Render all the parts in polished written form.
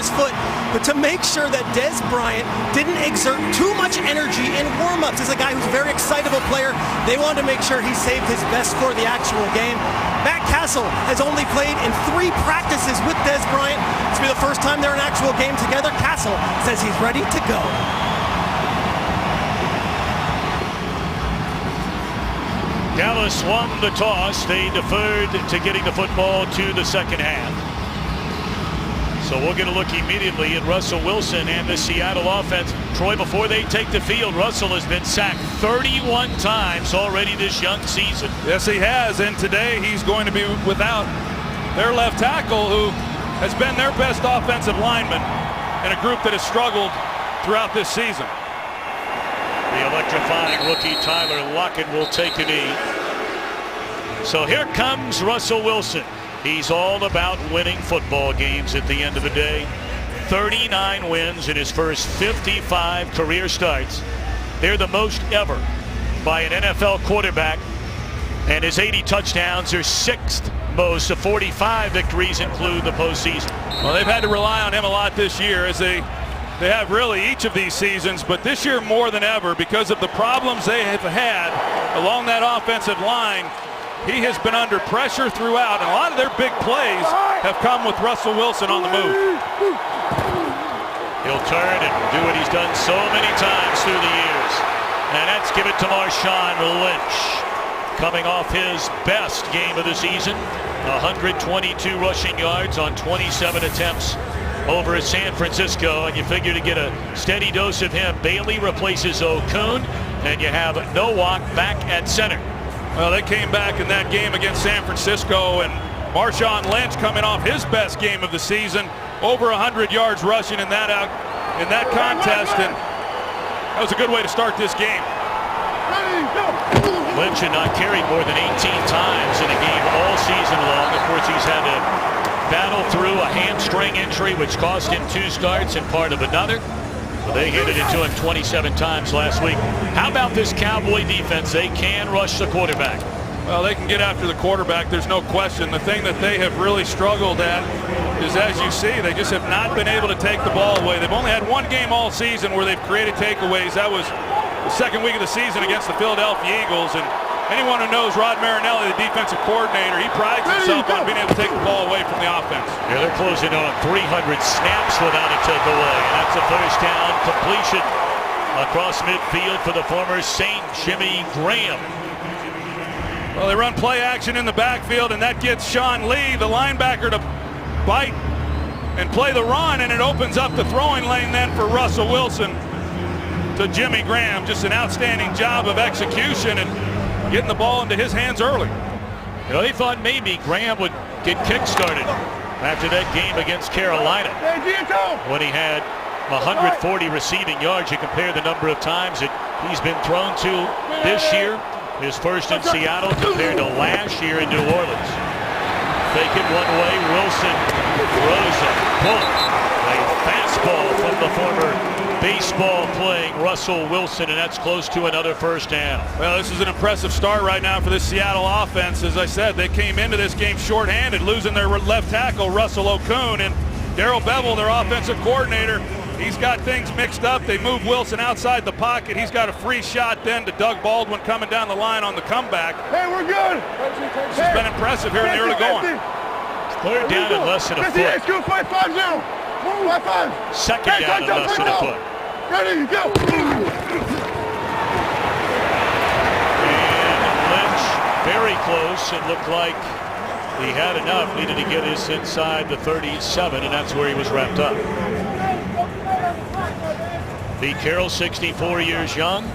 his foot, but to make sure that Dez Bryant didn't exert too much energy in warm-ups. As a guy who's a very excitable player, they wanted to make sure he saved his best for the actual game. Matt Castle has only played in 3 practices with Dez Bryant. This will be the first time they're in an actual game together. Castle says he's ready to go. Dallas won the toss. They deferred to getting the football to the second half. So we'll get a look immediately at Russell Wilson and the Seattle offense. Troy, before they take the field, Russell has been sacked 31 times already this young season. Yes, he has. And today he's going to be without their left tackle, who has been their best offensive lineman in a group that has struggled throughout this season. The electrifying rookie Tyler Lockett will take a knee. So here comes Russell Wilson. He's all about winning football games at the end of the day. 39 wins in his first 55 career starts. They're the most ever by an NFL quarterback. And his 80 touchdowns are 6th most. The 45 victories include the postseason. Well, they've had to rely on him a lot this year, as they have really each of these seasons, but this year more than ever because of the problems they have had along that offensive line. He has been under pressure throughout, and a lot of their big plays have come with Russell Wilson on the move. He'll turn and do what he's done so many times through the years. And that's give it to Marshawn Lynch. Coming off his best game of the season, 122 rushing yards on 27 attempts over at San Francisco, and you figure to get a steady dose of him, Bailey replaces Okun, and you have Nowak back at center. Well, they came back in that game against San Francisco, and Marshawn Lynch coming off his best game of the season, over 100 yards rushing in that contest, and that was a good way to start this game. Lynch had not carried more than 18 times in a game all season long. Of course, he's had to battle through a hamstring injury, which cost him 2 starts and part of another. So they handed it to him 27 times last week. How about this Cowboy defense? They can rush the quarterback. Well, they can get after the quarterback, there's no question. The thing that they have really struggled at is, as you see, they just have not been able to take the ball away. They've only had 1 game all season where they've created takeaways. That was the second week of the season against the Philadelphia Eagles. And anyone who knows Rod Marinelli, the defensive coordinator, he prides himself on being able to take the ball away from the offense. Yeah, they're closing on 300 snaps without a takeaway. And that's a first down completion across midfield for the former Saint Jimmy Graham. Well, they run play action in the backfield, and that gets Sean Lee, the linebacker, to bite and play the run, and it opens up the throwing lane then for Russell Wilson to Jimmy Graham. Just an outstanding job of execution and getting the ball into his hands early. You know, they thought maybe Graham would get kick-started after that game against Carolina when he had 140 receiving yards. You compare the number of times that he's been thrown to this year, his first in Seattle compared to last year in New Orleans. Fake it one way, Wilson throws a bullet. A fastball from the former baseball playing Russell Wilson, and that's close to another first down. Well, this is an impressive start right now for this Seattle offense. As I said, they came into this game shorthanded, losing their left tackle, Russell Okun, and Darrell Bevel, their offensive coordinator, he's got things mixed up. They move Wilson outside the pocket. He's got a free shot then to Doug Baldwin coming down the line on the comeback. Hey, we're good. This has been impressive here in the early going. Third down in less than a foot. Second down in less than a foot. Ready, go. And Lynch very close. It looked like he had enough. Needed to get us inside the 37, and that's where he was wrapped up. Pete Carroll, 64 years young,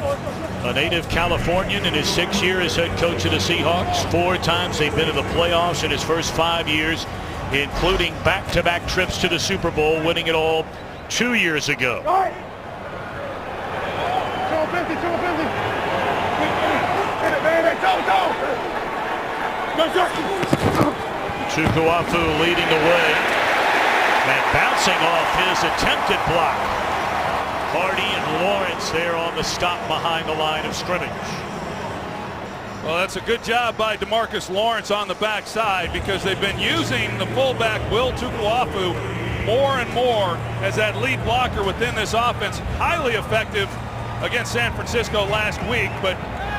a native Californian in his 6th year as head coach of the Seahawks. 4 times they've been in the playoffs in his first 5 years, including back-to-back trips to the Super Bowl, winning it all 2 years ago. Tukuafu leading the way and bouncing off his attempted block. Hardy and Lawrence there on the stop behind the line of scrimmage. Well, that's a good job by DeMarcus Lawrence on the backside, because they've been using the fullback Will Tukuafu more and more as that lead blocker within this offense. Highly effective against San Francisco last week, but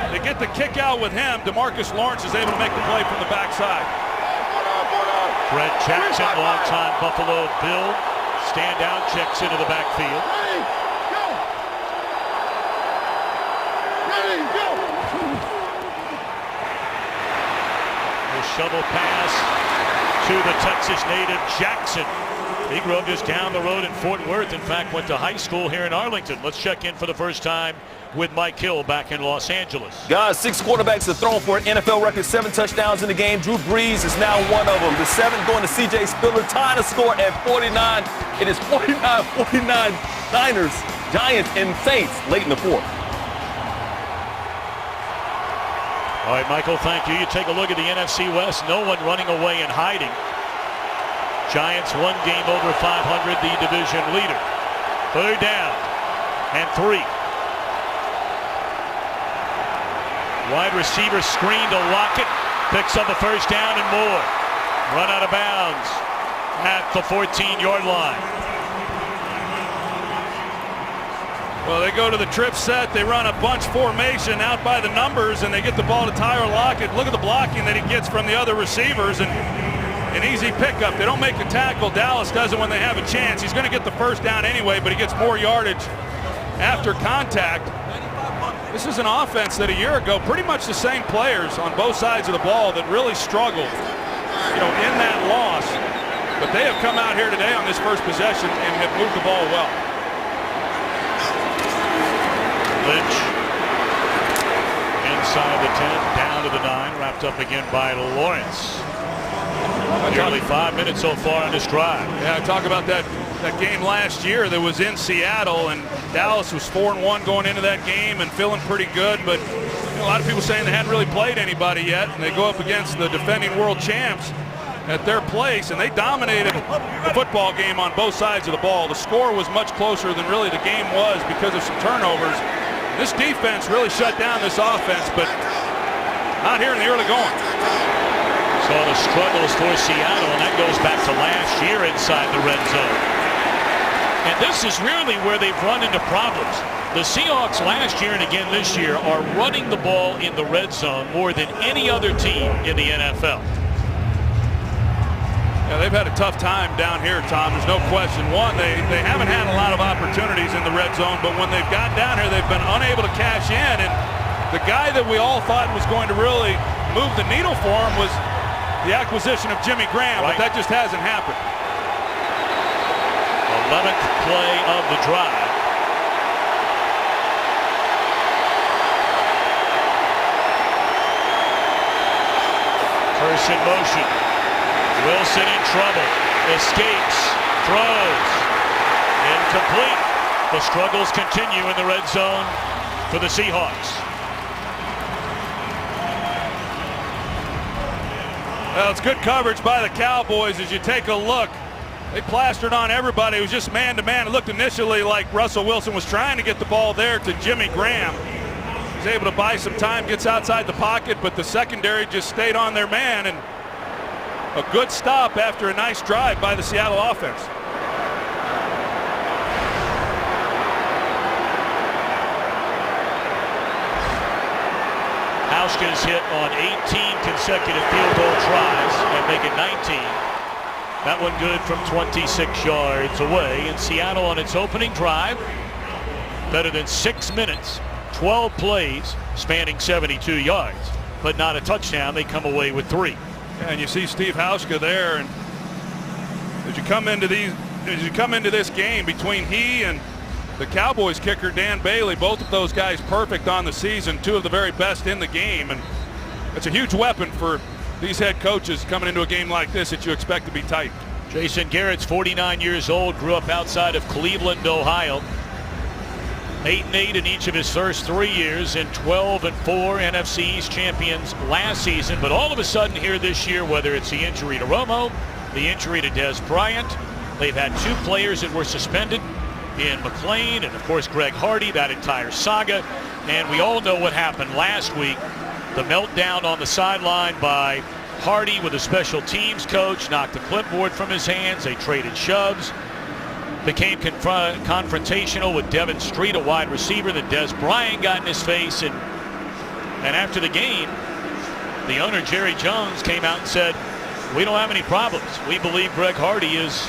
they get the kick out with him. DeMarcus Lawrence is able to make the play from the backside. Fred Jackson, longtime Buffalo Bill, standout, checks into the backfield. The shovel pass to the Texas native Jackson. He grew up just down the road in Fort Worth. In fact, went to high school here in Arlington. Let's check in for the first time with Mike Hill back in Los Angeles. Guys, 6 quarterbacks have thrown for an NFL record 7 touchdowns in the game. Drew Brees is now one of them. The 7th going to C.J. Spiller, tying the score at 49. It is 49-49 Niners, Giants, and Saints late in the 4th. All right, Michael, thank you. You take a look at the NFC West. No one running away and hiding. Giants 1 game over 500, the division leader. 3rd down and 3. Wide receiver screen to Lockett. Picks up a 1st down and more. Run out of bounds at the 14-yard line. Well, they go to the trip set. They run a bunch formation out by the numbers, and they get the ball to Tyler Lockett. Look at the blocking that he gets from the other receivers, and an easy pickup. They don't make the tackle. Dallas does it when they have a chance. He's going to get the 1st down anyway, but he gets more yardage after contact. This is an offense that a year ago, pretty much the same players on both sides of the ball that really struggled, in that loss. But they have come out here today on this first possession and have moved the ball well. Lynch inside the 10, down to the 9, wrapped up again by Lawrence. Nearly 5 minutes so far on this drive. Yeah, talk about that game last year that was in Seattle, and Dallas was 4-1 going into that game and feeling pretty good, but a lot of people saying they hadn't really played anybody yet, and they go up against the defending world champs at their place, and they dominated the football game on both sides of the ball. The score was much closer than really the game was because of some turnovers. This defense really shut down this offense, but not here in the early going. Saw the struggles for Seattle, and that goes back to last year inside the red zone. And this is really where they've run into problems. The Seahawks last year and again this year are running the ball in the red zone more than any other team in the NFL. Yeah, they've had a tough time down here, Tom. There's no question. One, they haven't had a lot of opportunities in the red zone, but when they've got down here, they've been unable to cash in. And the guy that we all thought was going to really move the needle for him was the acquisition of Jimmy Graham, but that just hasn't happened. 11th play of the drive. First in motion. Wilson in trouble. Escapes. Throws. Incomplete. The struggles continue in the red zone for the Seahawks. Well, it's good coverage by the Cowboys as you take a look. They plastered on everybody. It was just man-to-man. It looked initially like Russell Wilson was trying to get the ball there to Jimmy Graham. He's able to buy some time, gets outside the pocket, but the secondary just stayed on their man, and a good stop after a nice drive by the Seattle offense. Hauschka's hit on 18 consecutive field goal tries and make it 19. That one good from 26 yards away. And Seattle on its opening drive, better than 6 minutes, 12 plays, spanning 72 yards, but not a touchdown. They come away with 3. Yeah, and you see Steve Hauschka there, and as you come into this game between he and the Cowboys kicker Dan Bailey, both of those guys perfect on the season, 2 of the very best in the game, and it's a huge weapon for these head coaches coming into a game like this that you expect to be tight. Jason Garrett's 49 years old, grew up outside of Cleveland, Ohio. 8-8 in each of his first 3 years, and 12-4 NFC East champions last season. But all of a sudden here this year, whether it's the injury to Romo, the injury to Des Bryant, they've had 2 players that were suspended in McLean and of course Greg Hardy, that entire saga. And we all know what happened last week. The meltdown on the sideline by Hardy with a special teams coach, knocked the clipboard from his hands. They traded shoves. Became confrontational with Devin Street, a wide receiver that Des Bryant got in his face. And after the game, the owner, Jerry Jones, came out and said, we don't have any problems. We believe Greg Hardy is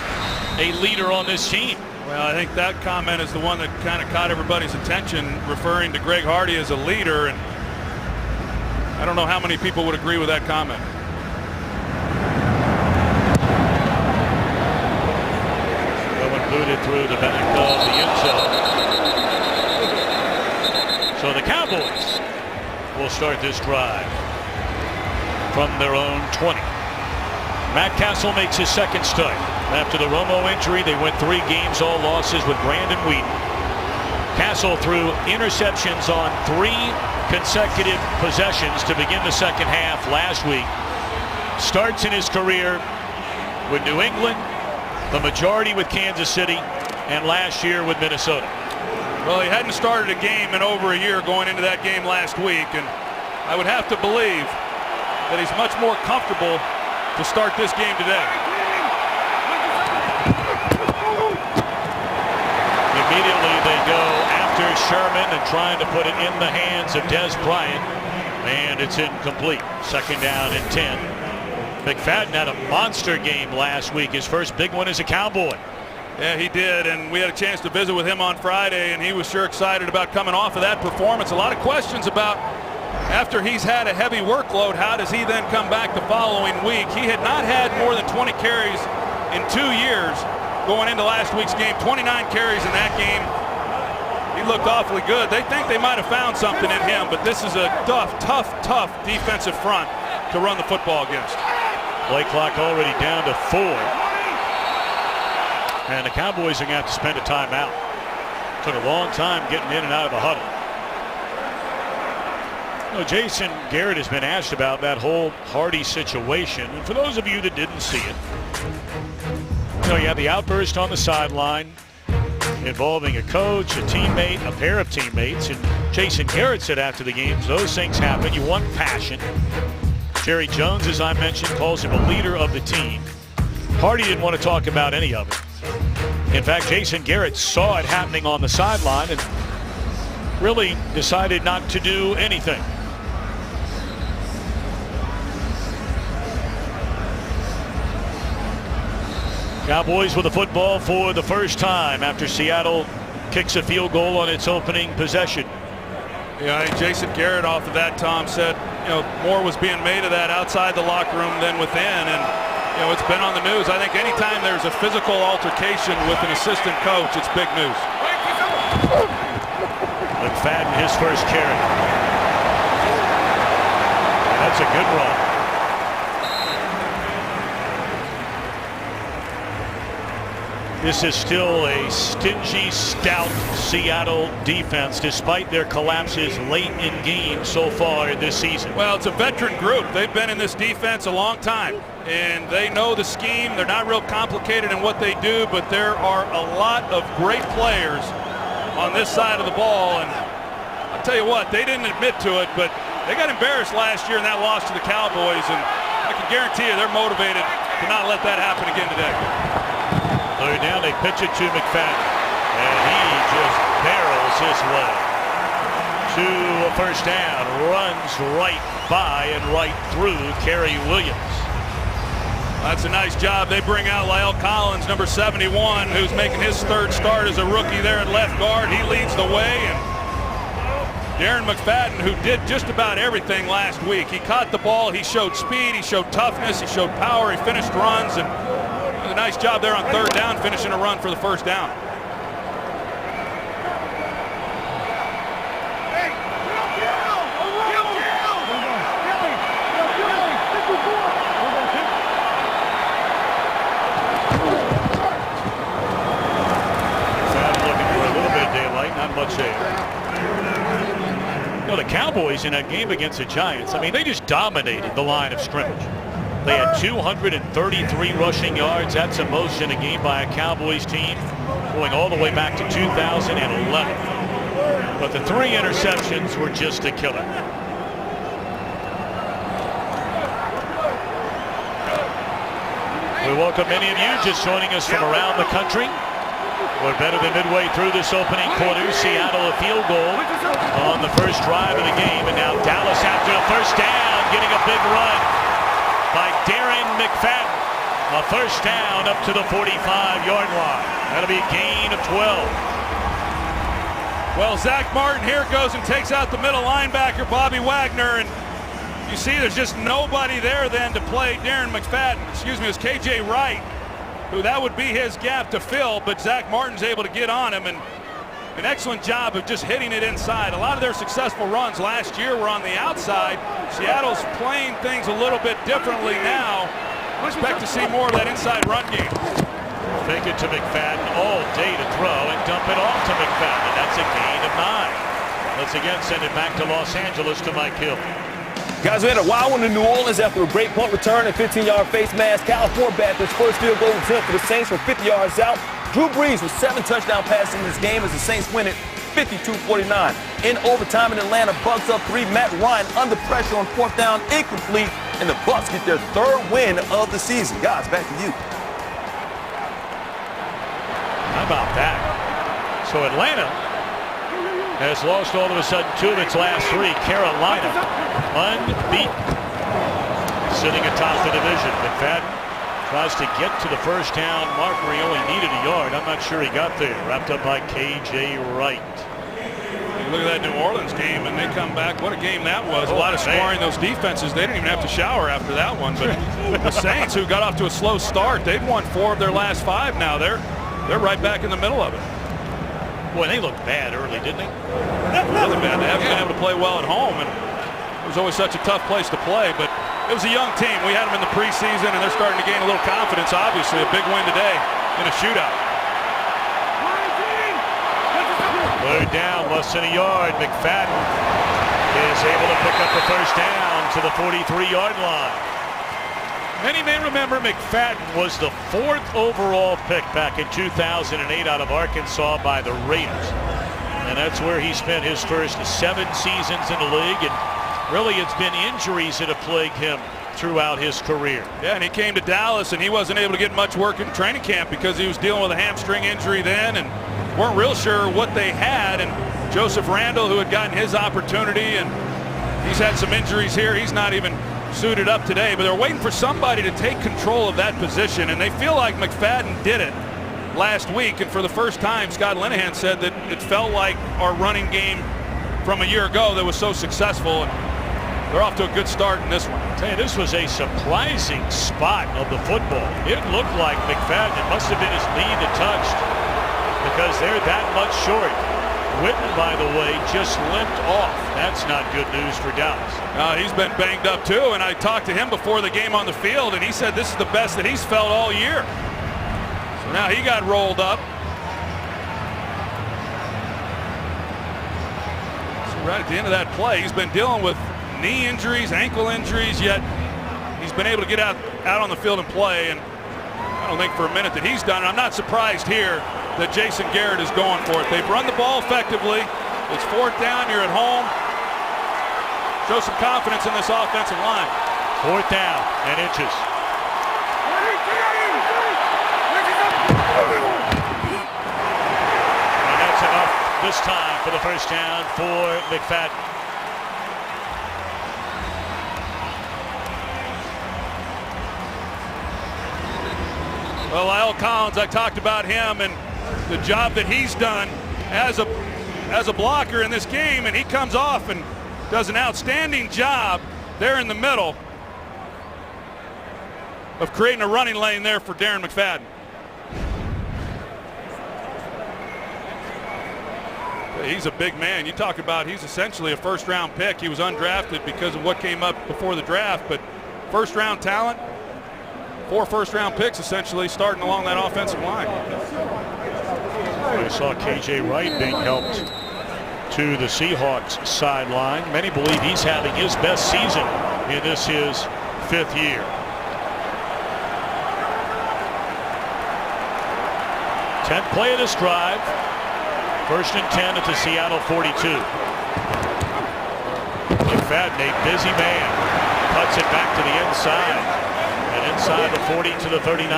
a leader on this team. Well, I think that comment is the one that kind of caught everybody's attention, referring to Greg Hardy as a leader. And I don't know how many people would agree with that comment. Booted through the back of the end zone. So the Cowboys will start this drive from their own 20. Matt Castle makes his second start. After the Romo injury, they went 3 games, all losses with Brandon Wheaton. Castle threw interceptions on 3 consecutive possessions to begin the second half last week. Starts in his career with New England, the majority with Kansas City, and last year with Minnesota. Well, he hadn't started a game in over a year going into that game last week, and I would have to believe that he's much more comfortable to start this game today. Immediately they go after Sherman and trying to put it in the hands of Des Bryant, and it's incomplete. Second down and 10. McFadden had a monster game last week, his first big one as a Cowboy. Yeah, he did, and we had a chance to visit with him on Friday, and he was sure excited about coming off of that performance. A lot of questions about, after he's had a heavy workload, how does he then come back the following week? He had not had more than 20 carries in 2 years going into last week's game. 29 carries in that game. He looked awfully good. They think they might have found something in him, but this is a tough defensive front to run the football against. Play clock already down to 4. And the Cowboys are going to have to spend a timeout. Took a long time getting in and out of the huddle. You know, Jason Garrett has been asked about that whole Hardy situation. And for those of you that didn't see it, you know, you had the outburst on the sideline involving a coach, a teammate, a pair of teammates. And Jason Garrett said after the games, those things happen. You want passion. Jerry Jones, as I mentioned, calls him a leader of the team. Hardy didn't want to talk about any of it. In fact, Jason Garrett saw it happening on the sideline and really decided not to do anything. Cowboys with the football for the first time after Seattle kicks a field goal on its opening possession. Yeah, I think Jason Garrett off of that, Tom, said, you know, more was being made of that outside the locker room than within. And, you know, it's been on the news. I think anytime there's a physical altercation with an assistant coach, it's big news. McFadden, his first carry. That's a good run. This is still a stingy, stout Seattle defense, despite their collapses late in games so far this season. Well, it's a veteran group. They've been in this defense a long time, and they know the scheme. They're not real complicated in what they do, but there are a lot of great players on this side of the ball. And I'll tell you what, they didn't admit to it, but they got embarrassed last year in that loss to the Cowboys, and I can guarantee you they're motivated to not let that happen again today. Third down, they pitch it to McFadden, and he just barrels his way to a first down, runs right by and right through Kerry Williams. That's a nice job. They bring out Lyle Collins, number 71, who's making his third start as a rookie there at left guard. He leads the way, and Darren McFadden, who did just about everything last week. He caught the ball, he showed speed, he showed toughness, he showed power, he finished runs, and a nice job there on third down, finishing a run for the first down. Looking for a little bit of daylight, not much there. You know, the Cowboys in that game against the Giants, I mean, they just dominated the line of scrimmage. They had 233 rushing yards. That's the most in a game by a Cowboys team, going all the way back to 2011. But the 3 interceptions were just a killer. welcome many of you just joining us from around the country. We're better than midway through this opening quarter. Seattle a field goal on the first drive of the game, and now Dallas after a first down, getting a big run by Darren McFadden. A first down up to the 45-yard line. That'll be a gain of 12. Well, Zach Martin here goes and takes out the middle linebacker, Bobby Wagner, and you see there's just nobody there then to play Darren McFadden. Excuse me, it was KJ Wright, who that would be his gap to fill, but Zach Martin's able to get on him, and an excellent job of just hitting it inside. A lot of their successful runs last year were on the outside. Seattle's playing things a little bit differently now. Expect to see more of that inside run game. Fake it to McFadden all day to throw and dump it off to McFadden. That's a gain of 9. Let's again send it back to Los Angeles to Mike Hill. Guys, we had a wild one in New Orleans after a great punt return and 15-yard face mask. Cal Forbat's first field goal attempt for the Saints from 50 yards out. Drew Brees with 7 touchdown passes in this game as the Saints win it 52-49. In overtime in Atlanta, Bucs up 3. Matt Ryan under pressure on 4th down, incomplete, and the Bucs get their 3rd win of the season. Guys, back to you. How about that? So Atlanta has lost all of a sudden 2 of its last 3. Carolina unbeaten, sitting atop the division. McFadden tries to get to the first down mark where he only needed a yard. I'm not sure he got there. Wrapped up by KJ Wright. Look at that New Orleans game, and they come back. What a game that was. A lot of scoring. Those defenses, they didn't even have to shower after that one. But the Saints, who got off to a slow start, they've won 4 of their last 5 now. They're right back in the middle of it. Boy, they looked bad early, didn't they? Really bad. They haven't been able to play well at home, and it was always such a tough place to play. But it was a young team. We had them in the preseason, and they're starting to gain a little confidence, obviously. A big win today in a shootout. 3rd down, less than a yard. McFadden is able to pick up the first down to the 43-yard line. Many may remember McFadden was the 4th overall pick back in 2008 out of Arkansas by the Raiders. And that's where he spent his first 7 seasons in the league. And really, it's been injuries that have plagued him throughout his career. Yeah, and he came to Dallas, and he wasn't able to get much work in training camp because he was dealing with a hamstring injury then and weren't real sure what they had. And Joseph Randle, who had gotten his opportunity, and he's had some injuries here. He's not even suited up today, but they're waiting for somebody to take control of that position, and they feel like McFadden did it last week. And for the first time, Scott Linehan said that it felt like our running game from a year ago that was so successful, and they're off to a good start in this one. I tell you, this was a surprising spot of the football. It looked like McFadden, it must have been his knee that touched, because they're that much short. Witten, by the way, just limped off. That's not good news for Dallas. He's been banged up too, and I talked to him before the game on the field, and he said this is the best that he's felt all year. So now he got rolled up. So right at the end of that play, he's been dealing with knee injuries, ankle injuries, yet he's been able to get out on the field and play, and I don't think for a minute that he's done it. I'm not surprised here that Jason Garrett is going for it. They've run the ball effectively. It's 4th down, you're at home. Show some confidence in this offensive line. 4th down and inches. And that's enough this time for the first down for McFadden. Well, Lyle Collins, I talked about him and the job that he's done as a blocker in this game, and he comes off and does an outstanding job there in the middle of creating a running lane there for Darren McFadden. He's a big man. You talk about he's essentially a first-round pick. He was undrafted because of what came up before the draft, but first-round talent, 4 first-round picks essentially starting along that offensive line. I saw KJ Wright being helped to the Seahawks sideline. Many believe he's having his best season in this his 5th year. 10th play of this drive. 1st and 10 at the Seattle 42. McFadden, a busy man, cuts it back to the inside. And inside the 40 to the 39.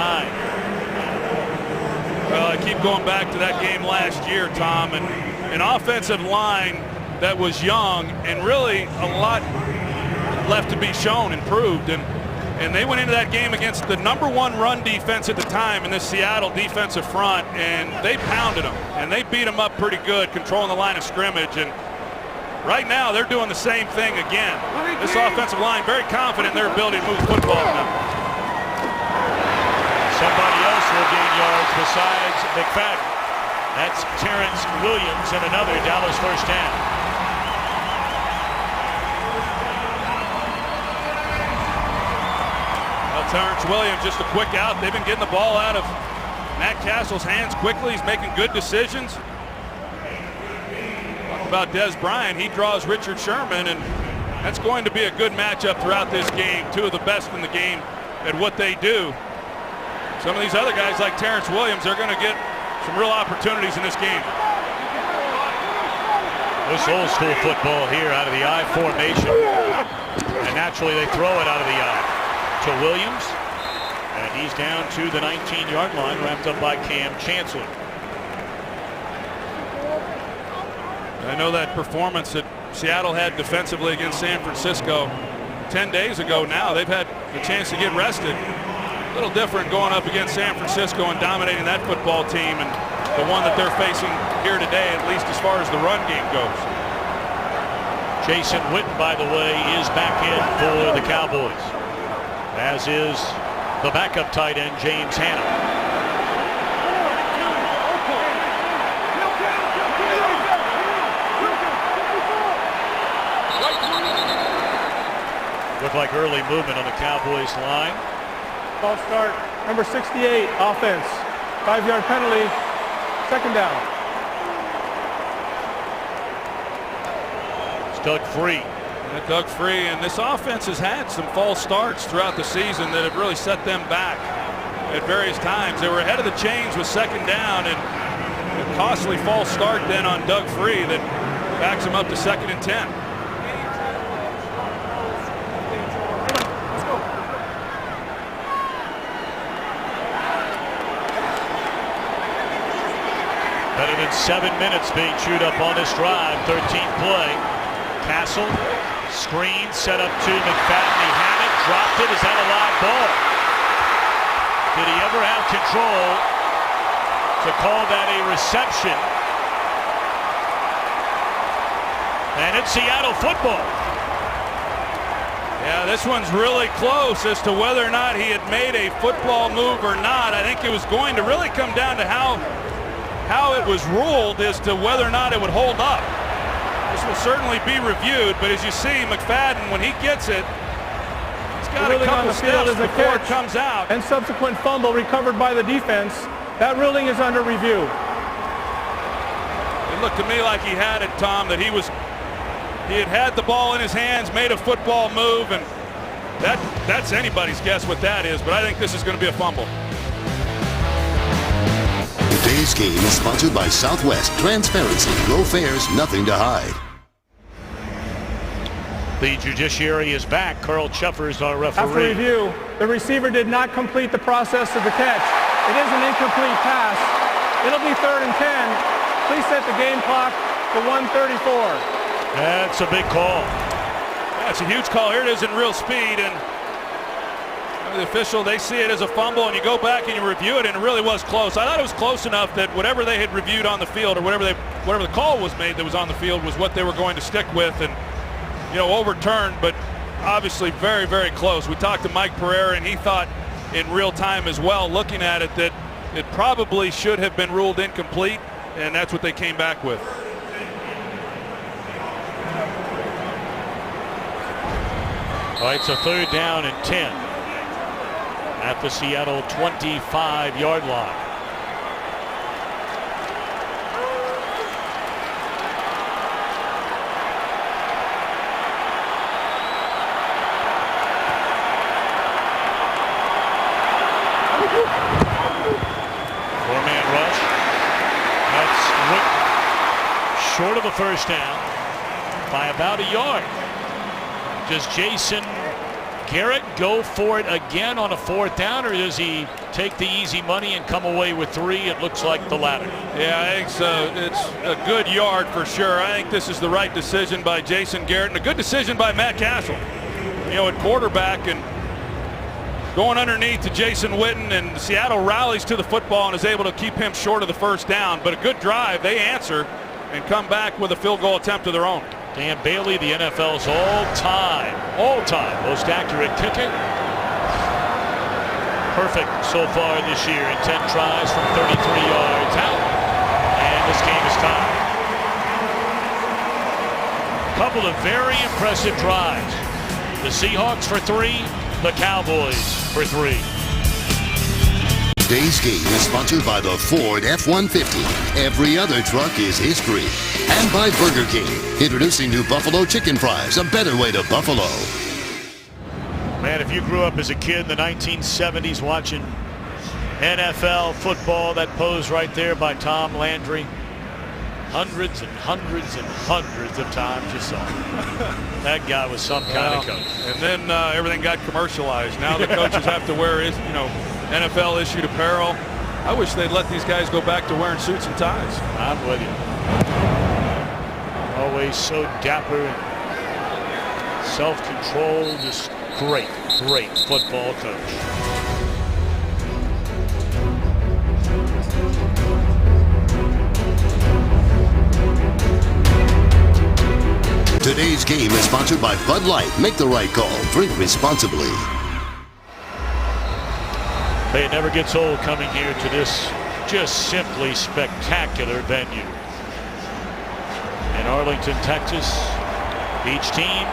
Well, I keep going back to that game last year, Tom, and an offensive line that was young and really a lot left to be shown, improved. And they went into that game against the #1 run defense at the time in this Seattle defensive front, and they pounded them. And they beat them up pretty good, controlling the line of scrimmage. And right now, they're doing the same thing again. This offensive line very confident in their ability to move the football now. Somebody else will gain yards besides McFadden. That's Terrence Williams and another Dallas first down. Well, Terrence Williams, just a quick out. They've been getting the ball out of Matt Castle's hands quickly. He's making good decisions. Talk about Des Bryant. He draws Richard Sherman, and that's going to be a good matchup throughout this game. Two of the best in the game at what they do. Some of these other guys like Terrence Williams are going to get some real opportunities in this game. This old school football here out of the I formation. And naturally they throw it out of the I to Williams. And he's down to the 19-yard line, wrapped up by Cam Chancellor. I know that performance that Seattle had defensively against San Francisco 10 days ago now. They've had the chance to get rested. A little different going up against San Francisco and dominating that football team, and the one that they're facing here today, at least as far as the run game goes. Jason Witten, by the way, is back in for the Cowboys, as is the backup tight end, James Hanna. Looked like early movement on the Cowboys line. Ball start, number 68, offense. 5-yard penalty, second down. It's Doug Free. Doug Free, and this offense has had some false starts throughout the season that have really set them back at various times. They were ahead of the chains with second down, and a costly false start then on Doug Free that backs him up to 2nd and 10. Better than 7 minutes being chewed up on this drive. 13th play. Castle, screen set up to McFadden. He had it, dropped it. Is that a live ball? Did he ever have control to call that a reception? And it's Seattle football. Yeah, this one's really close as to whether or not he had made a football move or not. I think it was going to really come down to how it was ruled as to whether or not it would hold up. This will certainly be reviewed, but as you see, McFadden, when he gets it, he's got a couple steps before it comes out. And subsequent fumble recovered by the defense. That ruling is under review. It looked to me like he had it, Tom, that he had the ball in his hands, made a football move, and that's anybody's guess what that is, but I think this is going to be a fumble. Today's game is sponsored by Southwest. Transparency, low fares, nothing to hide. The judiciary is back. Carl Chuffers, our referee. After review, the receiver did not complete the process of the catch. It is an incomplete pass. It'll be 3rd and 10. Please set the game clock to 1:34. That's a big call. That's a huge call. Here it is in real speed, and the official, they see it as a fumble, and you go back and you review it, and it really was close. I thought it was close enough that whatever they had reviewed on the field, or whatever the call was made that was on the field, was what they were going to stick with, and overturned, but obviously very, very close. We talked to Mike Pereira, and he thought in real time as well, looking at it, that it probably should have been ruled incomplete, and that's what they came back with. All right, so 3rd down and 10 at the Seattle 25-yard line. Four-man rush. That's short of a first down by about a yard. Does Jason Garrett go for it again on a 4th down, or does he take the easy money and come away with 3? It looks like the latter. Yeah, I think so. It's a good yard for sure. I think this is the right decision by Jason Garrett and a good decision by Matt Castle. You know, at quarterback and going underneath to Jason Witten, and Seattle rallies to the football and is able to keep him short of the 1st down. But a good drive. They answer and come back with a field goal attempt of their own. Dan Bailey, the NFL's all-time most accurate kicker. Perfect so far this year in 10 tries from 33 yards out. And this game is tied. Couple of very impressive drives. The Seahawks for 3, the Cowboys for 3. Today's game is sponsored by the Ford F-150. Every other truck is history. And by Burger King, introducing new Buffalo Chicken Fries, a better way to Buffalo. Man, if you grew up as a kid in the 1970s watching NFL football, that pose right there by Tom Landry, hundreds and hundreds and hundreds of times you saw it. That guy was some kind of coach. And then everything got commercialized. Now the coaches have to wear, NFL issued apparel. I wish they'd let these guys go back to wearing suits and ties. I'm with you. Always so dapper and self-controlled. Just great football coach. Today's game is sponsored by Bud Light. Make the right call. Drink responsibly. Hey, it never gets old coming here to this just simply spectacular venue. In Arlington, Texas, each team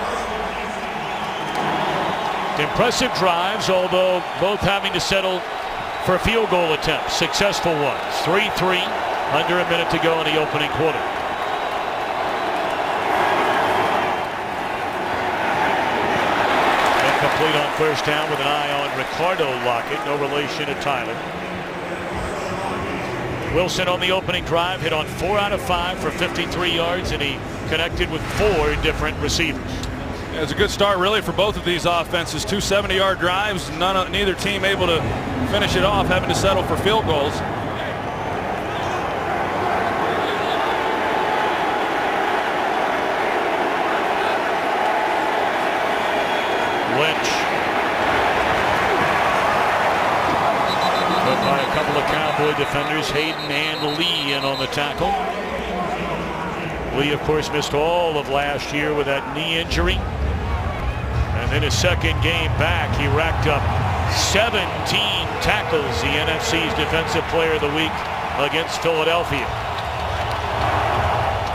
impressive drives, although both having to settle for field goal attempts, successful ones. 3-3, under a minute to go in the opening quarter. Complete on 1st down with an eye on Ricardo Lockett, no relation to Tyler. Wilson on the opening drive hit on 4 out of 5 for 53 yards, and he connected with 4 different receivers. Yeah, it's a good start really for both of these offenses. 2 70-yard drives, neither team able to finish it off, having to settle for field goals. Lynch. But by a couple of Cowboy defenders, Hayden and Lee in on the tackle. Lee, of course, missed all of last year with that knee injury. And then his 2nd game back, he racked up 17 tackles, the NFC's Defensive Player of the Week against Philadelphia.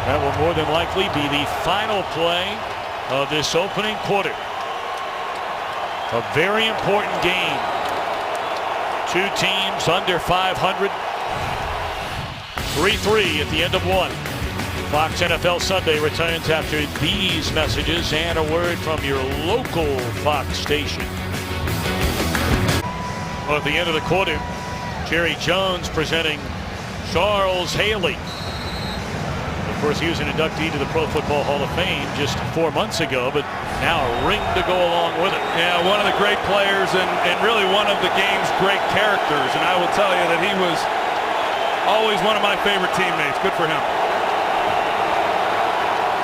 That will more than likely be the final play of this opening quarter. A very important game. 2 teams under 500. 3-3 at the end of 1. Fox NFL Sunday returns after these messages and a word from your local Fox station. Well, at the end of the quarter, Jerry Jones presenting Charles Haley. Of course, he was an inductee to the Pro Football Hall of Fame just 4 months ago, but now a ring to go along with it. Yeah, one of the great players and really one of the game's great characters. And I will tell you that he was always one of my favorite teammates. Good for him.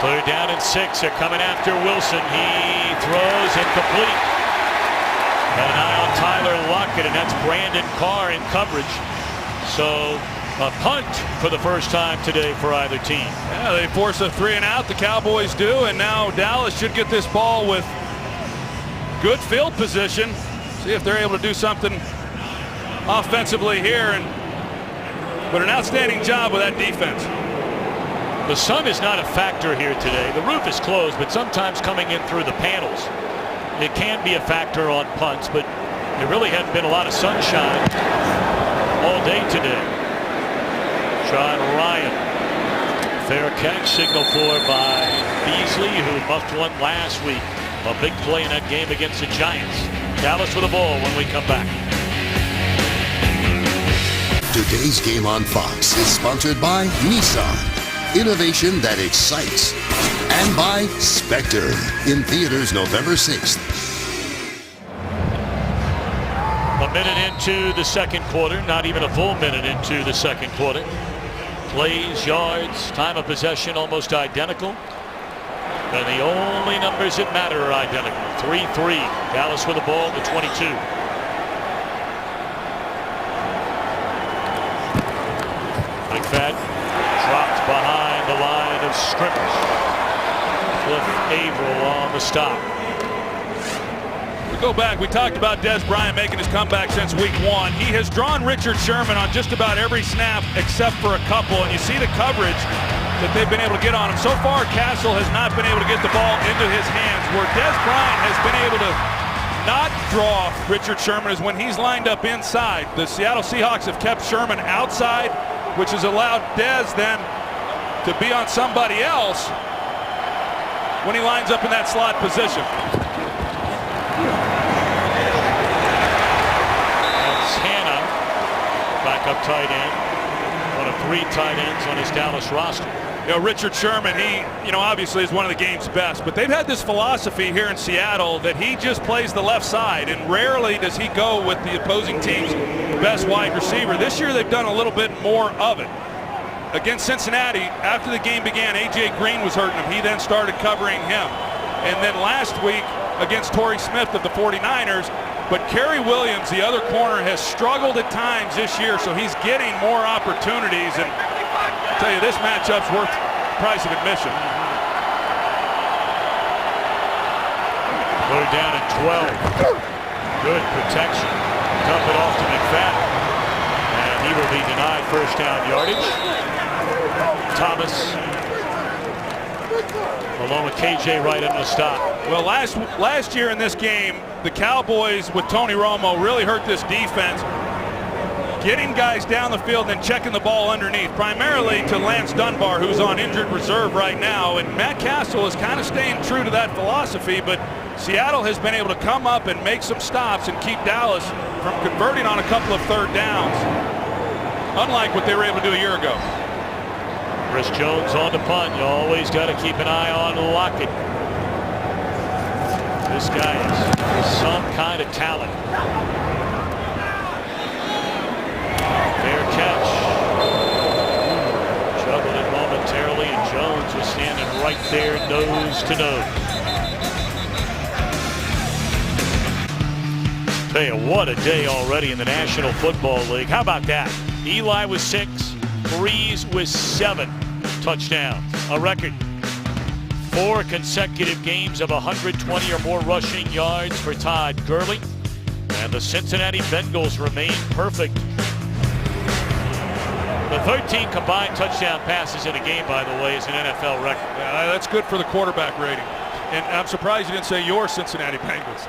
3rd down and 6. They're coming after Wilson. He throws incomplete. Got an eye on Tyler Lockett, and that's Brandon Carr in coverage. So a punt for the first time today for either team. Yeah, they force a 3 and out. The Cowboys do, and now Dallas should get this ball with good field position. See if they're able to do something offensively here, but an outstanding job with that defense. The sun is not a factor here today. The roof is closed, but sometimes coming in through the panels, it can be a factor on punts, but there really hadn't been a lot of sunshine all day today. Sean Ryan. Fair catch, signal for by Beasley, who muffed one last week. A big play in that game against the Giants. Dallas with the ball when we come back. Today's game on Fox is sponsored by Nissan. Innovation that excites. And by Spectre, in theaters November 6th. A minute into the second quarter, not even a full minute into the second quarter. Plays, yards, time of possession almost identical. And the only numbers that matter are identical. 3-3. Dallas with the ball at the 22. McFadden dropped behind the line of scrimmage. Cliff Averill on the stop. We go back. We talked about Dez Bryant making his comeback since week 1. He has drawn Richard Sherman on just about every snap except for a couple, and you see the coverage that they've been able to get on him. So far, Castle has not been able to get the ball into his hands. Where Dez Bryant has been able to not draw Richard Sherman is when he's lined up inside. The Seattle Seahawks have kept Sherman outside, which has allowed Dez then to be on somebody else when he lines up in that slot position. That's Hannah, backup tight end. One of 3 tight ends on his Dallas roster. You know, Richard Sherman, he, obviously is one of the game's best, but they've had this philosophy here in Seattle that he just plays the left side, and rarely does he go with the opposing team's best wide receiver. This year they've done a little bit more of it. Against Cincinnati, after the game began, A.J. Green was hurting him. He then started covering him. And then last week against Torrey Smith of the 49ers, but Kerry Williams, the other corner, has struggled at times this year, so he's getting more opportunities. And I'll tell you, this matchup's worth the price of admission. 3rd down and 12. Good protection. Dump it off to McFadden. And he will be denied first down yardage. Thomas along with KJ Wright in the stop. Well, last year in this game, the Cowboys with Tony Romo really hurt this defense, getting guys down the field and checking the ball underneath, primarily to Lance Dunbar, who's on injured reserve right now. And Matt Castle is kind of staying true to that philosophy, but Seattle has been able to come up and make some stops and keep Dallas from converting on a couple of 3rd downs, unlike what they were able to do a year ago. Chris Jones on the punt. You always got to keep an eye on Lockett. This guy is some kind of talent. Fair catch. Juggled it momentarily, and Jones was standing right there, nose to nose. Tell you, what a day already in the National Football League. How about that? Eli with 6, Breeze with 7 touchdowns. A record. 4 consecutive games of 120 or more rushing yards for Todd Gurley. And the Cincinnati Bengals remain perfect. The 13 combined touchdown passes in a game, by the way, is an NFL record. Yeah, that's good for the quarterback rating. And I'm surprised you didn't say your Cincinnati Bengals,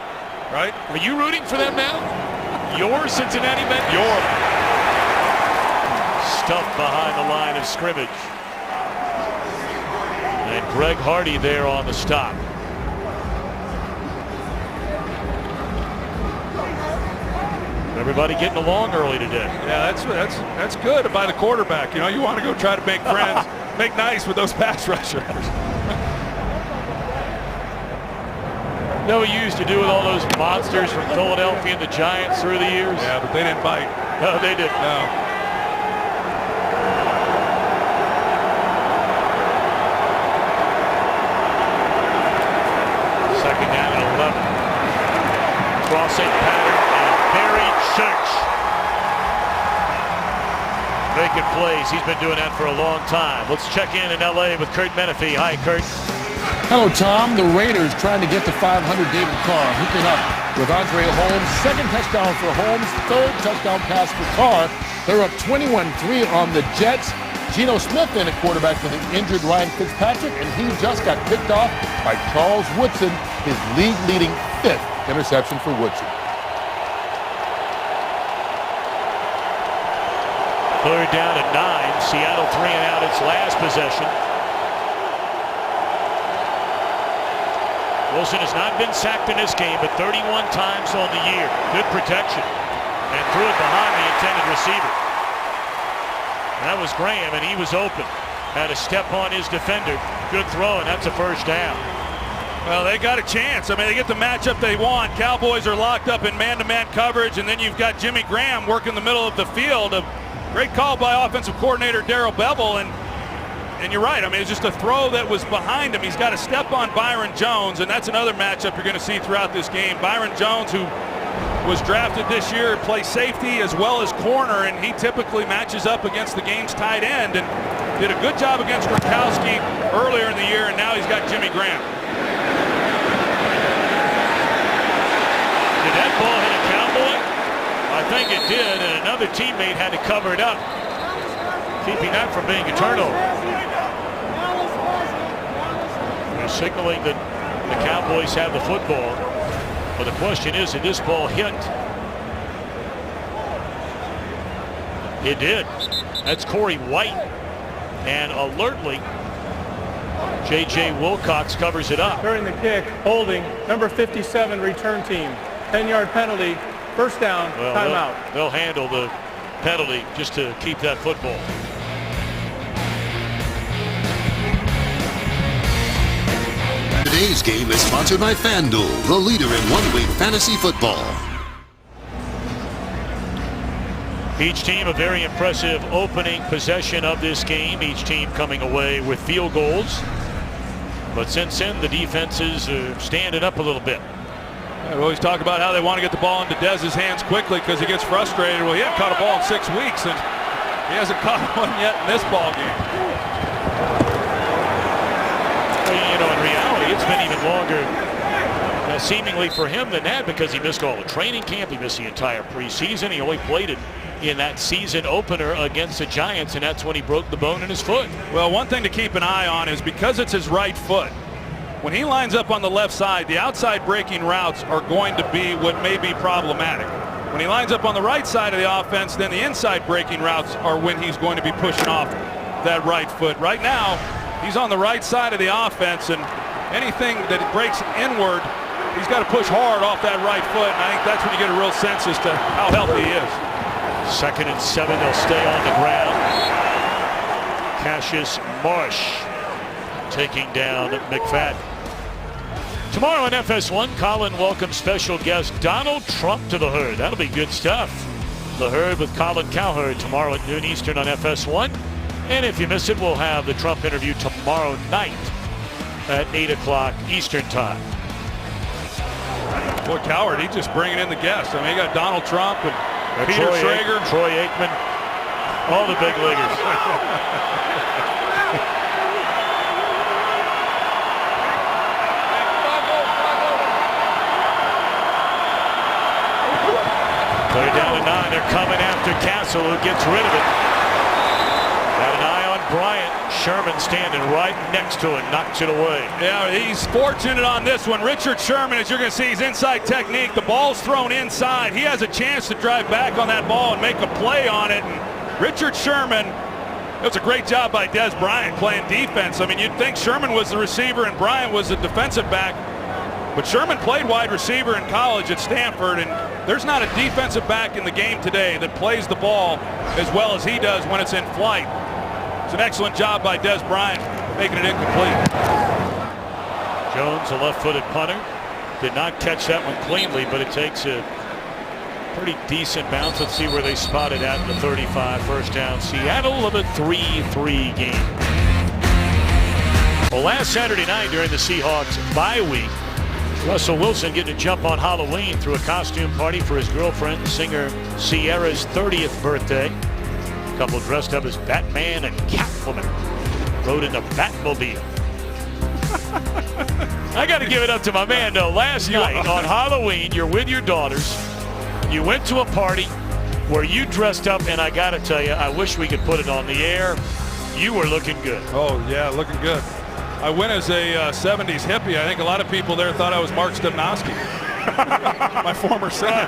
right? Are you rooting for them now? Your Cincinnati Bengals? Your. Stuffed behind the line of scrimmage. And Greg Hardy there on the stop. Everybody getting along early today. Yeah, that's good by the quarterback. You want to go try to make friends, make nice with those pass rushers. No, he used to do with all those monsters from Philadelphia and the Giants through the years. Yeah, but they didn't bite. No, they didn't. No. Crossing pattern, and Barry Church making plays. He's been doing that for a long time. Let's check in LA with Kurt Menefee. Hi, Kurt. Hello, Tom. The Raiders trying to get to 500. David Carr hooking up with Andre Holmes. 2nd touchdown for Holmes. 3rd touchdown pass for Carr. They're up 21-3 on the Jets. Geno Smith in at quarterback for the injured Ryan Fitzpatrick, and he just got picked off by Charles Woodson, his league-leading 5th interception for Woodson. 3rd down and 9. Seattle 3 and out its last possession. Wilson has not been sacked in this game, but 31 times on the year. Good protection. And threw it behind the intended receiver. That was Graham, and he was open. Had a step on his defender. Good throw, and that's a 1st down. Well, they got a chance. I mean, they get the matchup they want. Cowboys are locked up in man-to-man coverage, and then you've got Jimmy Graham working the middle of the field. A great call by offensive coordinator Darrell Bevell, and you're right. I mean, it's just a throw that was behind him. He's got to step on Byron Jones, and that's another matchup you're going to see throughout this game. Byron Jones, who was drafted this year, plays safety as well as corner, and he typically matches up against the game's tight end, and did a good job against Gronkowski earlier in the year, and now he's got Jimmy Graham. Did that ball hit a Cowboy? I think it did, and another teammate had to cover it up, keeping that from being a turnover. They're signaling that the Cowboys have the football, but the question is, did this ball hit? It did. That's Corey White, and alertly, J.J. Wilcox covers it up. During the kick, holding, number 57 return team. 10-yard penalty, first down, Well, timeout. They'll handle the penalty just to keep that football. Today's game is sponsored by FanDuel, the leader in one-week fantasy football. Each team a very impressive opening possession of this game. Each team coming away with field goals. But since then, the defenses are standing up a little bit. We always talk about how they want to get the ball into Dez's hands quickly because he gets frustrated. Well, he hasn't caught a ball in 6 weeks, and he hasn't caught one yet in this ball game. You know, in reality, it's been even longer seemingly for him than that, because he missed all the training camp. He missed the entire preseason. He only played it in that season opener against the Giants, and that's when he broke the bone in his foot. Well, one thing to keep an eye on is because it's his right foot, when he lines up on the left side, the outside breaking routes are going to be what may be problematic. When he lines up on the right side of the offense, then the inside breaking routes are when he's going to be pushing off that right foot. Right now, he's on the right side of the offense, and anything that breaks inward, he's got to push hard off that right foot, and I think that's when you get a real sense as to how healthy he is. 2nd and 7, they'll stay on the ground. Cassius Marsh taking down McFadden. Tomorrow on FS1, Colin welcomes special guest Donald Trump to the Herd. That'll be good stuff. The Herd with Colin Cowherd tomorrow at noon Eastern on FS1. And if you miss it, we'll have the Trump interview tomorrow night at 8 o'clock Eastern time. Boy, Cowherd, he's just bringing in the guests. I mean, you got Donald Trump and Peter Schrager. Troy Aikman, all the big leaguers. They're down to 9. They're coming after Castle, who gets rid of it. Got an eye on Bryant. Sherman standing right next to it, knocks it away. Yeah, he's fortunate on this one. Richard Sherman, as you're going to see, his inside technique. The ball's thrown inside. He has a chance to drive back on that ball and make a play on it. And Richard Sherman, it was a great job by Dez Bryant playing defense. I mean, you'd think Sherman was the receiver and Bryant was the defensive back. But Sherman played wide receiver in college at Stanford, and there's not a defensive back in the game today that plays the ball as well as he does when it's in flight. It's an excellent job by Dez Bryant making it incomplete. Jones, a left-footed punter, did not catch that one cleanly, but it takes a pretty decent bounce. Let's see where they spot it at in the 35. First down, Seattle of a 3-3 game. Well, last Saturday night during the Seahawks bye week, Russell Wilson getting a jump on Halloween through a costume party for his girlfriend, singer Sierra's 30th birthday. A couple dressed up as Batman and Catwoman rode in the Batmobile. I got to give it up to my man, though. Last night on Halloween, you're with your daughters. You went to a party where you dressed up, and I got to tell you, I wish we could put it on the air. You were looking good. Oh, yeah, looking good. I went as a 70s hippie. I think a lot of people there thought I was Mark Stepnowski, my former son.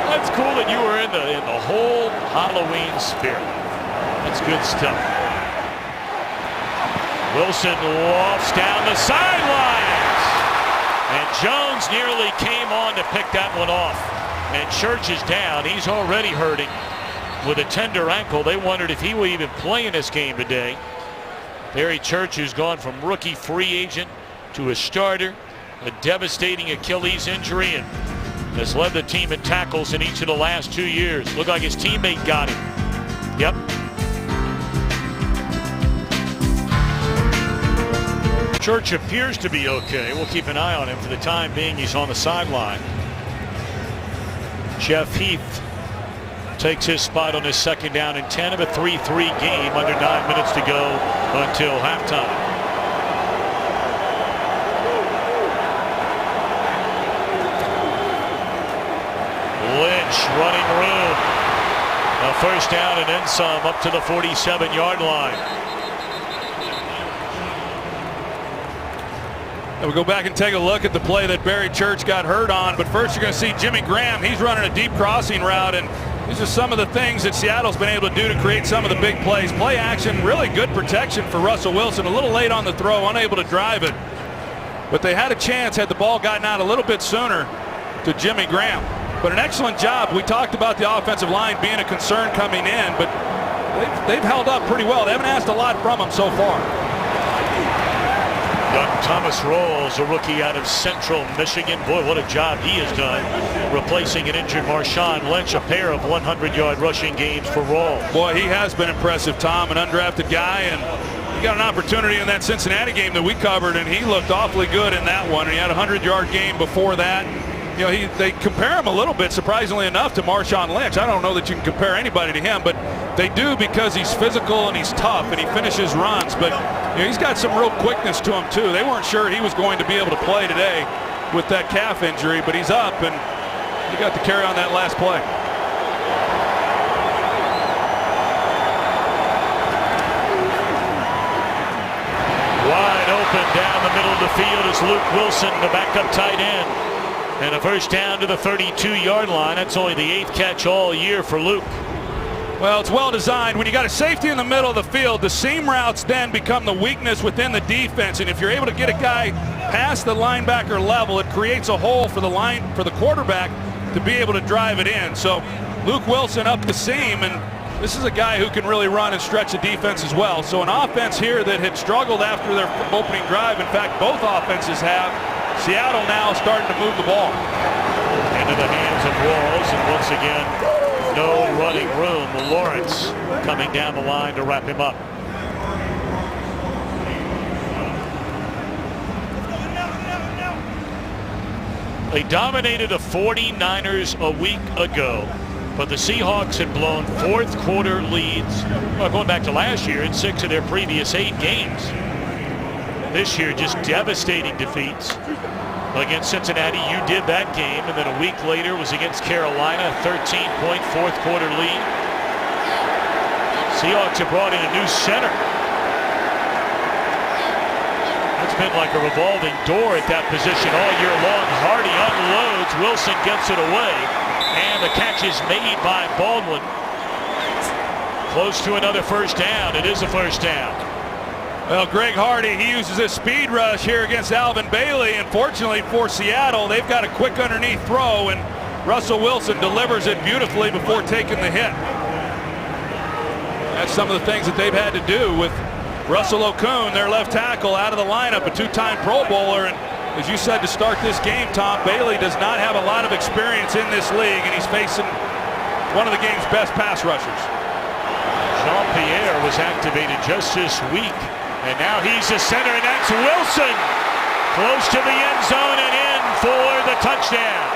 That's cool that you were in the whole Halloween spirit. That's good stuff. Wilson lofts down the sidelines, and Jones nearly came on to pick that one off. And Church is down. He's already hurting with a tender ankle. They wondered if he would even play in this game today. Barry Church, who's gone from rookie free agent to a starter, a devastating Achilles injury, and has led the team in tackles in each of the last 2 years. Looked like his teammate got him. Yep. Church appears to be okay. We'll keep an eye on him for the time being. He's on the sideline. Jeff Heath takes his spot on his 2nd down and 10 of a 3-3 game, under 9 minutes to go until halftime. Lynch running room. A 1st down and then some up to the 47-yard line. We'll go back and take a look at the play that Barry Church got hurt on. But first you're going to see Jimmy Graham. He's running a deep crossing route, and these are some of the things that Seattle's been able to do to create some of the big plays. Play action, really good protection for Russell Wilson. A little late on the throw, unable to drive it. But they had a chance had the ball gotten out a little bit sooner to Jimmy Graham. But an excellent job. We talked about the offensive line being a concern coming in, but they've held up pretty well. They haven't asked a lot from them so far. Young Thomas Rawls, a rookie out of Central Michigan. Boy, what a job he has done replacing an injured Marshawn Lynch. A pair of 100-yard rushing games for Rawls. Boy, he has been impressive, Tom, an undrafted guy, and he got an opportunity in that Cincinnati game that we covered, and he looked awfully good in that one. And he had a 100-yard game before that. You know, they compare him a little bit, surprisingly enough, to Marshawn Lynch. I don't know that you can compare anybody to him, but they do because he's physical and he's tough and he finishes runs. But you know, he's got some real quickness to him, too. They weren't sure he was going to be able to play today with that calf injury, but he's up, and he got to carry on that last play. Wide open down the middle of the field is Luke Wilson, the backup tight end. And a 1st down to the 32-yard line. That's only the 8th catch all year for Luke. Well, it's well designed. When you got a safety in the middle of the field, the seam routes then become the weakness within the defense. And if you're able to get a guy past the linebacker level, it creates a hole for the quarterback to be able to drive it in. So Luke Wilson up the seam, and this is a guy who can really run and stretch the defense as well. So an offense here that had struggled after their opening drive. In fact, both offenses have. Seattle now starting to move the ball. Into the hands of Rawls, and once again, no running room. Lawrence coming down the line to wrap him up. They dominated the 49ers a week ago, but the Seahawks had blown 4th quarter leads, well, going back to last year, in 6 of their previous 8 games. This year, just devastating defeats against Cincinnati. You did that game, and then a week later was against Carolina, a 13-point 4th quarter lead. Seahawks have brought in a new center. It's been like a revolving door at that position all year long. Hardy unloads, Wilson gets it away, and the catch is made by Baldwin. Close to another 1st down. It is a 1st down. Well, Greg Hardy, he uses a speed rush here against Alvin Bailey, and fortunately for Seattle, they've got a quick underneath throw, and Russell Wilson delivers it beautifully before taking the hit. That's some of the things that they've had to do with Russell Okung, their left tackle, out of the lineup, a 2-time Pro Bowler, and as you said to start this game, Tom, Bailey does not have a lot of experience in this league, and he's facing one of the game's best pass rushers. Jean-Pierre was activated just this week. And now he's the center, and that's Wilson. Close to the end zone and in for the touchdown.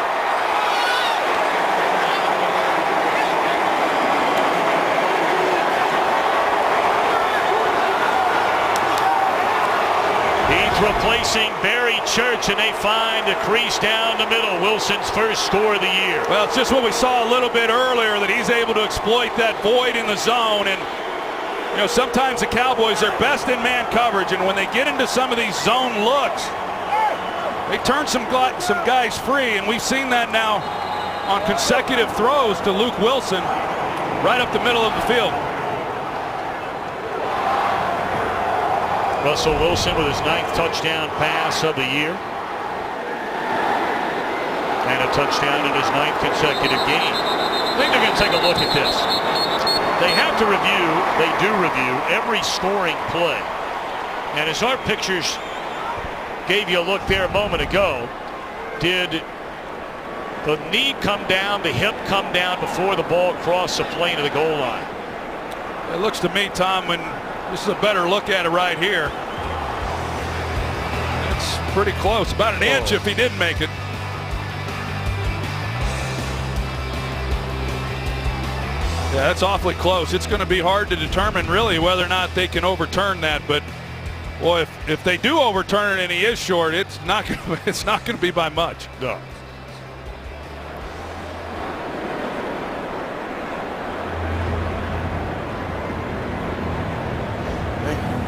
He's replacing Barry Church, and they find a crease down the middle. Wilson's 1st score of the year. Well, it's just what we saw a little bit earlier, that he's able to exploit that void in the zone. And you know, sometimes the Cowboys are best in man coverage, and when they get into some of these zone looks, they turn some guys free, and we've seen that now on consecutive throws to Luke Wilson right up the middle of the field. Russell Wilson with his 9th touchdown pass of the year, and a touchdown in his 9th consecutive game. I think they're going to take a look at this. They have to review, they do review every scoring play And as our pictures gave you a look there a moment ago, did the knee come down, the hip come down before the ball crossed the plane of the goal line? It looks to me, Tom, when this is a better look at it right here. It's pretty close, about an inch if he did make it. Yeah, that's awfully close. It's going to be hard to determine really whether or not they can overturn that. But boy, if they do overturn it and he is short, it's not going to be by much. No.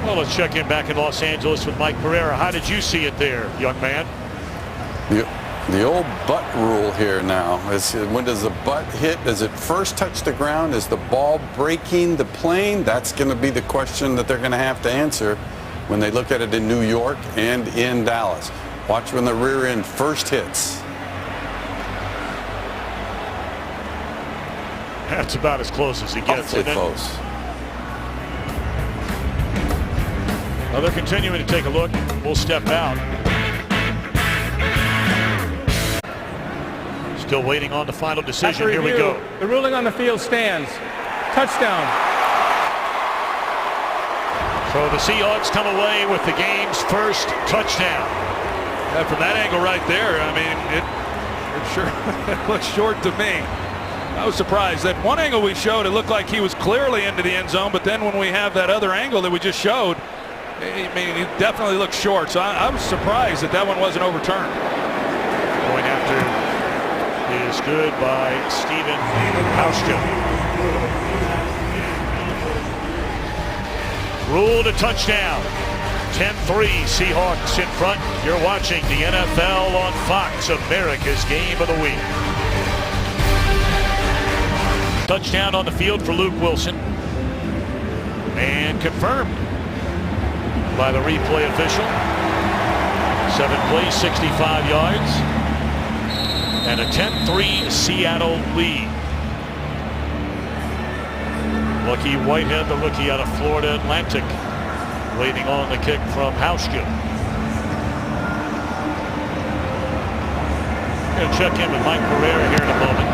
Well, let's check in back in Los Angeles with Mike Pereira. How did you see it there, young man? The old butt rule here now is, when does the butt hit? Does it first touch the ground? Is the ball breaking the plane? That's going to be the question that they're going to have to answer when they look at it in New York and in Dallas. Watch when the rear end first hits. That's about as close as he gets. Awfully close. Well, they're continuing to take a look. We'll step out. Still waiting on the final decision. Here we go. The ruling on the field stands. Touchdown. So the Seahawks come away with the game's first touchdown. Yeah, from that angle right there, I mean, it sure it looks short to me. I was surprised. That one angle we showed, it looked like he was clearly into the end zone, but then when we have that other angle that we just showed, I mean, it definitely looks short. So I was surprised that one wasn't overturned. Going after is good by Stephen Hauschka. Ruled a touchdown. 10-3 Seahawks in front. You're watching the NFL on Fox, America's game of the week. Touchdown on the field for Luke Wilson. And confirmed by the replay official. 7 plays, 65 yards. And a 10-3 Seattle lead. Lucky Whitehead, the rookie out of Florida Atlantic, waiting on the kick from Hauschka. Going to check in with Mike Pereira here in a moment.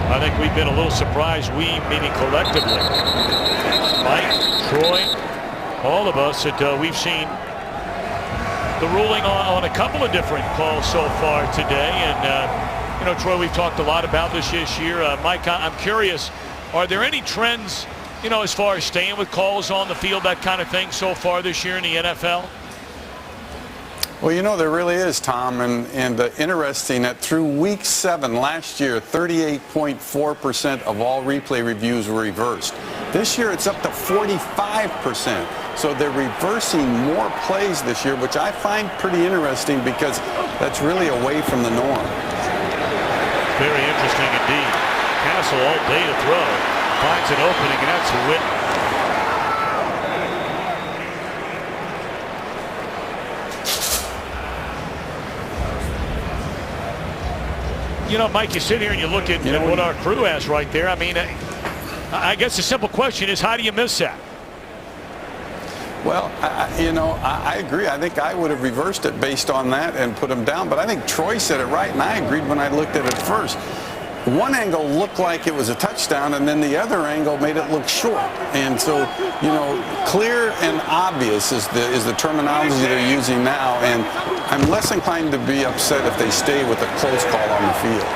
I think we've been a little surprised, we meaning collectively. Mike, Troy, all of us, that we've seen the ruling on a couple of different calls so far today. And you know, Troy, we've talked a lot about this year. Mike, I'm curious, are there any trends, you know, as far as staying with calls on the field, that kind of thing, so far this year in the NFL? Well, you know, there really is, Tom, and interesting that through week 7 last year, 38.4% of all replay reviews were reversed. This year it's up to 45%. So they're reversing more plays this year, which I find pretty interesting because that's really away from the norm. Very interesting indeed. Castle all day to throw. Finds an opening, and that's Witten. You know, Mike, you sit here and you look at what our crew has right there. I mean, I guess the simple question is, how do you miss that? Well, I agree. I think I would have reversed it based on that and put him down. But I think Troy said it right, and I agreed when I looked at it first. One angle looked like it was a touchdown, and then the other angle made it look short. And so, you know, clear and obvious is the terminology they're using now. And I'm less inclined to be upset if they stay with a close call on the field.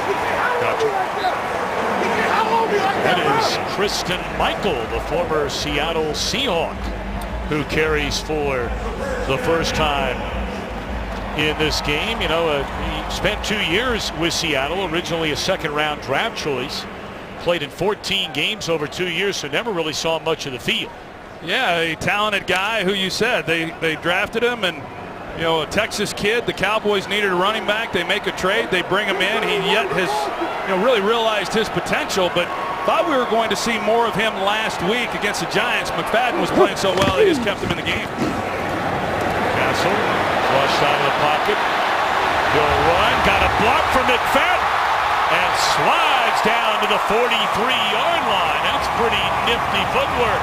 Gotcha. That is Kristen Michael, the former Seattle Seahawk, who carries for the first time in this game. You know, he spent 2 years with Seattle, originally a second-round draft choice. Played in 14 games over 2 years, so never really saw much of the field. Yeah, a talented guy who you said they drafted him, and you know, a Texas kid. The Cowboys needed a running back. They make a trade. They bring him in. He yet has, you know, really realized his potential, but thought we were going to see more of him last week against the Giants. McFadden was playing so well, they just kept him in the game. Castle flushed out of the pocket. He'll run. Got a block from McFadden and slides down to the 43-yard line. That's pretty nifty footwork.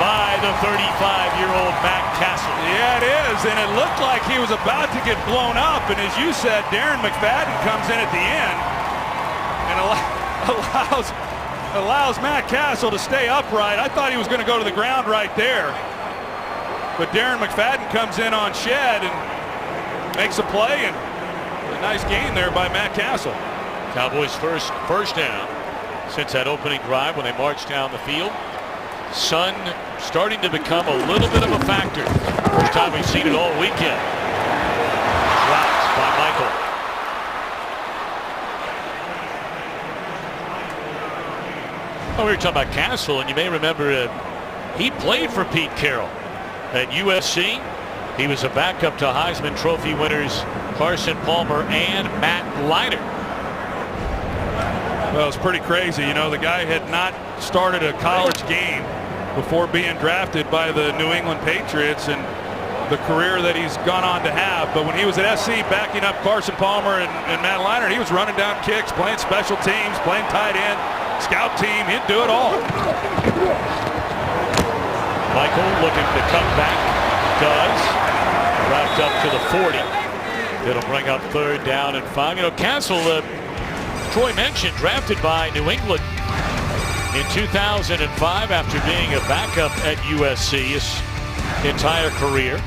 by the 35-year-old Matt Castle. Yeah, it is, and it looked like he was about to get blown up, and as you said, Darren McFadden comes in at the end and allows Matt Castle to stay upright. I thought he was going to go to the ground right there, but Darren McFadden comes in on Shed and makes a play, and a nice gain there by Matt Castle. Cowboys first down since that opening drive when they marched down the field. Sun starting to become a little bit of a factor. First time we've seen it all weekend. Drops by Michael. Oh, we were talking about Castle, and you may remember he played for Pete Carroll at USC. He was a backup to Heisman Trophy winners Carson Palmer and Matt Leiter. Well, it's pretty crazy. You know, the guy had not started a college game before being drafted by the New England Patriots and the career that he's gone on to have. But when he was at SC backing up Carson Palmer and Matt Leiter, he was running down kicks, playing special teams, playing tight end, scout team. He'd do it all. Michael looking to cut back. Does. Wrapped up to the 40. It'll bring up 3rd down and 5. You know, Castle, Troy mentioned, drafted by New England in 2005 after being a backup at USC his entire career.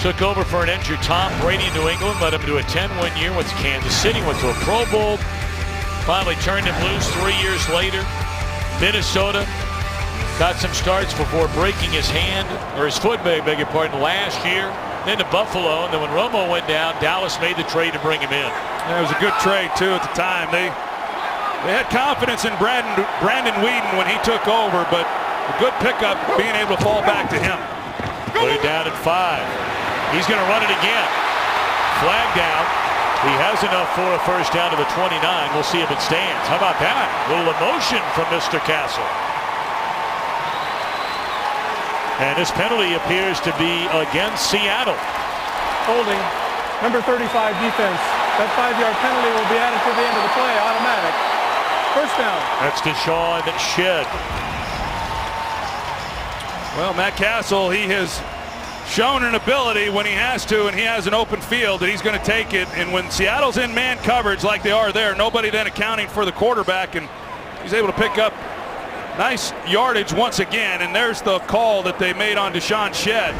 Took over for an injured Tom Brady in New England, led him to a 10-win year, went to Kansas City, went to a Pro Bowl, finally turned him loose 3 years later. Minnesota, got some starts before breaking his hand, or his foot, beg your pardon, last year. Then to Buffalo, and then when Romo went down, Dallas made the trade to bring him in. It was a good trade, too, at the time. They had confidence in Brandon Weeden when he took over, but a good pickup being able to fall back to him. 3rd down and 5. He's going to run it again. Flag down. He has enough for a first down to the 29. We'll see if it stands. How about that? A little emotion from Mr. Castle. And this penalty appears to be against Seattle. Holding. Number 35 defense. That 5-yard penalty will be added to the end of the play, automatic. First down. That's Deshaun Shed. Well, Matt Castle, he has shown an ability when he has to, and he has an open field that he's going to take it. And when Seattle's in man coverage like they are there, nobody then accounting for the quarterback, and he's able to pick up nice yardage once again. And there's the call that they made on Deshaun Shed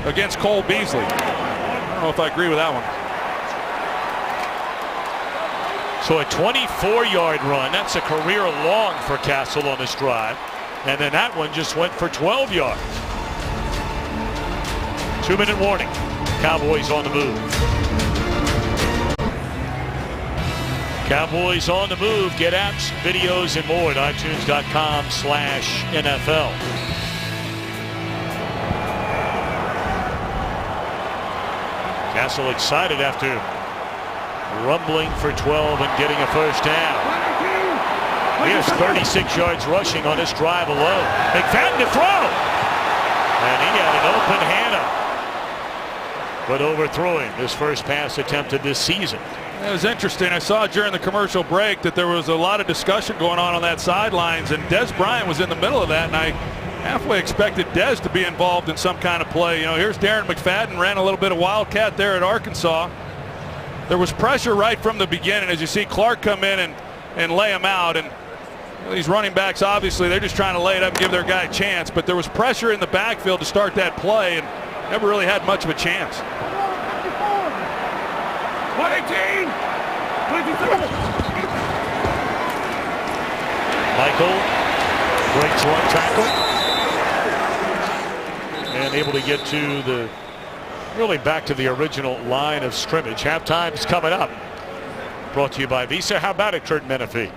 against Cole Beasley. I don't know if I agree with that one. So a 24-yard run. That's a career long for Castle on this drive. And then that one just went for 12 yards. 2-minute warning. Cowboys on the move. Cowboys on the move. Get apps, videos, and more at iTunes.com/NFL. Castle excited after rumbling for 12 and getting a first down. He has 36 yards rushing on this drive alone. McFadden to throw. And he had an open Hannah, but overthrowing his first pass attempted this season. It was interesting. I saw during the commercial break that there was a lot of discussion going on that sidelines, and Des Bryant was in the middle of that, and I halfway expected Des to be involved in some kind of play. You know, here's Darren McFadden, ran a little bit of wildcat there at Arkansas. There was pressure right from the beginning as you see Clark come in and lay him out. And these running backs, obviously, they're just trying to lay it up and give their guy a chance. But there was pressure in the backfield to start that play and never really had much of a chance. 118! 23! Michael breaks one tackle. And able to get to the, really back to the original line of scrimmage. Halftime's coming up. Brought to you by Visa. How about it, Kurt Menefee?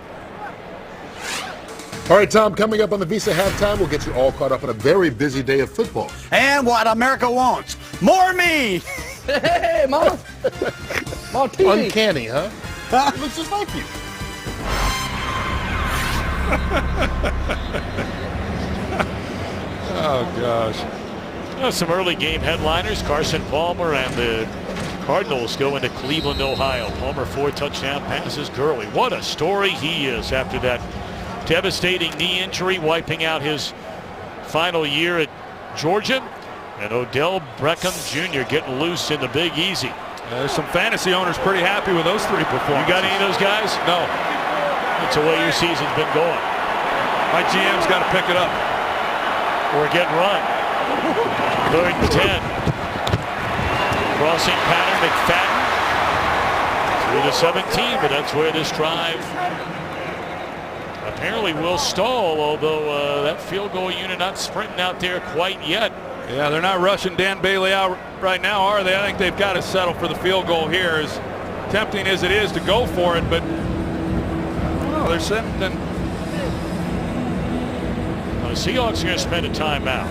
All right, Tom, coming up on the Visa Halftime, we'll get you all caught up on a very busy day of football. And what America wants. More me! Hey, Mom. Uncanny, huh? It looks just like you. Oh, gosh. Some early game headliners. Carson Palmer and the Cardinals go into Cleveland, Ohio. Palmer 4 touchdown passes. Gurley, what a story he is after that devastating knee injury, wiping out his final year at Georgia. And Odell Beckham Jr. getting loose in the Big Easy. There's some fantasy owners pretty happy with those 3 performances. You got any of those guys? No. That's the way your season's been going. My GM's got to pick it up. Or get run. 3rd and 10. Crossing pattern, McFadden through the 17, but that's where this drive apparently will stall, although that field goal unit not sprinting out there quite yet. Yeah, they're not rushing Dan Bailey out right now, are they? I think they've got to settle for the field goal here, as tempting as it is to go for it, but well, they're sitting. The Seahawks are going to spend a timeout.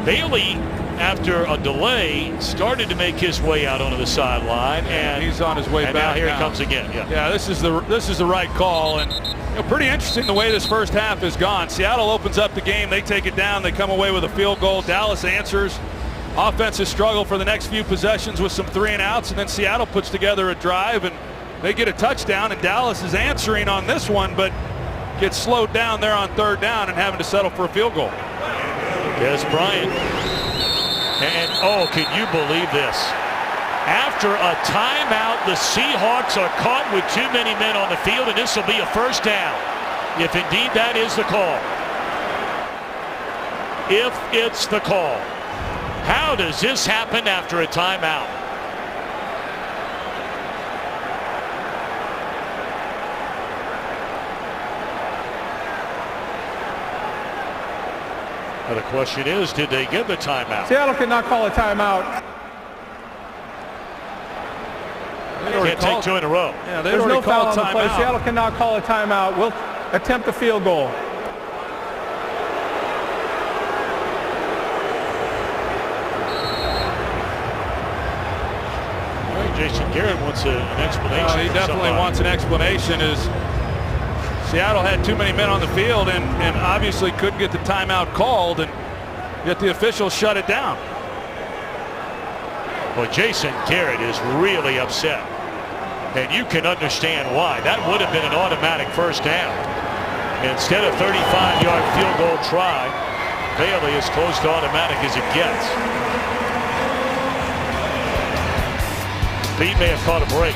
Bailey, after a delay, started to make his way out onto the sideline, and he's on his way back. Now here he comes again. Yeah, this is the right call, and pretty interesting the way this first half has gone. Seattle opens up the game, they take it down, they come away with a field goal. Dallas answers. Offenses struggle for the next few possessions with some 3 and outs, and then Seattle puts together a drive and they get a touchdown, and Dallas is answering on this one, but gets slowed down there on 3rd down and having to settle for a field goal. Des Bryant. And oh, can you believe this? After a timeout, the Seahawks are caught with too many men on the field, and this will be a 1st down, if indeed that is the call. If it's the call. How does this happen after a timeout? Now the question is, did they give the timeout? Seattle cannot call a timeout. Can't take 2 in a row. Yeah, there's no foul on the play. timeout. Seattle cannot call a timeout. We'll attempt the field goal. Jason Garrett wants an explanation. He definitely wants an explanation. As Seattle had too many men on the field and obviously couldn't get the timeout called, and yet the officials shut it down. Well, Jason Garrett is really upset, and you can understand why. That would have been an automatic 1st down. Instead of 35-yard field goal try, Bailey is close to automatic as it gets. Pete may have caught a break.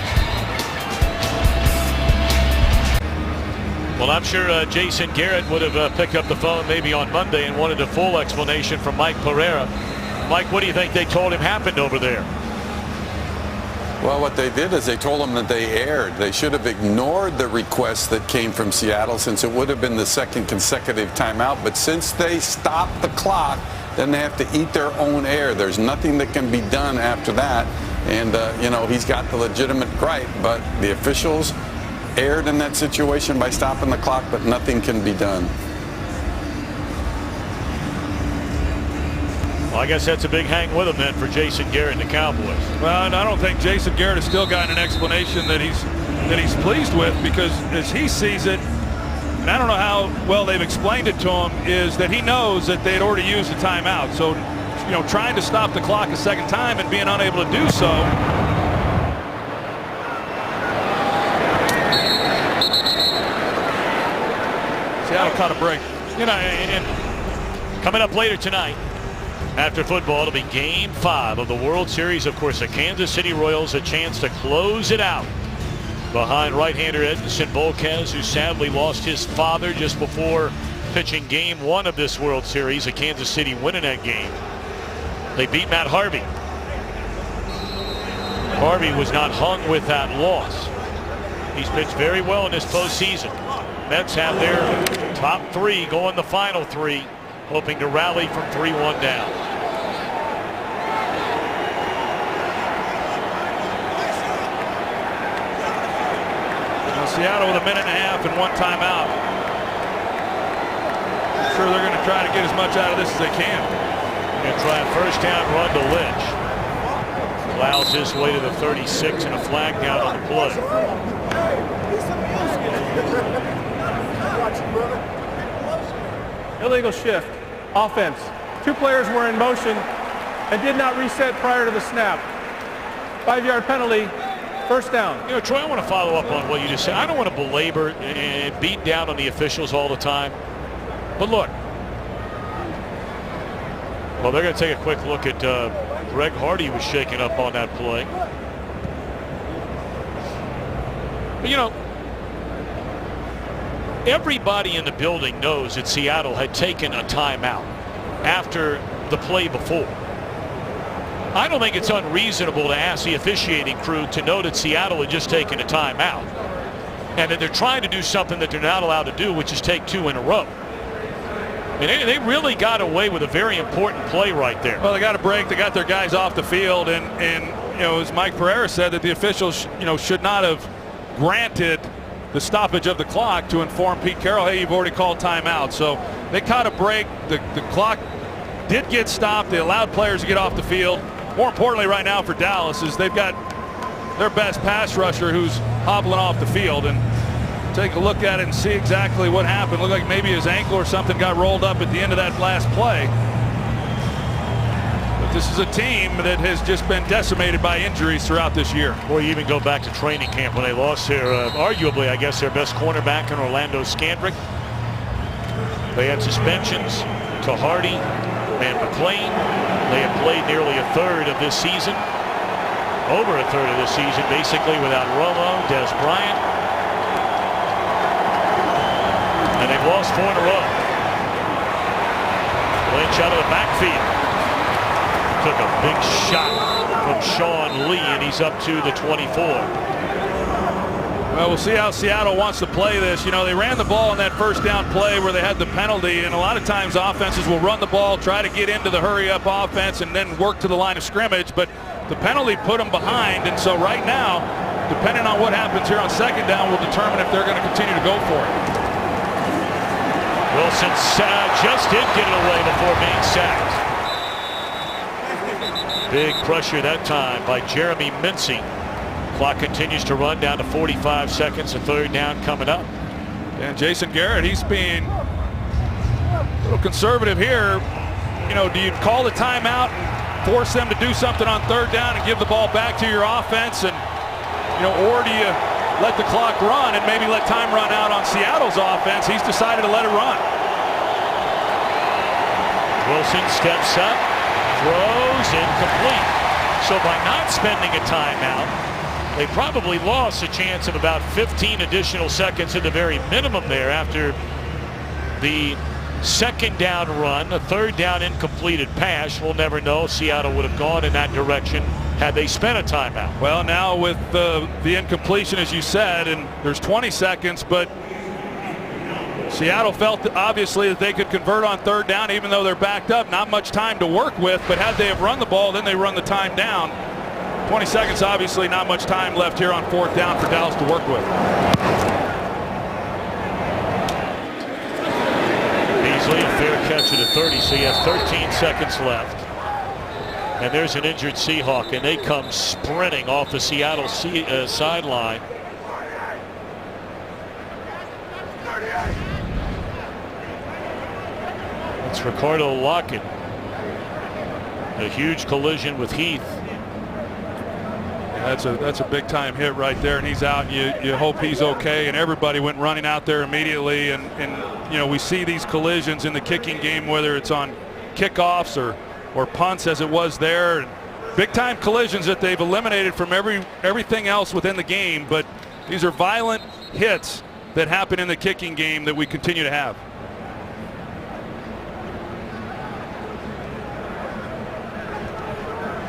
Well, I'm sure Jason Garrett would have picked up the phone maybe on Monday and wanted a full explanation from Mike Pereira. Mike, what do you think they told him happened over there? Well, what they did is they told him that they erred. They should have ignored the request that came from Seattle, since it would have been the 2nd consecutive timeout. But since they stopped the clock, then they have to eat their own air. There's nothing that can be done after that. And, he's got the legitimate gripe, but the officials erred in that situation by stopping the clock, but nothing can be done. Well, I guess that's a big hang with him then for Jason Garrett and the Cowboys. Well, and I don't think Jason Garrett has still gotten an explanation that he's pleased with, because as he sees it, and I don't know how well they've explained it to him, is that he knows that they'd already used a timeout. So, trying to stop the clock a 2nd time and being unable to do so. Seattle caught a break. And coming up later tonight, after football, it'll be Game 5 of the World Series. Of course, the Kansas City Royals a chance to close it out behind right-hander Edinson Volquez, who sadly lost his father just before pitching Game 1 of this World Series. A Kansas City winning that game. They beat Matt Harvey. Harvey was not hung with that loss. He's pitched very well in this postseason. Mets have their top 3 going the final 3, hoping to rally from 3-1 down. Seattle with a 1.5 minutes and 1 timeout. I'm sure they're going to try to get as much out of this as they can. And try a 1st down run to Lynch. Allows his way to the 36 and a flag down on the play. Illegal shift. Offense. 2 players were in motion and did not reset prior to the snap. 5-yard penalty. 1st down. Troy, I want to follow up on what you just said. I don't want to belabor and beat down on the officials all the time. But look, Well, they're going to take a quick look at Greg Hardy was shaken up on that play. But, you know, everybody in the building knows that Seattle had taken a timeout after the play before. I don't think it's unreasonable to ask the officiating crew to know that Seattle had just taken a timeout and that they're trying to do something that they're not allowed to do, which is take 2 in a row. And they really got away with a very important play right there. Well, they got a break. They got their guys off the field, and you know, as Mike Pereira said, that the officials, you know, should not have granted the stoppage of the clock to inform Pete Carroll, hey, you've already called timeout. So they caught a break. The clock did get stopped. They allowed players to get off the field. More importantly, right now for Dallas is they've got their best pass rusher who's hobbling off the field, and take a look at it and see exactly what happened. Looked like maybe his ankle or something got rolled up at the end of that last play. But this is a team that has just been decimated by injuries throughout this year. Or you even go back to training camp when they lost their, arguably, I guess, their best cornerback in Orlando Scandrick. They had suspensions to Hardy and McClain. They have played nearly a third of this season, over a third of this season, basically without Romo, Des Bryant. And they've lost 4 in a row. Lynch out of the backfield. Took a big shot from Sean Lee, and he's up to the 24. Well, we'll see how Seattle wants to play this. You know, they ran the ball in that first down play where they had the penalty, and a lot of times offenses will run the ball, try to get into the hurry-up offense, and then work to the line of scrimmage. But the penalty put them behind, and so right now, depending on what happens here on second down, will determine if they're going to continue to go for it. Wilson just did get it away before being sacked. Big pressure that time by Jeremy Mincy. Clock continues to run down to 45 seconds. A third down coming up. And Jason Garrett, he's being a little conservative here. You know, do you call the timeout and force them to do something on third down and give the ball back to your offense, and you know, or do you let the clock run and maybe let time run out on Seattle's offense? He's decided to let it run. Wilson steps up, throws, incomplete. So by not spending a timeout, they probably lost a chance of about 15 additional seconds at the very minimum there after the second down run, a third down incompleted pass. We'll never know if Seattle would have gone in that direction had they spent a timeout. Well, now with the incompletion, as you said, and there's 20 seconds, but Seattle felt obviously that they could convert on third down even though they're backed up. Not much time to work with, but had they have run the ball, then they run the time down. 20 seconds, obviously not much time left here on fourth down for Dallas to work with. Beasley, a fair catch at the 30, so he has 13 seconds left. And there's an injured Seahawk, and they come sprinting off the Seattle sideline. It's Ricardo Lockett. A huge collision with Heath. That's a big time hit right there, and he's out. You hope he's okay, and everybody went running out there immediately. And you know, we see these collisions in the kicking game, whether it's on kickoffs or punts as it was there. Big time collisions that they've eliminated from everything else within the game, but these are violent hits that happen in the kicking game that we continue to have.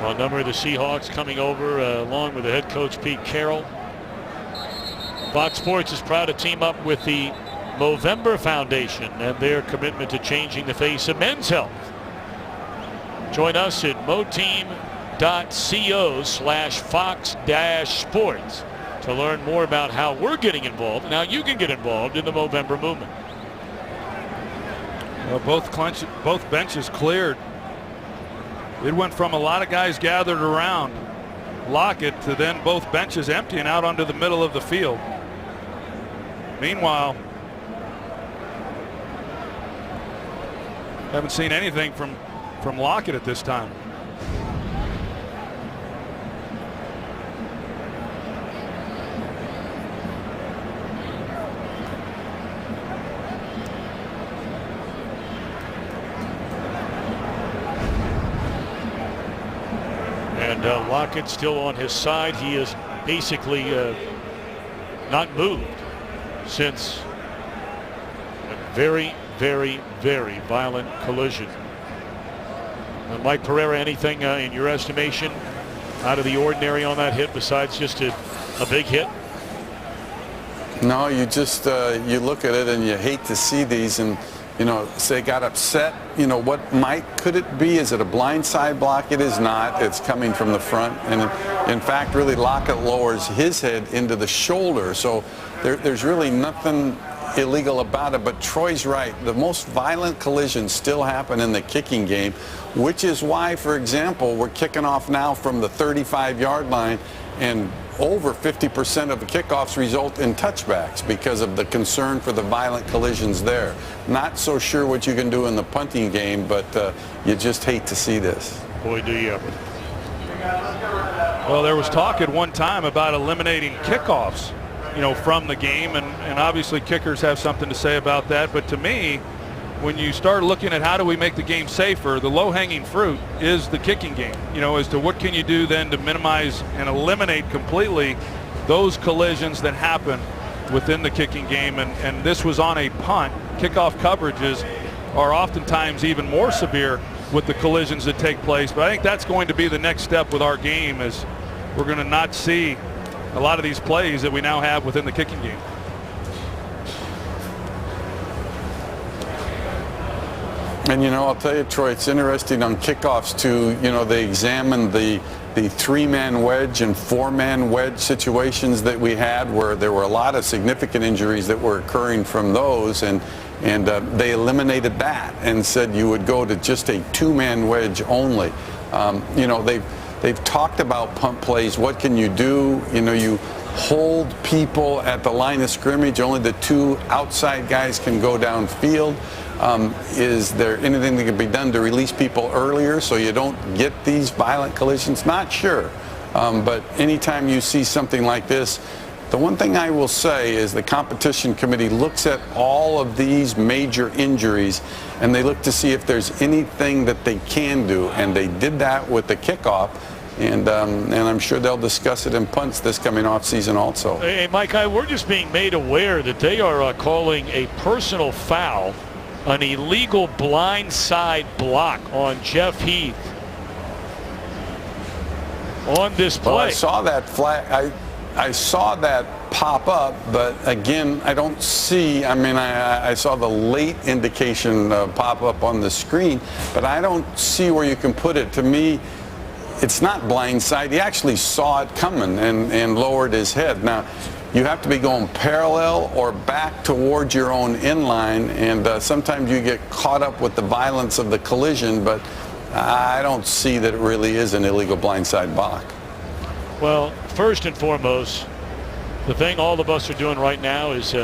Well, a number of the Seahawks coming over along with the head coach Pete Carroll. Fox Sports is proud to team up with the Movember Foundation and their commitment to changing the face of men's health. Join us at moteam.co/Fox-Sports to learn more about how we're getting involved and how you can get involved in the Movember movement. Well, both benches cleared. It went from a lot of guys gathered around Lockett to then both benches emptying out onto the middle of the field. Meanwhile, haven't seen anything from Lockett at this time. And Lockett still on his side. He is basically not moved since a very, very, very violent collision. Mike Pereira, anything in your estimation out of the ordinary on that hit besides just a big hit? No, you just you look at it and you hate to see these, and you know, say got upset. You know, could it be? Is it a blindside block? It is not. It's coming from the front, and in fact, really Lockett lowers his head into the shoulder. So there's really nothing illegal about it. But Troy's right. The most violent collisions still happen in the kicking game, which is why, for example, we're kicking off now from the 35-yard line, and over 50% of the kickoffs result in touchbacks because of the concern for the violent collisions there. Not so sure what you can do in the punting game, but you just hate to see this. Boy, do you ever. Well, there was talk at one time about eliminating kickoffs, you know, from the game, and obviously kickers have something to say about that. But to me, when you start looking at how do we make the game safer, the low-hanging fruit is the kicking game, you know, as to what can you do then to minimize and eliminate completely those collisions that happen within the kicking game. And this was on a punt. Kickoff coverages are oftentimes even more severe with the collisions that take place. But I think that's going to be the next step with our game, is we're going to not see a lot of these plays that we now have within the kicking game. And, you know, I'll tell you, Troy, it's interesting on kickoffs, too. You know, they examined the three-man wedge and four-man wedge situations that we had, where there were a lot of significant injuries that were occurring from those, and they eliminated that and said you would go to just a two-man wedge only. You know, they've talked about punt plays. What can you do? You know, you hold people at the line of scrimmage. Only the two outside guys can go downfield. Is there anything that can be done to release people earlier so you don't get these violent collisions? Not sure. But anytime you see something like this, the one thing I will say is the competition committee looks at all of these major injuries, and they look to see if there's anything that they can do. And they did that with the kickoff. And I'm sure they'll discuss it in punts this coming off season also. Hey, Mike, we're just being made aware that they are calling a personal foul, an illegal blindside block on Jeff Heath on this play. Well, I saw that flag. I saw that pop up, but again, I don't see. I mean, I saw the late indication pop up on the screen, but I don't see where you can put it. To me, it's not blindside. He actually saw it coming and lowered his head. Now, you have to be going parallel or back towards your own inline, and sometimes you get caught up with the violence of the collision, but I don't see that it really is an illegal blindside block. Well, first and foremost, the thing all of us are doing right now is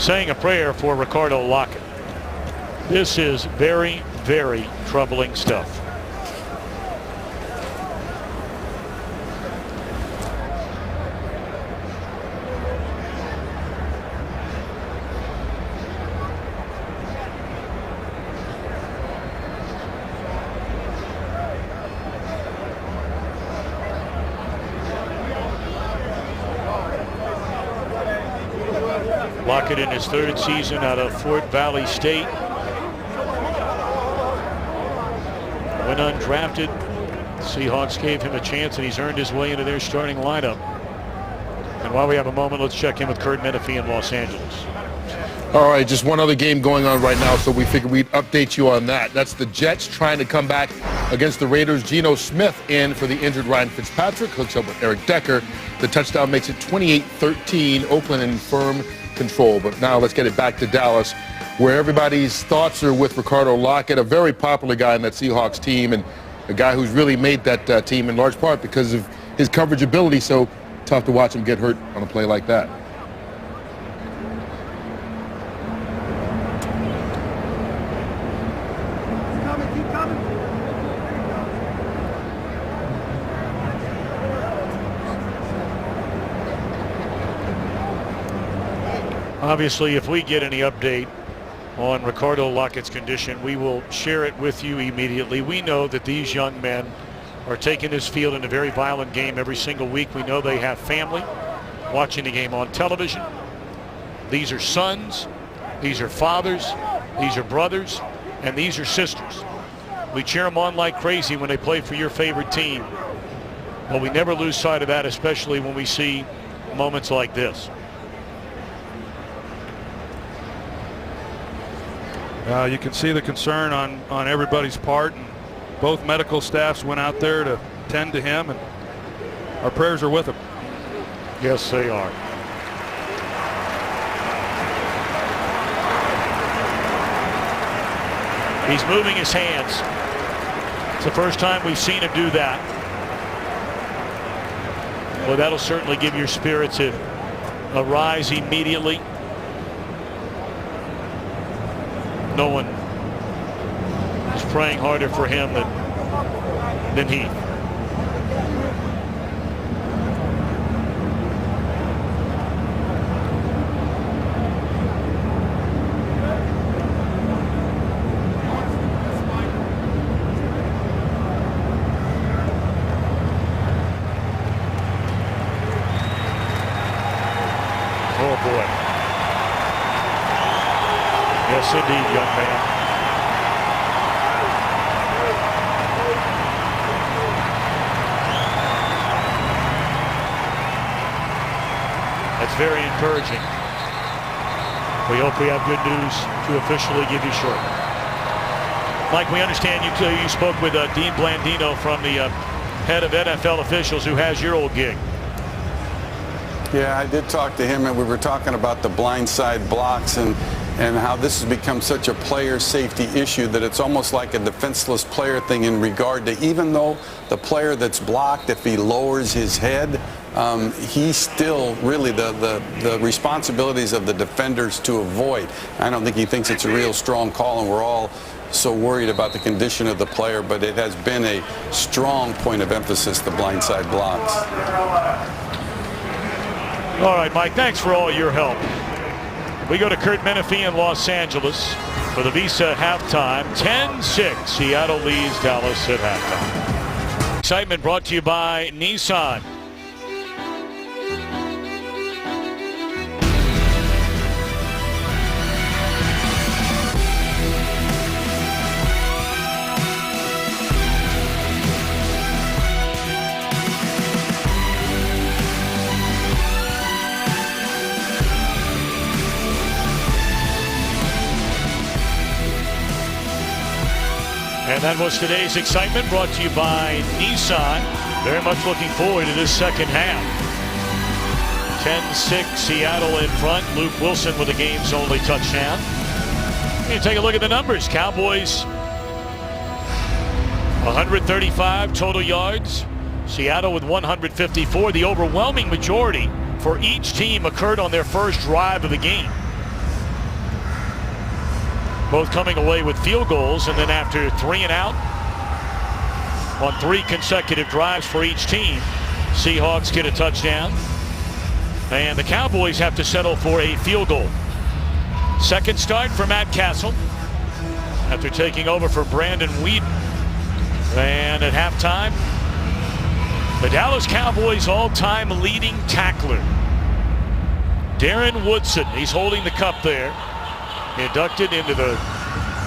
saying a prayer for Ricardo Lockett. This is very, very troubling stuff. Lockett in his third season out of Fort Valley State. Went undrafted. Seahawks gave him a chance, and he's earned his way into their starting lineup. And while we have a moment, let's check in with Kurt Menefee in Los Angeles. All right, just one other game going on right now, so we figured we'd update you on that. That's the Jets trying to come back against the Raiders. Geno Smith in for the injured Ryan Fitzpatrick. Hooks up with Eric Decker. The touchdown makes it 28-13. Oakland in firm control. But now let's get it back to Dallas, where everybody's thoughts are with Ricardo Lockett, a very popular guy in that Seahawks team, and a guy who's really made that team in large part because of his coverage ability. So tough to watch him get hurt on a play like that. Obviously, if we get any update on Ricardo Lockett's condition. We will share it with you immediately. We know that these young men are taking this field in a very violent game every single week. We know they have family watching the game on television. These are sons, these are fathers, these are brothers, and these are sisters. We cheer them on like crazy when they play for your favorite team, but we never lose sight of that, especially when we see moments like this. You can see the concern on everybody's part. And both medical staffs went out there to tend to him, and our prayers are with him. Yes, they are. He's moving his hands. It's the first time we've seen him do that. Well, that'll certainly give your spirits a rise immediately. No one is praying harder for him than he. Oh boy. Yes, indeed, young man. That's very encouraging. We hope we have good news to officially give you shortly. Mike, we understand you spoke with Dean Blandino from the head of NFL officials, who has your old gig. Yeah, I did talk to him, and we were talking about the blindside blocks and how this has become such a player safety issue that it's almost like a defenseless player thing in regard to, even though the player that's blocked, if he lowers his head, he's still really the responsibilities of the defenders to avoid. I don't think he thinks it's a real strong call, and we're all so worried about the condition of the player, but it has been a strong point of emphasis, the blindside blocks. All right, Mike, thanks for all your help. We go to Kurt Menefee in Los Angeles for the Visa halftime. 10-6, Seattle leads Dallas at halftime. Excitement brought to you by Nissan. And that was today's excitement, brought to you by Nissan. Very much looking forward to this second half. 10-6, Seattle in front. Luke Wilson with the game's only touchdown. You take a look at the numbers. Cowboys 135 total yards. Seattle with 154. The overwhelming majority for each team occurred on their first drive of the game. Both coming away with field goals, and then after 3 and out on 3 consecutive drives for each team, Seahawks get a touchdown, and the Cowboys have to settle for a field goal. Second start for Matt Castle after taking over for Brandon Whedon. And at halftime, the Dallas Cowboys all-time leading tackler, Darren Woodson, he's holding the cup there, inducted into the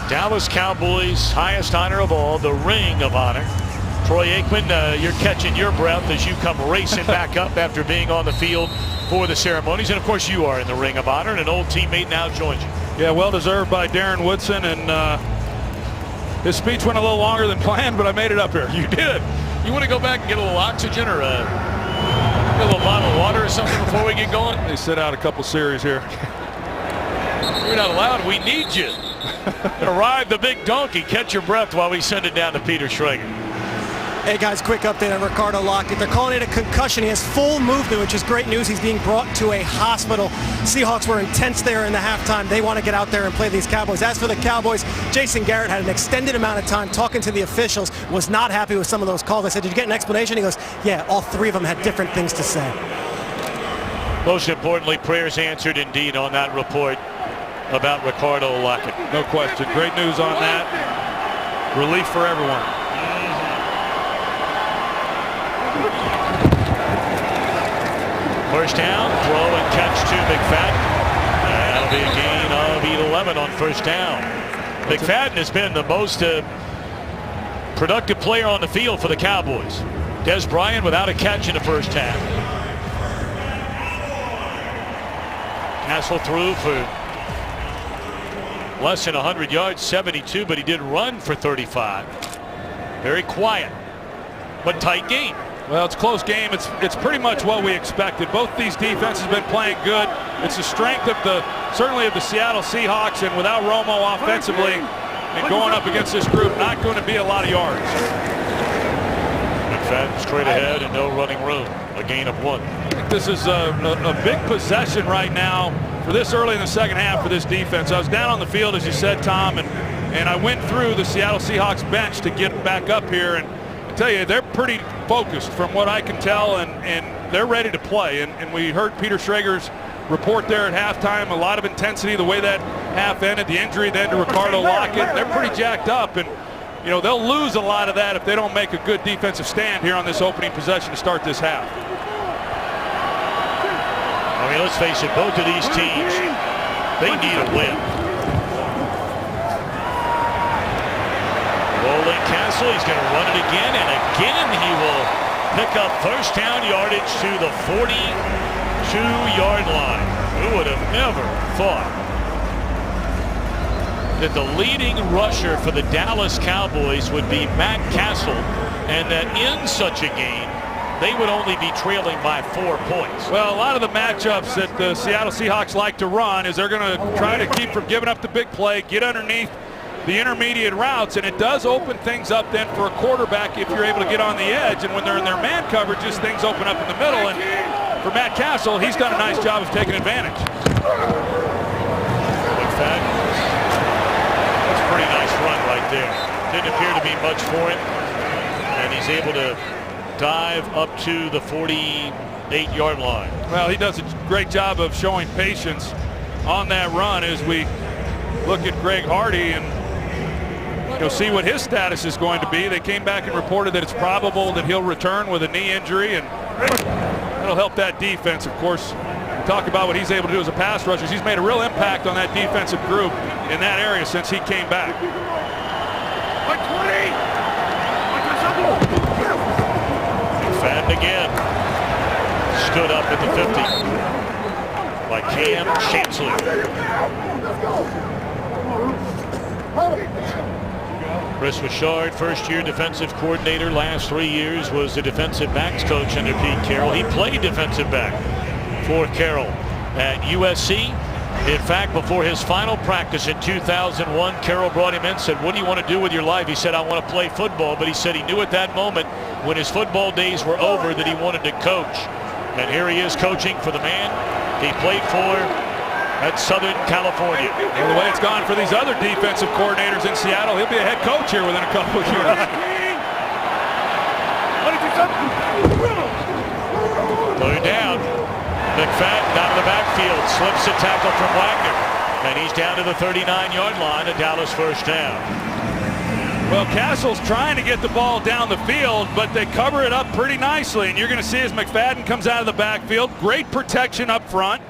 Dallas Cowboys' highest honor of all, the Ring of Honor. Troy Aikman, you're catching your breath as you come racing back up after being on the field for the ceremonies. And of course you are in the Ring of Honor, and an old teammate now joins you. Yeah, well deserved by Darren Woodson, and his speech went a little longer than planned, but I made it up here. You did. You want to go back and get a little oxygen or get a little bottle of water or something before we get going? They sit out a couple series here. You're not allowed. We need you. Ride the big donkey. Catch your breath while we send it down to Peter Schrager. Hey guys, quick update on Ricardo Lockett. They're calling it a concussion. He has full movement, which is great news. He's being brought to a hospital. Seahawks were intense there in the halftime. They want to get out there and play these Cowboys. As for the Cowboys, Jason Garrett had an extended amount of time talking to the officials, was not happy with some of those calls. I said, did you get an explanation? He goes, yeah, all 3 of them had different things to say. Most importantly, prayers answered indeed on that report. about Ricardo Lockett. No question. Great news on that. Relief for everyone. First down, throw and catch to McFadden. That'll be a gain of 11 on first down. McFadden has been the most productive player on the field for the Cowboys. Des Bryant without a catch in the first half. Castle threw for less than 100 yards, 72, but he did run for 35. Very quiet, but tight game. Well, it's a close game. It's pretty much what we expected. Both these defenses have been playing good. It's the strength of certainly of the Seattle Seahawks, and without Romo offensively and going up against this group, not going to be a lot of yards. McFadden straight ahead and no running room. A gain of 1. This is a big possession right now for this early in the second half for this defense. I was down on the field, as you said, Tom, and I went through the Seattle Seahawks bench to get back up here, and I tell you, they're pretty focused from what I can tell, and they're ready to play. And we heard Peter Schrager's report there at halftime. A lot of intensity, the way that half ended, the injury then to Ricardo Lockett. They're pretty jacked up, and you know they'll lose a lot of that if they don't make a good defensive stand here on this opening possession to start this half. I mean, let's face it, both of these teams, they need a win. Rolling Castle, he's going to run it again, and again he will pick up first down yardage to the 42-yard line. Who would have ever thought that the leading rusher for the Dallas Cowboys would be Matt Castle, and that in such a game, they would only be trailing by 4 points. Well, a lot of the matchups that the Seattle Seahawks like to run is they're going to try to keep from giving up the big play, get underneath the intermediate routes, and it does open things up then for a quarterback if you're able to get on the edge. And when they're in their man coverages, things open up in the middle. And for Matt Castle, he's done a nice job of taking advantage. McFadden. That's a pretty nice run right there. Didn't appear to be much for him, and he's able to dive up to the 48-yard line. Well, he does a great job of showing patience on that run as we look at Greg Hardy and you'll see what his status is going to be. They came back and reported that it's probable that he'll return with a knee injury, and that'll help that defense. Of course, we talk about what he's able to do as a pass rusher. He's made a real impact on that defensive group in that area since he came back. McFadden again. Stood up at the 50 by Cam Chancellor. Chris Richard, first-year defensive coordinator, last 3 years was the defensive backs coach under Pete Carroll. He played defensive back for Carroll at USC. In fact, before his final practice in 2001, Carroll brought him in and said, "What do you want to do with your life?" He said, "I want to play football." But he said he knew at that moment when his football days were over that he wanted to coach. And here he is coaching for the man he played for at Southern California. Well, the way it's gone for these other defensive coordinators in Seattle, he'll be a head coach here within a couple of years. Third down. McFadden out of the backfield, slips a tackle from Wagner, and he's down to the 39-yard line, a Dallas first down. Well, Castle's trying to get the ball down the field, but they cover it up pretty nicely, and you're going to see as McFadden comes out of the backfield, great protection up front.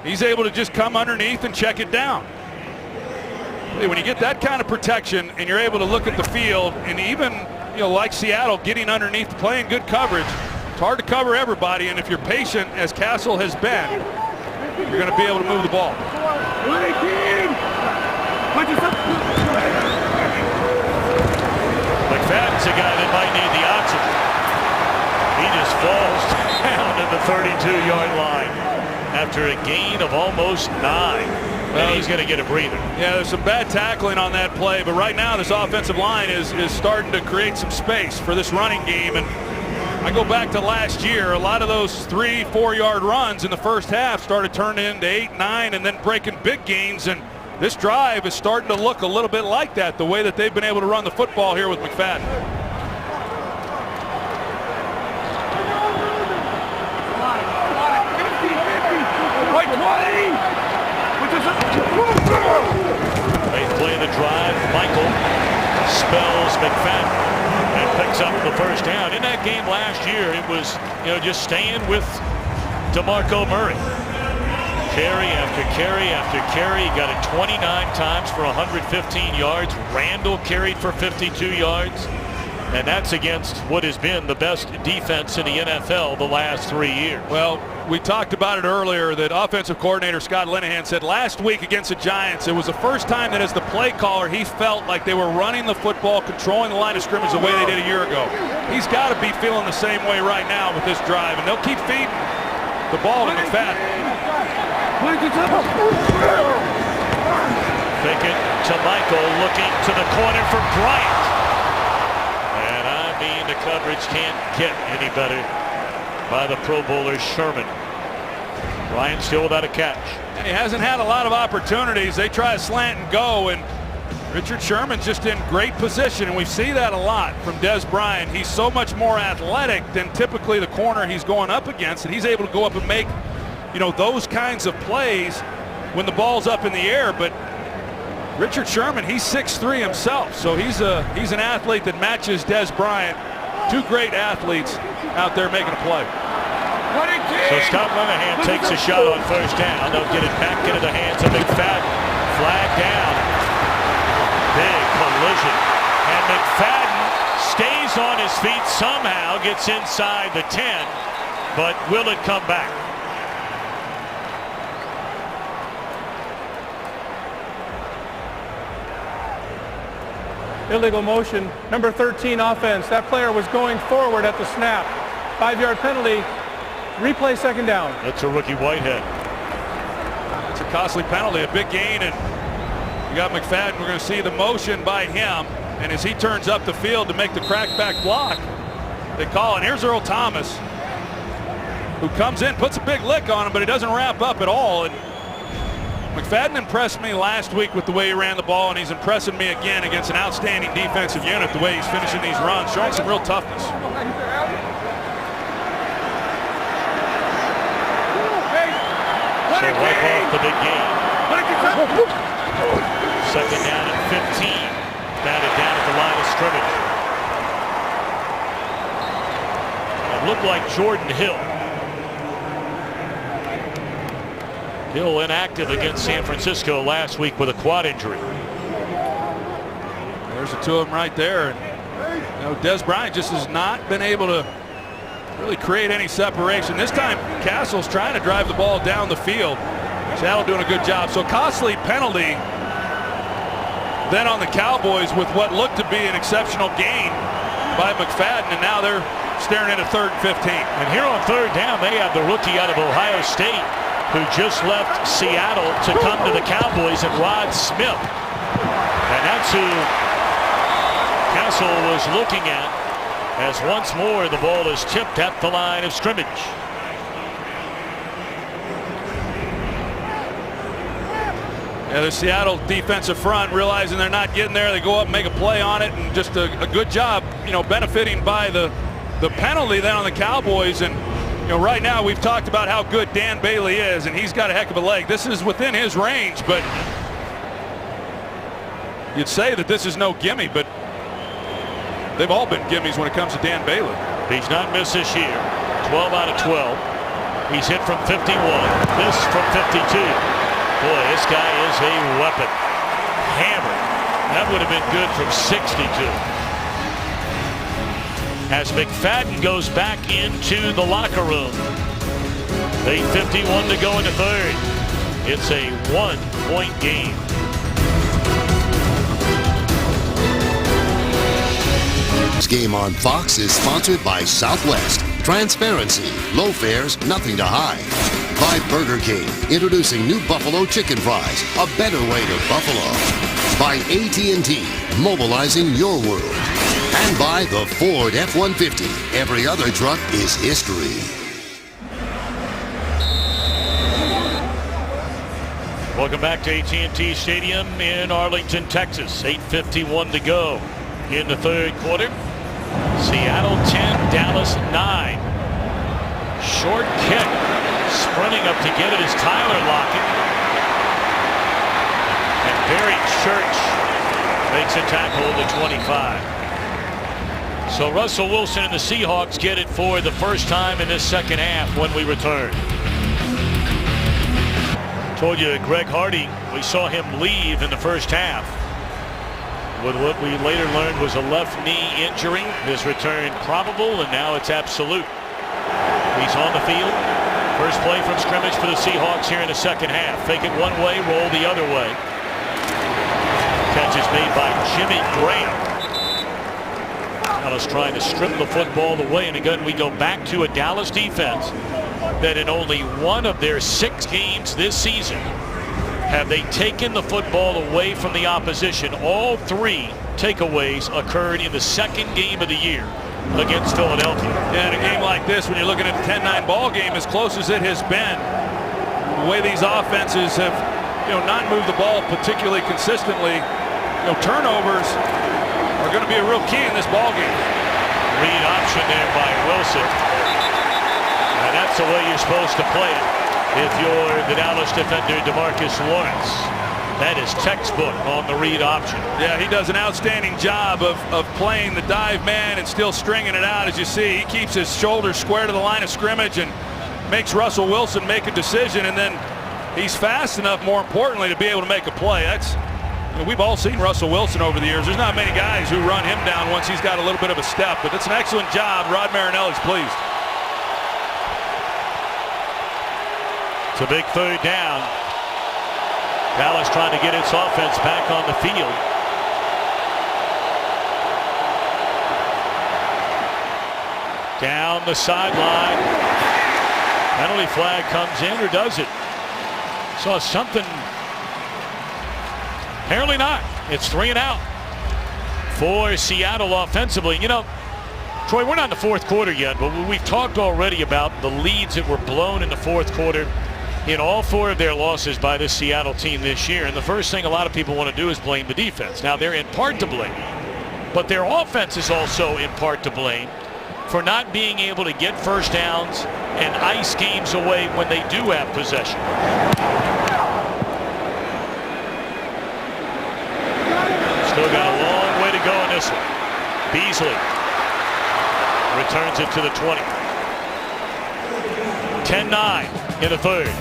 He's able to just come underneath and check it down. When you get that kind of protection and you're able to look at the field, and even, you know, like Seattle, getting underneath, playing good coverage, it's hard to cover everybody, and if you're patient, as Castle has been, you're going to be able to move the ball. McFadden's a guy that might need the oxygen. He just falls down to the 32-yard line after a gain of almost 9. Well, he's going to get a breather. Yeah, there's some bad tackling on that play, but right now this offensive line is starting to create some space for this running game. And I go back to last year, a lot of those 3-4 yard runs in the first half started turning into 8, 9, and then breaking big gains. And this drive is starting to look a little bit like that, the way that they've been able to run the football here with McFadden. They play the drive. Michael spells McFadden and picks up the first down. In that game last year, it was, just staying with DeMarco Murray. Carry after carry after carry. He got it 29 times for 115 yards. Randall carried for 52 yards. And that's against what has been the best defense in the NFL the last 3 years. Well, we talked about it earlier that offensive coordinator Scott Linehan said last week against the Giants, it was the first time that as the play caller, he felt like they were running the football, controlling the line of scrimmage the way they did a year ago. He's got to be feeling the same way right now with this drive, and they'll keep feeding the ball to McFadden. Pickett to Michael, looking to the corner for Bryant. The coverage can't get any better by the Pro Bowler Sherman. Ryan still without a catch. And he hasn't had a lot of opportunities. They try a slant and go, and Richard Sherman's just in great position, and we see that a lot from Des Bryant. He's so much more athletic than typically the corner he's going up against, and he's able to go up and make, those kinds of plays when the ball's up in the air. But Richard Sherman, he's 6'3" himself, so he's an athlete that matches Des Bryant. Two great athletes out there making a play. So Scott Linehan takes a shot on first down. They'll get it back into the hands of McFadden. Flag down. Big collision. And McFadden stays on his feet somehow, gets inside the 10, but will it come back? Illegal motion, number 13 offense. That player was going forward at the snap. 5-yard penalty, replay second down. That's a rookie Whitehead. It's a costly penalty, a big gain, and you got McFadden. We're going to see the motion by him, and as he turns up the field to make the crackback block, they call it. Here's Earl Thomas, who comes in, puts a big lick on him, but he doesn't wrap up at all. And McFadden impressed me last week with the way he ran the ball, and he's impressing me again against an outstanding defensive unit, the way he's finishing these runs, showing some real toughness. So wipe off the big game. Second down and 15. Batted down at the line of scrimmage. It looked like Jordan Hill. Hill inactive against San Francisco last week with a quad injury. There's the two of them right there. Des Bryant just has not been able to really create any separation. This time Castle's trying to drive the ball down the field. Seattle doing a good job. So costly penalty then on the Cowboys with what looked to be an exceptional gain by McFadden, and now they're staring at a 3rd and 15. And here on third down, they have the rookie out of Ohio State who just left Seattle to come to the Cowboys, and Rod Smith. And that's who Castle was looking at, as once more the ball is tipped at the line of scrimmage. Yeah, the Seattle defensive front, realizing they're not getting there, they go up and make a play on it, and just a good job, benefiting by the penalty then on the Cowboys. And right now we've talked about how good Dan Bailey is, and he's got a heck of a leg. This is within his range, but you'd say that this is no gimme, but they've all been gimmies when it comes to Dan Bailey. He's not missed this year. 12 out of 12. He's hit from 51, missed from 52. Boy, this guy is a weapon. Hammer. That would have been good from 62. As McFadden goes back into the locker room. 8:51 to go in the third. It's a 1-point game. This game on Fox is sponsored by Southwest. Transparency, low fares, nothing to hide. By Burger King, introducing new Buffalo chicken fries, a better way to Buffalo. By AT&T, mobilizing your world. And by the Ford F-150. Every other truck is history. Welcome back to AT&T Stadium in Arlington, Texas. 8:51 to go in the third quarter. Seattle 10, Dallas 9. Short kick. Sprinting up to get it is Tyler Lockett. Barry Church makes a tackle at the 25. So Russell Wilson and the Seahawks get it for the first time in this second half when we return. Told you Greg Hardy, we saw him leave in the first half with what we later learned was a left knee injury. His return probable, and now it's absolute. He's on the field. First play from scrimmage for the Seahawks here in the second half. Fake it one way, roll the other way. Catch is made by Jimmy Graham. Dallas trying to strip the football away, and again we go back to a Dallas defense that in only one of their 6 games this season have they taken the football away from the opposition. All 3 takeaways occurred in the second game of the year against Philadelphia. Yeah, in a game like this, when you're looking at a 10-9 ball game, as close as it has been, the way these offenses have, not moved the ball particularly consistently, turnovers are going to be a real key in this ball game. Read option there by Wilson. And that's the way you're supposed to play it if you're the Dallas defender DeMarcus Lawrence. That is textbook on the read option. Yeah, he does an outstanding job of playing the dive man and still stringing it out. As you see, he keeps his shoulders square to the line of scrimmage and makes Russell Wilson make a decision, and then he's fast enough, more importantly, to be able to make a play. We've all seen Russell Wilson over the years. There's not many guys who run him down once he's got a little bit of a step, but it's an excellent job. Rod Marinelli's pleased. It's a big third down. Dallas trying to get its offense back on the field. Down the sideline. Penalty flag comes in, or does it? Saw something. Apparently not. It's 3 and out for Seattle offensively. Troy, we're not in the fourth quarter yet, but we've talked already about the leads that were blown in the fourth quarter in all 4 of their losses by this Seattle team this year. And the first thing a lot of people want to do is blame the defense. Now, they're in part to blame, but their offense is also in part to blame for not being able to get first downs and ice games away when they do have possession. Still got a long way to go in this one. Beasley returns it to the 20. 10-9 in the third.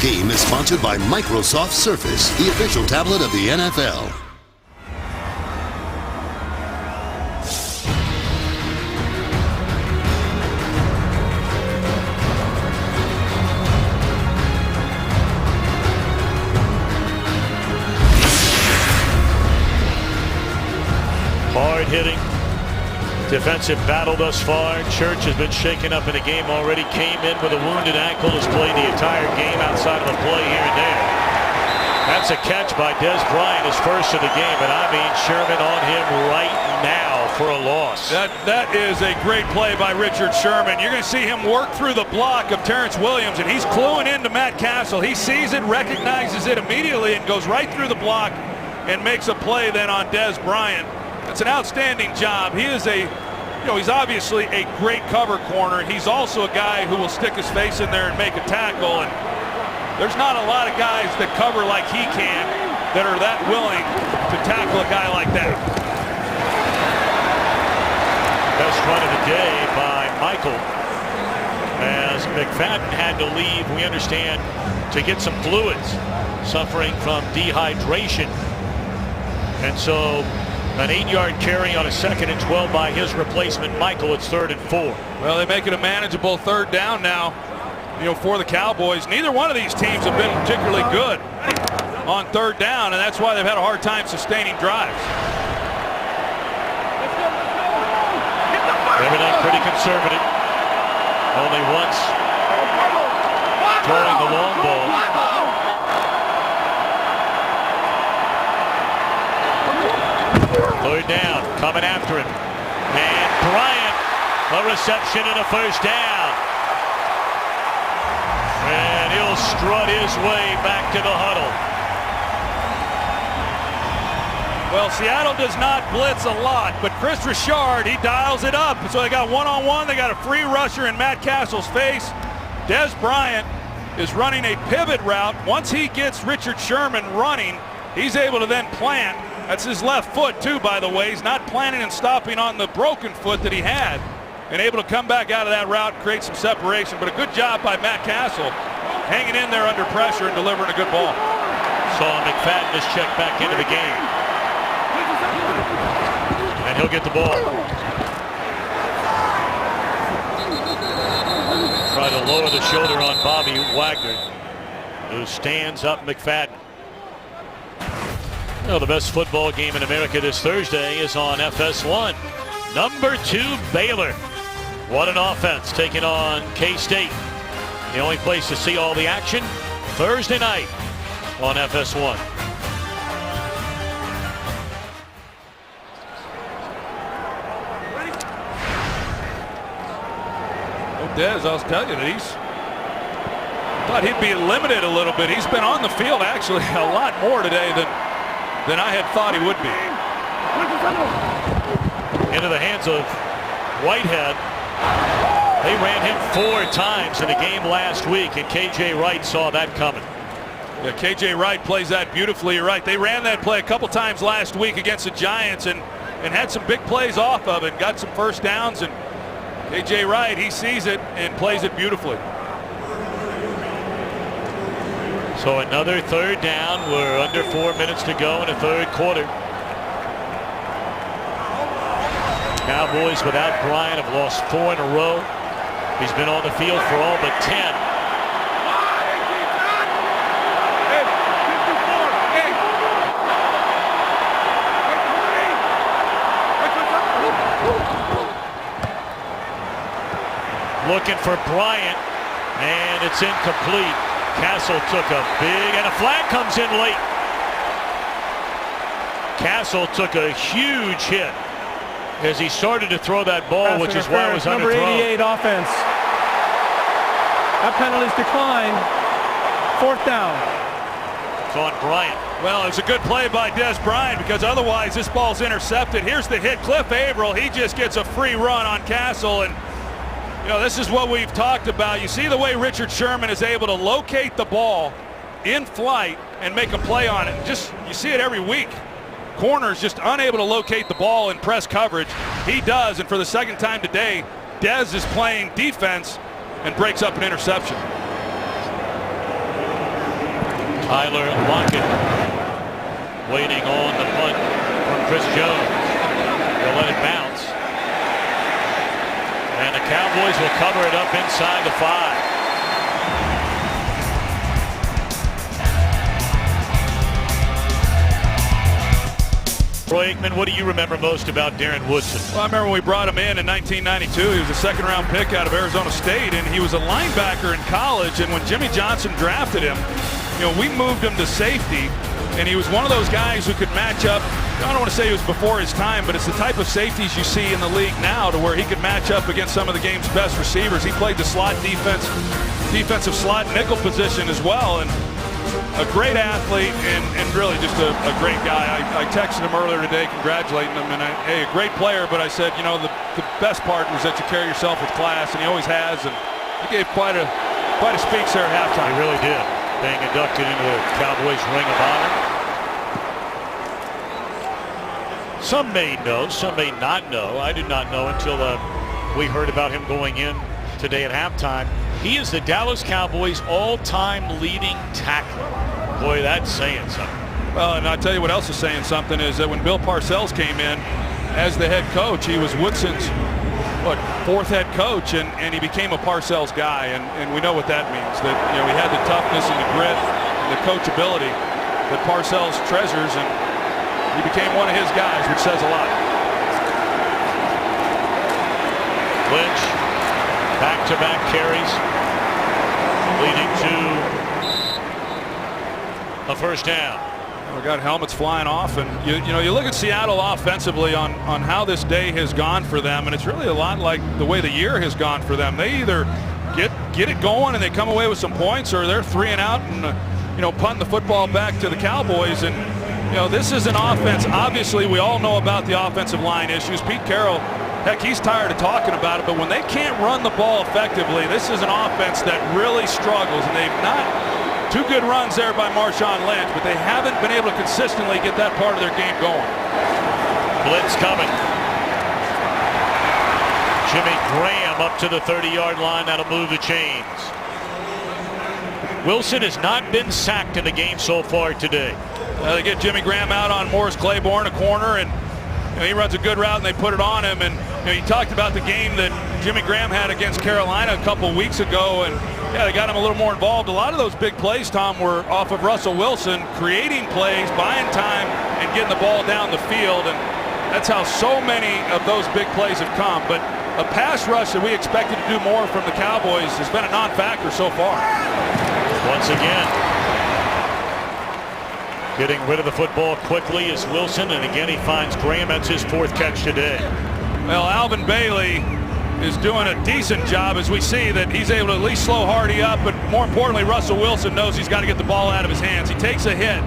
Game is sponsored by Microsoft Surface, the official tablet of the NFL. Hard-hitting defensive battle thus far. Church has been shaken up in the game already. Came in with a wounded ankle. Has played the entire game outside of a play here and there. That's a catch by Dez Bryant, his first of the game. And I mean Sherman on him right now for a loss. That is a great play by Richard Sherman. You're going to see him work through the block of Terrence Williams, and he's cluing into Matt Castle. He sees it, recognizes it immediately, and goes right through the block and makes a play then on Dez Bryant. It's an outstanding job. He is he's obviously a great cover corner. He's also a guy who will stick his face in there and make a tackle. And there's not a lot of guys that cover like he can that are that willing to tackle a guy like that. Best run of the day by Michael, as McFadden had to leave, we understand, to get some fluids, suffering from dehydration. And so an 8-yard carry on a 2nd and 12 by his replacement, Michael. It's 3rd and 4. Well, they make it a manageable third down now, for the Cowboys. Neither one of these teams have been particularly good on third down, and that's why they've had a hard time sustaining drives. Everything pretty conservative. Only once throwing the long ball. Third down, coming after him. And Bryant, a reception and a first down. And he'll strut his way back to the huddle. Well, Seattle does not blitz a lot, but Chris Richard, he dials it up. So they got one-on-one. They got a free rusher in Matt Castle's face. Dez Bryant is running a pivot route. Once he gets Richard Sherman running, he's able to then plant. That's his left foot too, by the way. He's not planting and stopping on the broken foot that he had, and able to come back out of that route and create some separation. But a good job by Matt Castle, hanging in there under pressure and delivering a good ball. Saw McFadden is checked back into the game. And he'll get the ball. Try to lower the shoulder on Bobby Wagner, who stands up McFadden. Well, the best football game in America this Thursday is on FS1. Number 2 Baylor. What an offense, taking on K-State. The only place to see all the action, Thursday night on FS1. Dez, I was telling you that thought he'd be limited a little bit. He's been on the field actually a lot more today than I had thought he would be. Into the hands of Whitehead. They ran him 4 times in a game last week, and KJ Wright saw that coming. Yeah, KJ Wright plays that beautifully. You're right. They ran that play a couple times last week against the Giants and had some big plays off of it, got some first downs, and KJ Wright, he sees it and plays it beautifully. So another 3rd down. We're under 4 minutes to go in the 3rd quarter. Cowboys without Bryant have lost 4 in a row. He's been on the field for all but 10. Looking for Bryant, and it's incomplete. Castle took a big, and a flag comes in late. Castle took a huge hit as he started to throw that ball, which is why it was number underthrown. 88 offense. That penalty's declined. 4th down. It's on Bryant. Well, it's a good play by Des Bryant, because otherwise this ball's intercepted. Here's the hit. Cliff Averill, he just gets a free run on Castle, and you know, this is what we've talked about. You see the way Richard Sherman is able to locate the ball in flight and make a play on it. Just, you see it every week. Corners just unable to locate the ball in press coverage. He does, and for the 2nd time today, Dez is playing defense and breaks up an interception. Tyler Lockett waiting on the punt from Chris Jones. They'll let it bounce. And the Cowboys will cover it up inside the 5. Troy Aikman, what do you remember most about Darren Woodson? Well, I remember when we brought him in 1992. He was a 2nd-round pick out of Arizona State, and he was a linebacker in college. And when Jimmy Johnson drafted him, you know, we moved him to safety, and he was one of those guys who could match up. I don't want to say he was before his time, but it's the type of safeties you see in the league now, to where he could match up against some of the game's best receivers. He played the slot defensive slot nickel position as well, and a great athlete and really just a great guy. I texted him earlier today congratulating him, and hey, a great player, but I said, you know, the best part was that you carry yourself with class, and he always has, and he gave quite a speech there at halftime. He really did, being inducted into the Cowboys Ring of Honor. Some may know, some may not know. I did not know until we heard about him going in today at halftime. He is the Dallas Cowboys all-time leading tackler. Boy, that's saying something. Well, and I'll tell you what else is saying something is that when Bill Parcells came in as the head coach, he was Woodson's, 4th head coach, and he became a Parcells guy, and we know what that means. That, you know, he had the toughness and the grit and the coachability that Parcells treasures, and he became one of his guys, which says a lot. Lynch, back-to-back carries, leading to a 1st down. We got helmets flying off, and you know, you look at Seattle offensively on how this day has gone for them, and it's really a lot like the way the year has gone for them. They either get it going and they come away with some points, or they're 3 and out and you know, punting the football back to the Cowboys. And you know, this is an offense. Obviously, we all know about the offensive line issues. Pete Carroll Heck, he's tired of talking about it, but when they can't run the ball effectively, this is an offense that really struggles, and they've not two good runs there by Marshawn Lynch, but they haven't been able to consistently get that part of their game going. Blitz coming. Jimmy Graham up to the 30-yard line. That'll move the chains. Wilson has not been sacked in the game so far today. They get Jimmy Graham out on Morris Claiborne, a corner, and he runs a good route, and they put it on him. And you talked about the game that Jimmy Graham had against Carolina a couple weeks ago, and yeah, they got him a little more involved. A lot of those big plays, Tom, were off of Russell Wilson, creating plays, buying time, and getting the ball down the field. And that's how so many of those big plays have come. But a pass rush that we expected to do more from the Cowboys has been a non-factor so far. Once again, getting rid of the football quickly is Wilson, and again he finds Graham. That's his 4th catch today. Well, Alvin Bailey is doing a decent job, as we see that he's able to at least slow Hardy up, but more importantly, Russell Wilson knows he's got to get the ball out of his hands. He takes a hit,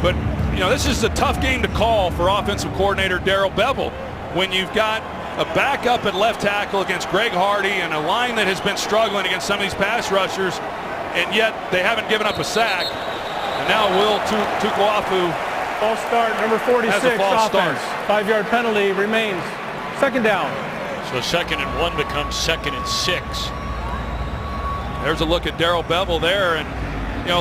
but this is a tough game to call for offensive coordinator Darrell Bevell when you've got a backup at left tackle against Greg Hardy and a line that has been struggling against some of these pass rushers, and yet they haven't given up a sack. And now Will Tukuafu, false start, number 46, offense. 5-yard penalty remains. 2nd down. So 2nd and 1 becomes 2nd and 6. There's a look at Darrell Bevell there, and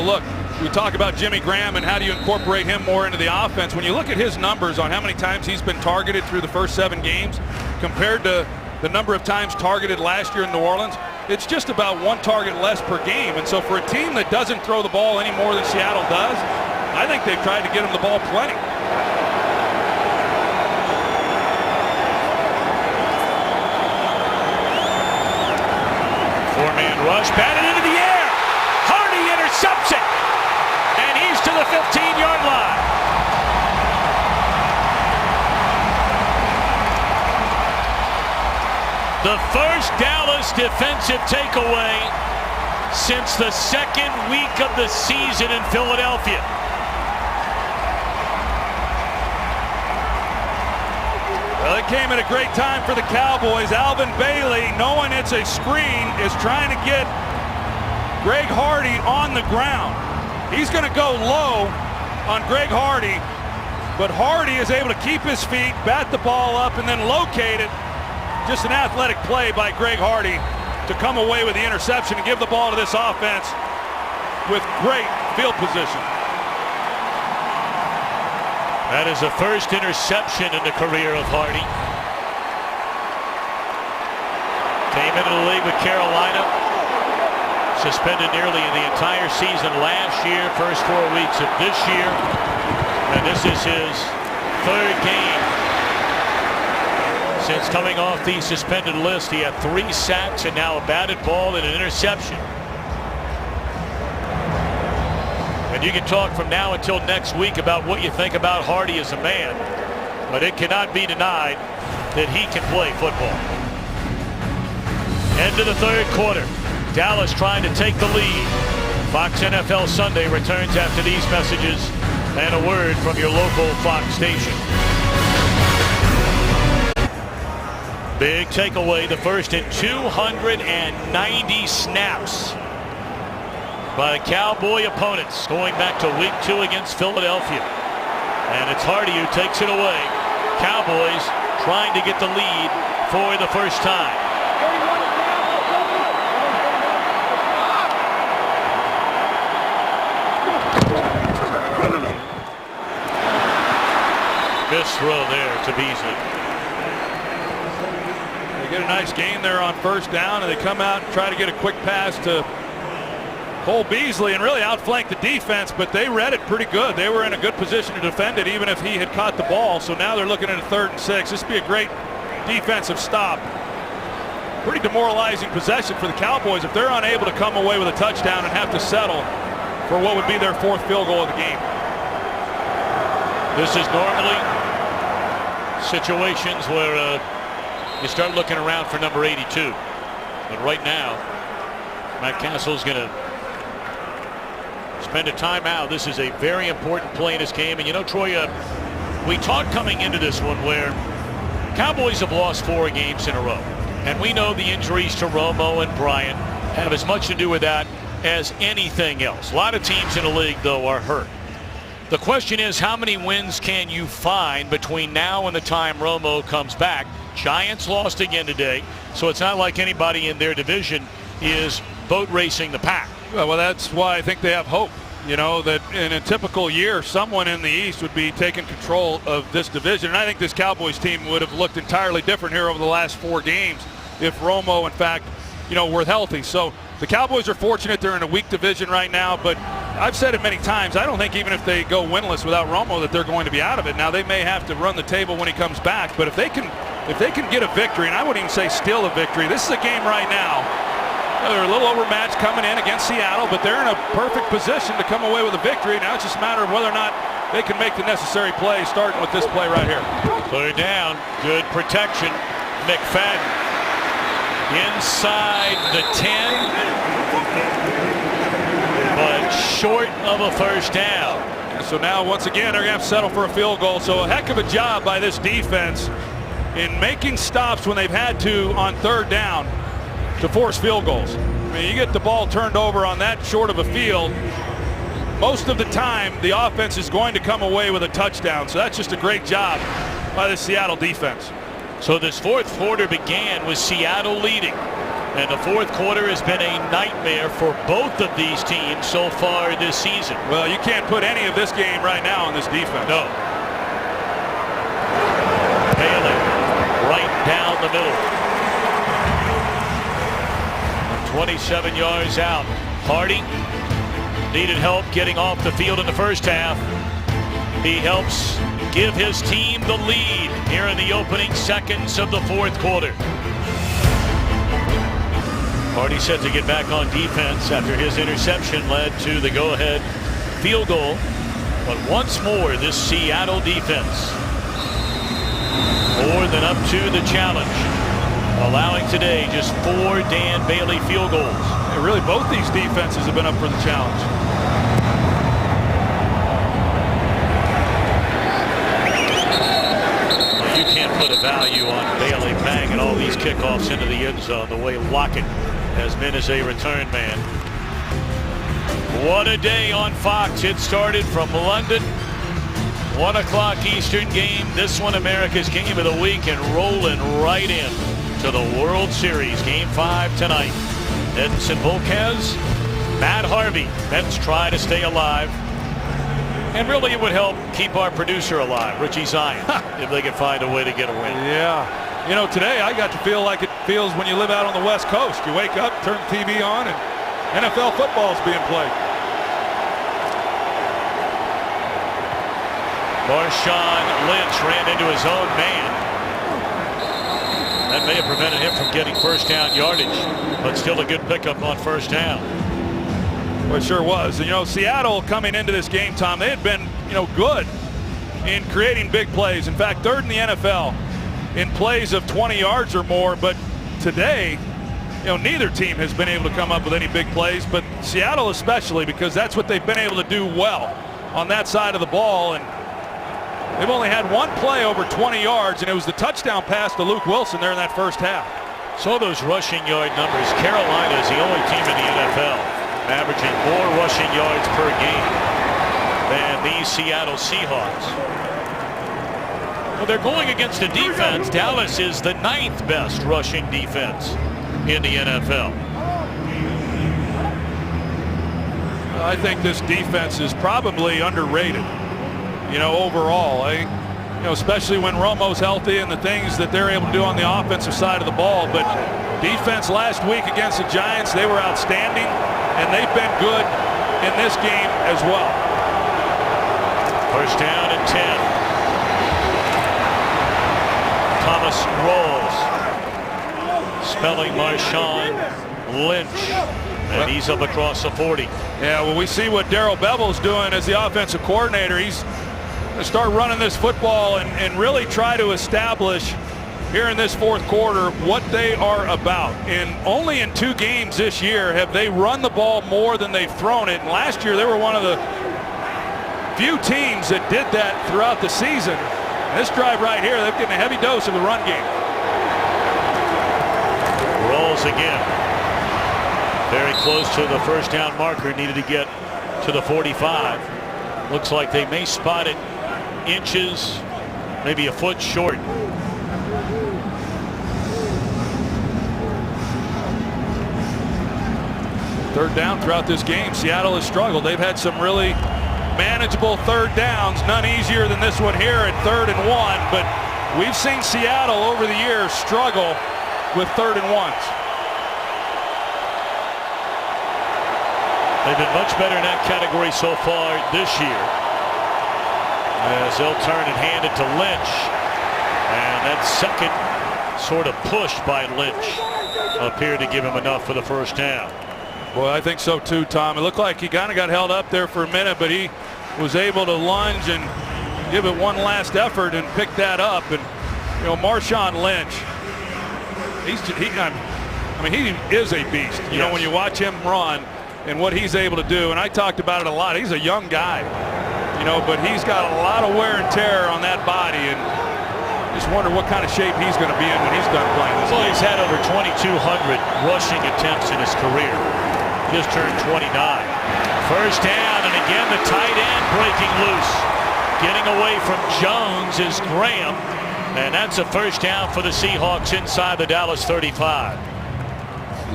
look, we talk about Jimmy Graham and how do you incorporate him more into the offense. When you look at his numbers on how many times he's been targeted through the first 7 games compared to the number of times targeted last year in New Orleans, it's just about 1 target less per game. And so for a team that doesn't throw the ball any more than Seattle does, I think they've tried to get him the ball plenty. Four-man rush, batted into the air. Hardy intercepts it, and he's to the 15-yard line. The first Dallas defensive takeaway since the 2nd week of the season in Philadelphia. Well, it came at a great time for the Cowboys. Alvin Bailey, knowing it's a screen, is trying to get Greg Hardy on the ground. He's going to go low on Greg Hardy, but Hardy is able to keep his feet, bat the ball up, and then locate it. Just an athletic play by Greg Hardy to come away with the interception and give the ball to this offense with great field position. That is the first interception in the career of Hardy. Came into the league with Carolina. Suspended nearly the entire season last year, first 4 weeks of this year. And this is his 3rd game since coming off the suspended list. He had 3 sacks and now a batted ball and an interception. And you can talk from now until next week about what you think about Hardy as a man, but it cannot be denied that he can play football. End of the 3rd quarter. Dallas trying to take the lead. Fox NFL Sunday returns after these messages and a word from your local Fox station. Big takeaway, the first in 290 snaps by the Cowboy opponents going back to week 2 against Philadelphia. And it's Hardy who takes it away. Cowboys trying to get the lead for the first time. Missed throw there to Beasley. They get a nice gain there on 1st down, and they come out and try to get a quick pass to Cole Beasley and really outflank the defense, but they read it pretty good. They were in a good position to defend it even if he had caught the ball. So now they're looking at a 3rd and 6. This would be a great defensive stop. Pretty demoralizing possession for the Cowboys if they're unable to come away with a touchdown and have to settle for what would be their 4th field goal of the game. This is normally situations where you start looking around for number 82. But right now, Matt Castle's going to spend a timeout. This is a very important play in this game. And Troy, we talked coming into this one where Cowboys have lost 4 games in a row. And we know the injuries to Romo and Bryant have as much to do with that as anything else. A lot of teams in the league, though, are hurt. The question is, how many wins can you find between now and the time Romo comes back? Giants lost again today, so it's not like anybody in their division is boat racing the pack. Well, that's why I think they have hope. You know, that in a typical year, someone in the East would be taking control of this division. And I think this Cowboys team would have looked entirely different here over the last 4 games if Romo, in fact, were healthy. So the Cowboys are fortunate they're in a weak division right now, but I've said it many times, I don't think even if they go winless without Romo that they're going to be out of it. Now, they may have to run the table when he comes back, but if they can get a victory, and I wouldn't even say steal a victory, this is a game right now. They're a little overmatched coming in against Seattle, but they're in a perfect position to come away with a victory. Now it's just a matter of whether or not they can make the necessary play, starting with this play right here. Third down, good protection. McFadden inside the 10, but short of a first down. So now, once again, they're going to have to settle for a field goal. So a heck of a job by this defense in making stops when they've had to on third down to force field goals. I mean, you get the ball turned over on that short of a field, most of the time the offense is going to come away with a touchdown. So that's just a great job by the Seattle defense. So this fourth quarter began with Seattle leading, and the fourth quarter has been a nightmare for both of these teams so far this season. Well, you can't put any of this game right now on this defense. No. Bailey right down the middle. 27 yards out. Hardy needed help getting off the field in the first half. He helps give his team the lead here in the opening seconds of the fourth quarter. Hardy set to get back on defense after his interception led to the go-ahead field goal. But once more, this Seattle defense more than up to the challenge, allowing today just 4 Dan Bailey field goals. Yeah, really, both these defenses have been up for the challenge. Well, you can't put a value on Bailey banging all these kickoffs into the end zone the way Lockett has been as a return man. What a day on Fox. It started from London. 1 o'clock Eastern game. This one America's game of the week, and rolling right in to the World Series. Game 5 tonight. Edinson Volquez, Matt Harvey. Mets try to stay alive. And really it would help keep our producer alive, Richie Zion, if they could find a way to get a win. Yeah. You know, today I got to feel like it feels when you live out on the West Coast. You wake up, turn the TV on, and NFL football is being played. Marshawn Lynch ran into his own man. That may have prevented him from getting first down yardage, but still a good pickup on first down. Well, it sure was. And, you know, Seattle coming into this game, Tom, they had been, good in creating big plays. In fact, 3rd in the NFL in plays of 20 yards or more. But today, neither team has been able to come up with any big plays, but Seattle especially, because that's what they've been able to do well on that side of the ball. And they've only had one play over 20 yards, and it was the touchdown pass to Luke Wilson there in that first half. So those rushing yard numbers, Carolina is the only team in the NFL averaging more rushing yards per game than these Seattle Seahawks. Well, they're going against a defense. Dallas is the 9th best rushing defense in the NFL. I think this defense is probably underrated, overall. Especially when Romo's healthy and the things that they're able to do on the offensive side of the ball. But defense last week against the Giants, they were outstanding, and they've been good in this game as well. First down and 10. Thomas rolls, spelling Marshawn Lynch, and he's up across the 40. Yeah, well, we see what Darrell Bevell's doing as the offensive coordinator. He's going to start running this football and really try to establish here in this fourth quarter what they are about. And only in 2 games this year have they run the ball more than they've thrown it. And last year they were one of the few teams that did that throughout the season. This drive right here, they're getting a heavy dose of the run game. Rolls again. Very close to the first down marker. Needed to get to the 45. Looks like they may spot it inches, maybe a foot short. Third down throughout this game, Seattle has struggled. They've had some really manageable third downs, none easier than this one here at 3rd and 1, but we've seen Seattle over the years struggle with 3rd and 1s. They've been much better in that category so far this year, as they'll turn and hand it to Lynch, and that second sort of push by Lynch appeared to give him enough for the first down. Boy, I think so too, Tom. It looked like he kind of got held up there for a minute, but he was able to lunge and give it one last effort and pick that up. And you know, Marshawn Lynch, he is a beast. You know, when you watch him run and what he's able to do, and I talked about it a lot. He's a young guy, you know, but he's got a lot of wear and tear on that body, and just wonder what kind of shape he's going to be in when he's done playing this game. He's had over 2,200 rushing attempts in his career. Just turned 29. First down, and again the tight end breaking loose. Getting away from Jones is Graham, and that's a first down for the Seahawks inside the Dallas 35.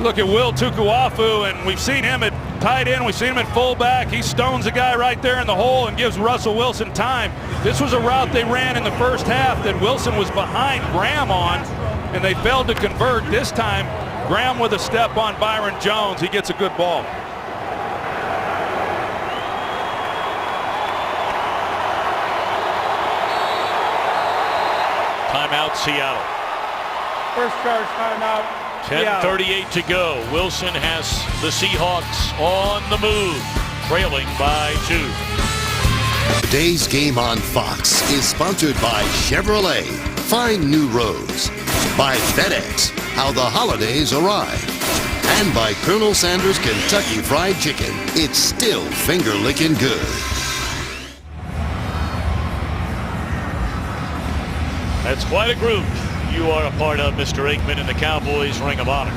Look at Will Tukuafu, and we've seen him at tight end, we've seen him at fullback. He stones a guy right there in the hole and gives Russell Wilson time. This was a route they ran in the first half that Wilson was behind Graham on, and they failed to convert. This time, Graham with a step on Byron Jones. He gets a good ball. Timeout, Seattle. First charge timeout. 10:38 to go. Wilson has the Seahawks on the move, trailing by 2. Today's game on Fox is sponsored by Chevrolet. Find new roads. By FedEx. How the holidays arrive. And by Colonel Sanders Kentucky Fried Chicken. It's still finger-licking good. That's quite a group you are a part of, Mr. Aikman, in the Cowboys Ring of Honor.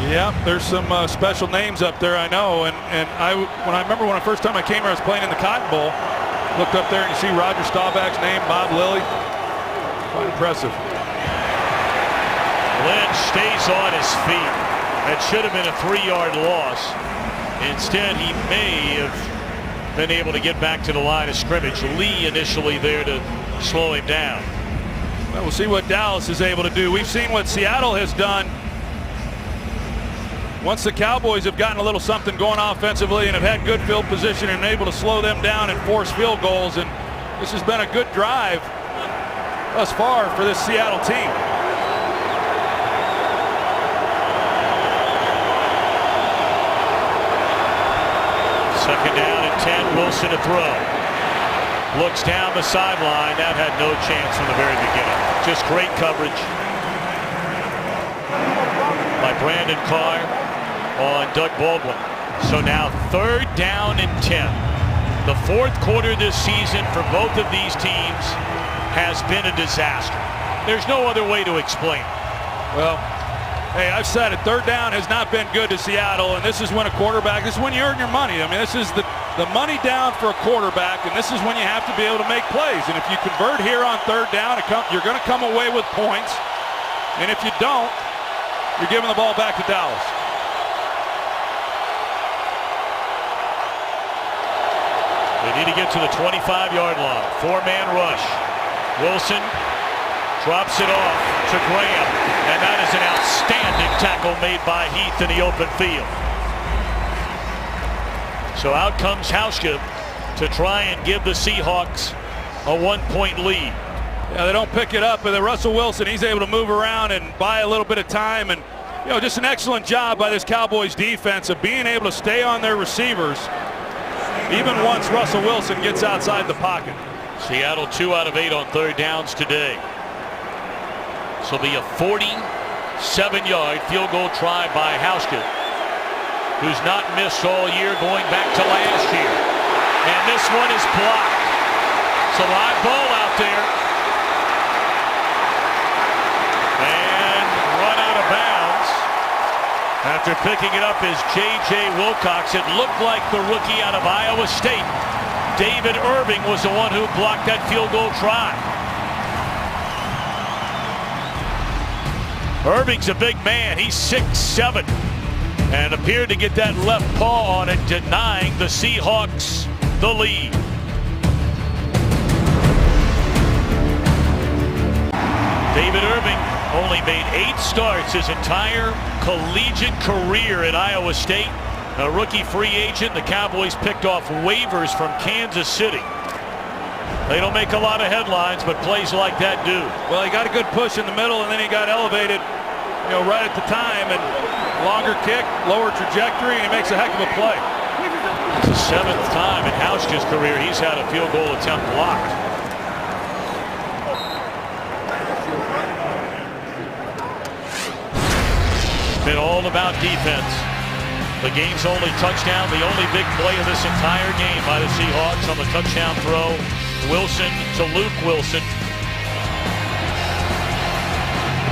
Yeah, there's some special names up there, I know. And I remember when the first time I came here, I was playing in the Cotton Bowl. Looked up there and you see Roger Staubach's name, Bob Lilly. Quite impressive. Lynch stays on his feet. That should have been a 3-yard loss. Instead, he may have been able to get back to the line of scrimmage. Lee initially there to slow him down. Well, we'll see what Dallas is able to do. We've seen what Seattle has done. Once the Cowboys have gotten a little something going offensively and have had good field position and able to slow them down and force field goals, and this has been a good drive thus far for this Seattle team. Second down and 10, Wilson to throw. Looks down the sideline. That had no chance from the very beginning. Just great coverage by Brandon Carr on Doug Baldwin. So now 3rd down and 10. The 4th quarter this season for both of these teams has been a disaster. There's no other way to explain it. Well, hey, I've said it, 3rd down has not been good to Seattle, and this is when a quarterback, this is when you earn your money. I mean, this is the money down for a quarterback, and this is when you have to be able to make plays. And if you convert here on 3rd down, you're going to come away with points. And if you don't, you're giving the ball back to Dallas. They need to get to the 25-yard line. 4-man rush. Wilson drops it off to Graham, and that is an outstanding tackle made by Heath in the open field. So out comes Hauschka to try and give the Seahawks a 1-point lead. Yeah, they don't pick it up, but then Russell Wilson, he's able to move around and buy a little bit of time, and you know, just an excellent job by this Cowboys defense of being able to stay on their receivers even once Russell Wilson gets outside the pocket. Seattle 2 out of 8 on 3rd downs today. This will be a 47-yard field goal try by Hauschka, who's not missed all year going back to last year. And this one is blocked. It's a live ball out out there. And run out of bounds. After picking it up is J.J. Wilcox. It looked like the rookie out of Iowa State, David Irving, was the one who blocked that field goal try. Irving's a big man. He's 6'7", and appeared to get that left paw on it, denying the Seahawks the lead. David Irving only made 8 starts his entire collegiate career at Iowa State. A rookie free agent. The Cowboys picked off waivers from Kansas City. They don't make a lot of headlines, but plays like that do. Well, he got a good push in the middle, and then he got elevated, right at the time, and longer kick, lower trajectory, and he makes a heck of a play. It's the 7th time in Hauschka's career he's had a field goal attempt blocked. Been all about defense. The game's only touchdown, the only big play of this entire game by the Seahawks on the touchdown throw. Wilson to Luke Wilson.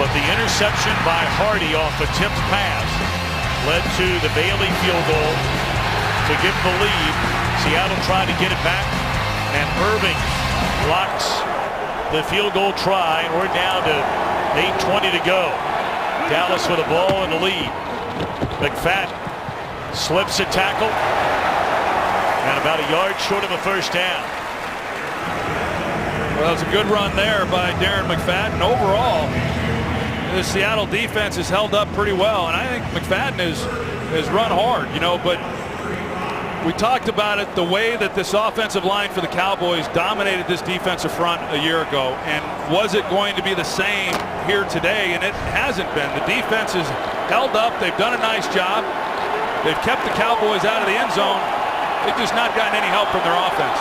But the interception by Hardy off a tipped pass led to the Bailey field goal to give the lead. Seattle tried to get it back, and Irving blocks the field goal try. We're down to 8:20 to go. Dallas with a ball in the lead. McFadden slips a tackle, and about a yard short of a first down. Well, it's a good run there by Darren McFadden. Overall, the Seattle defense has held up pretty well, and I think McFadden has run hard, but we talked about it, the way that this offensive line for the Cowboys dominated this defensive front a year ago, and was it going to be the same here today? And it hasn't been. The defense has held up. They've done a nice job. They've kept the Cowboys out of the end zone. They've just not gotten any help from their offense.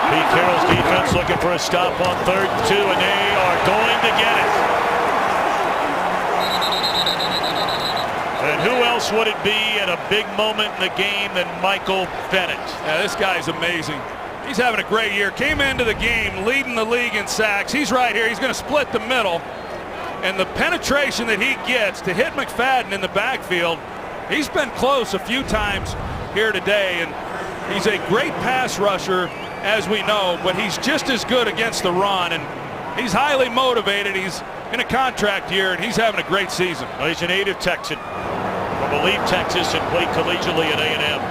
Pete Carroll's defense looking for a stop on 3rd and 2, and they are going to get it. And who else would it be at a big moment in the game than Michael Bennett? Yeah, this guy's amazing. He's having a great year. Came into the game leading the league in sacks. He's right here. He's going to split the middle. And the penetration that he gets to hit McFadden in the backfield, he's been close a few times here today. And he's a great pass rusher, as we know, but he's just as good against the run, and he's highly motivated. He's in a contract year, and he's having a great season. Well, he's a native Texan from Believe, Texas, and played collegiately at A&M.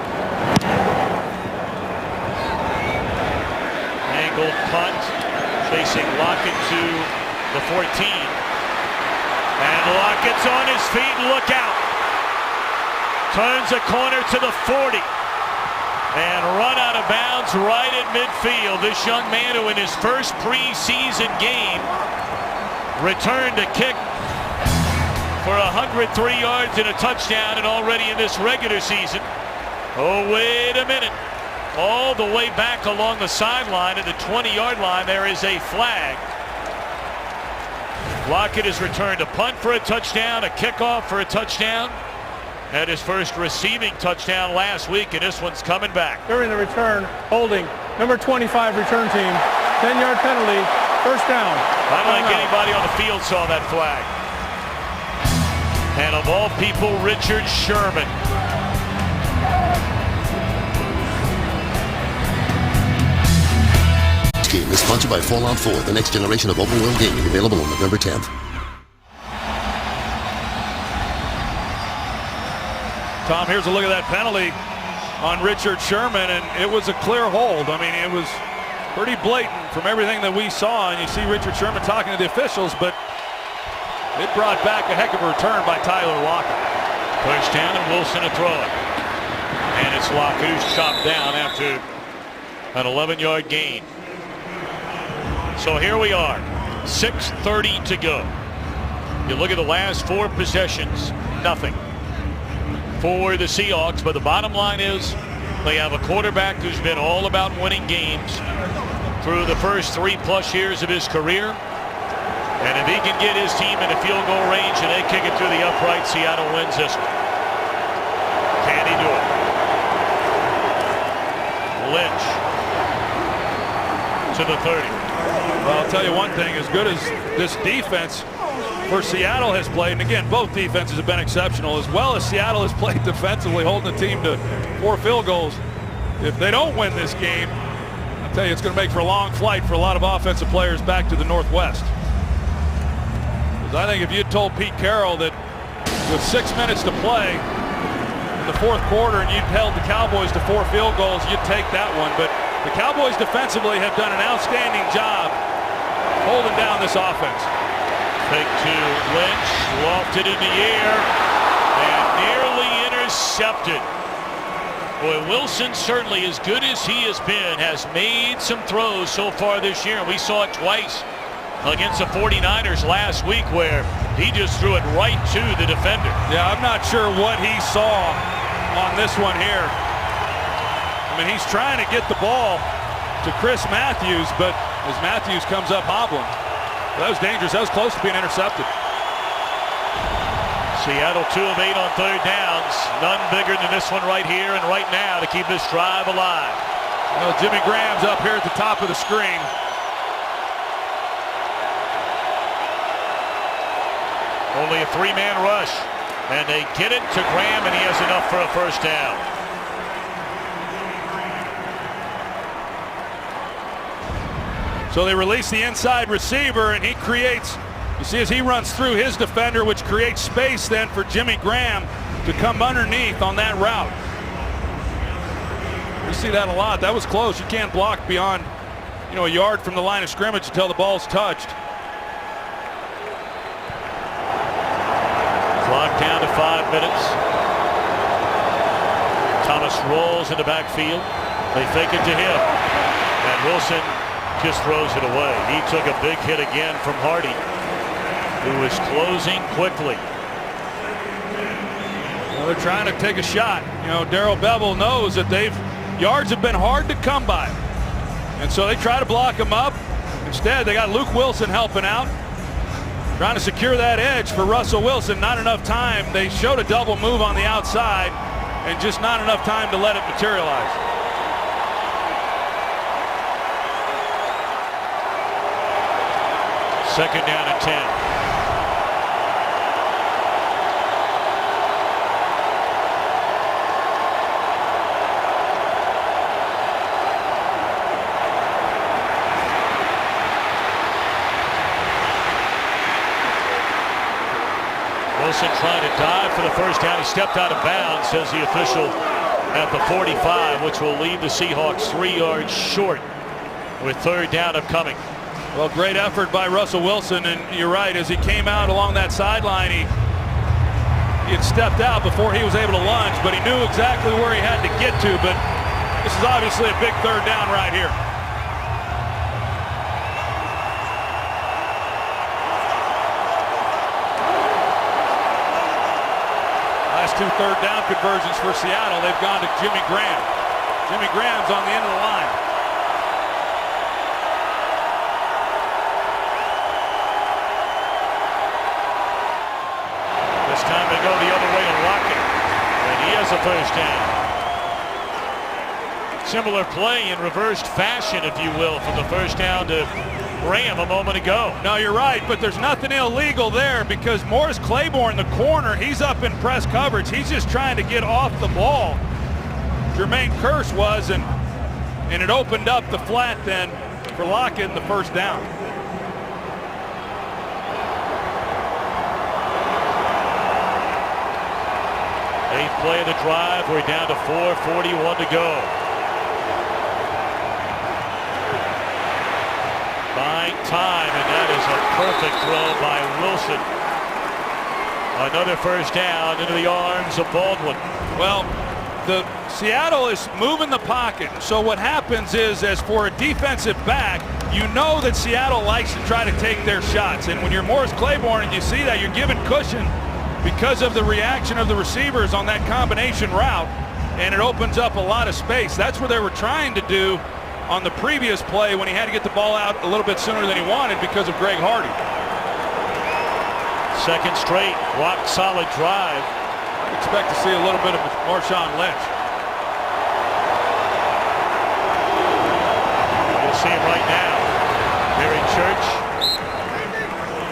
Angled punt, chasing Lockett to the 14. And Lockett's on his feet, and look out. Turns a corner to the 40. And run out of bounds right at midfield. This young man, who in his first preseason game returned a kick for 103 yards and a touchdown, and already in this regular season. Oh, wait a minute. All the way back along the sideline at the 20-yard line, there is a flag. Lockett has returned a punt for a touchdown, a kickoff for a touchdown. Had his first receiving touchdown last week, and this one's coming back. During the return, holding, number 25 return team, 10-yard penalty, first down. I don't think anybody on the field saw that flag. And of all people, Richard Sherman. This game is sponsored by Fallout 4, the next generation of open world gaming, available on November 10th. Tom, here's a look at that penalty on Richard Sherman, and it was a clear hold. I mean, it was pretty blatant from everything that we saw, and you see Richard Sherman talking to the officials, but it brought back a heck of a return by Tyler Lockett. First down, and Wilson to throw it. And it's Lockett who's chopped down after an 11-yard gain. So here we are, 6:30 to go. You look at the last 4 possessions, nothing for the Seahawks, but the bottom line is they have a quarterback who's been all about winning games through the first 3+ years of his career. And if he can get his team into field goal range and they kick it through the upright, Seattle wins this one. Can he do it? Lynch to the 30. Well, I'll tell you one thing, as good as this defense for Seattle has played, and again, both defenses have been exceptional, as well as Seattle has played defensively, holding the team to 4 field goals. If they don't win this game, I'll tell you, it's going to make for a long flight for a lot of offensive players back to the Northwest. Because I think if you told Pete Carroll that with 6 minutes to play in the fourth quarter and you'd held the Cowboys to 4 field goals, you'd take that one. But the Cowboys defensively have done an outstanding job holding down this offense. Fake to Lynch, lofted in the air, and nearly intercepted. Boy, Wilson, certainly as good as he has been, has made some throws so far this year. We saw it twice against the 49ers last week where he just threw it right to the defender. Yeah, I'm not sure what he saw on this one here. I mean, he's trying to get the ball to Chris Matthews, but as Matthews comes up hobbling, that was dangerous. That was close to being intercepted. Seattle 2 of 8 on third downs. None bigger than this one right here and right now to keep this drive alive. Well, Jimmy Graham's up here at the top of the screen. Only a 3-man rush, and they get it to Graham, and he has enough for a first down. So they release the inside receiver, and he creates, you see as he runs through his defender, which creates space then for Jimmy Graham to come underneath on that route. We see that a lot. That was close. You can't block beyond, a yard from the line of scrimmage until the ball's touched. Clock down to 5 minutes. Thomas rolls in the backfield. They fake it to him, and Wilson just throws it away. He took a big hit again from Hardy, who was closing quickly. Well, they're trying to take a shot. Darrell Bevell knows that yards have been hard to come by, and so they try to block him up. Instead, they got Luke Wilson helping out, trying to secure that edge for Russell Wilson. Not enough time. They showed a double move on the outside, and just not enough time to let it materialize. Second down and 10. Wilson trying to dive for the first down. He stepped out of bounds, says the official at the 45, which will leave the Seahawks 3 yards short with third down upcoming. Well, great effort by Russell Wilson, and you're right, as he came out along that sideline, he had stepped out before he was able to lunge, but he knew exactly where he had to get to. But this is obviously a big third down right here. Last 2 third down conversions for Seattle, they've gone to Jimmy Graham. Jimmy Graham's on the end of the line. Time to go the other way to Lockett, and he has a first down. Similar play in reversed fashion, if you will, from the first down to Graham a moment ago. No, you're right, but there's nothing illegal there because Morris Claiborne, the corner, he's up in press coverage. He's just trying to get off the ball. Jermaine Kearse was, and it opened up the flat then for Lockett in the first down. Eighth play of the drive. We're down to 4:41 to go. Buying time, and that is a perfect throw by Wilson. Another first down into the arms of Baldwin. Well, the Seattle is moving the pocket. So what happens is, as for a defensive back, you know that Seattle likes to try to take their shots. And when you're Morris Claiborne and you see that, you're giving cushion because of the reaction of the receivers on that combination route, and it opens up a lot of space. That's what they were trying to do on the previous play when he had to get the ball out a little bit sooner than he wanted because of Greg Hardy. Second straight rock solid drive. I expect to see a little bit of Marshawn Lynch. This see him right now. Barry Church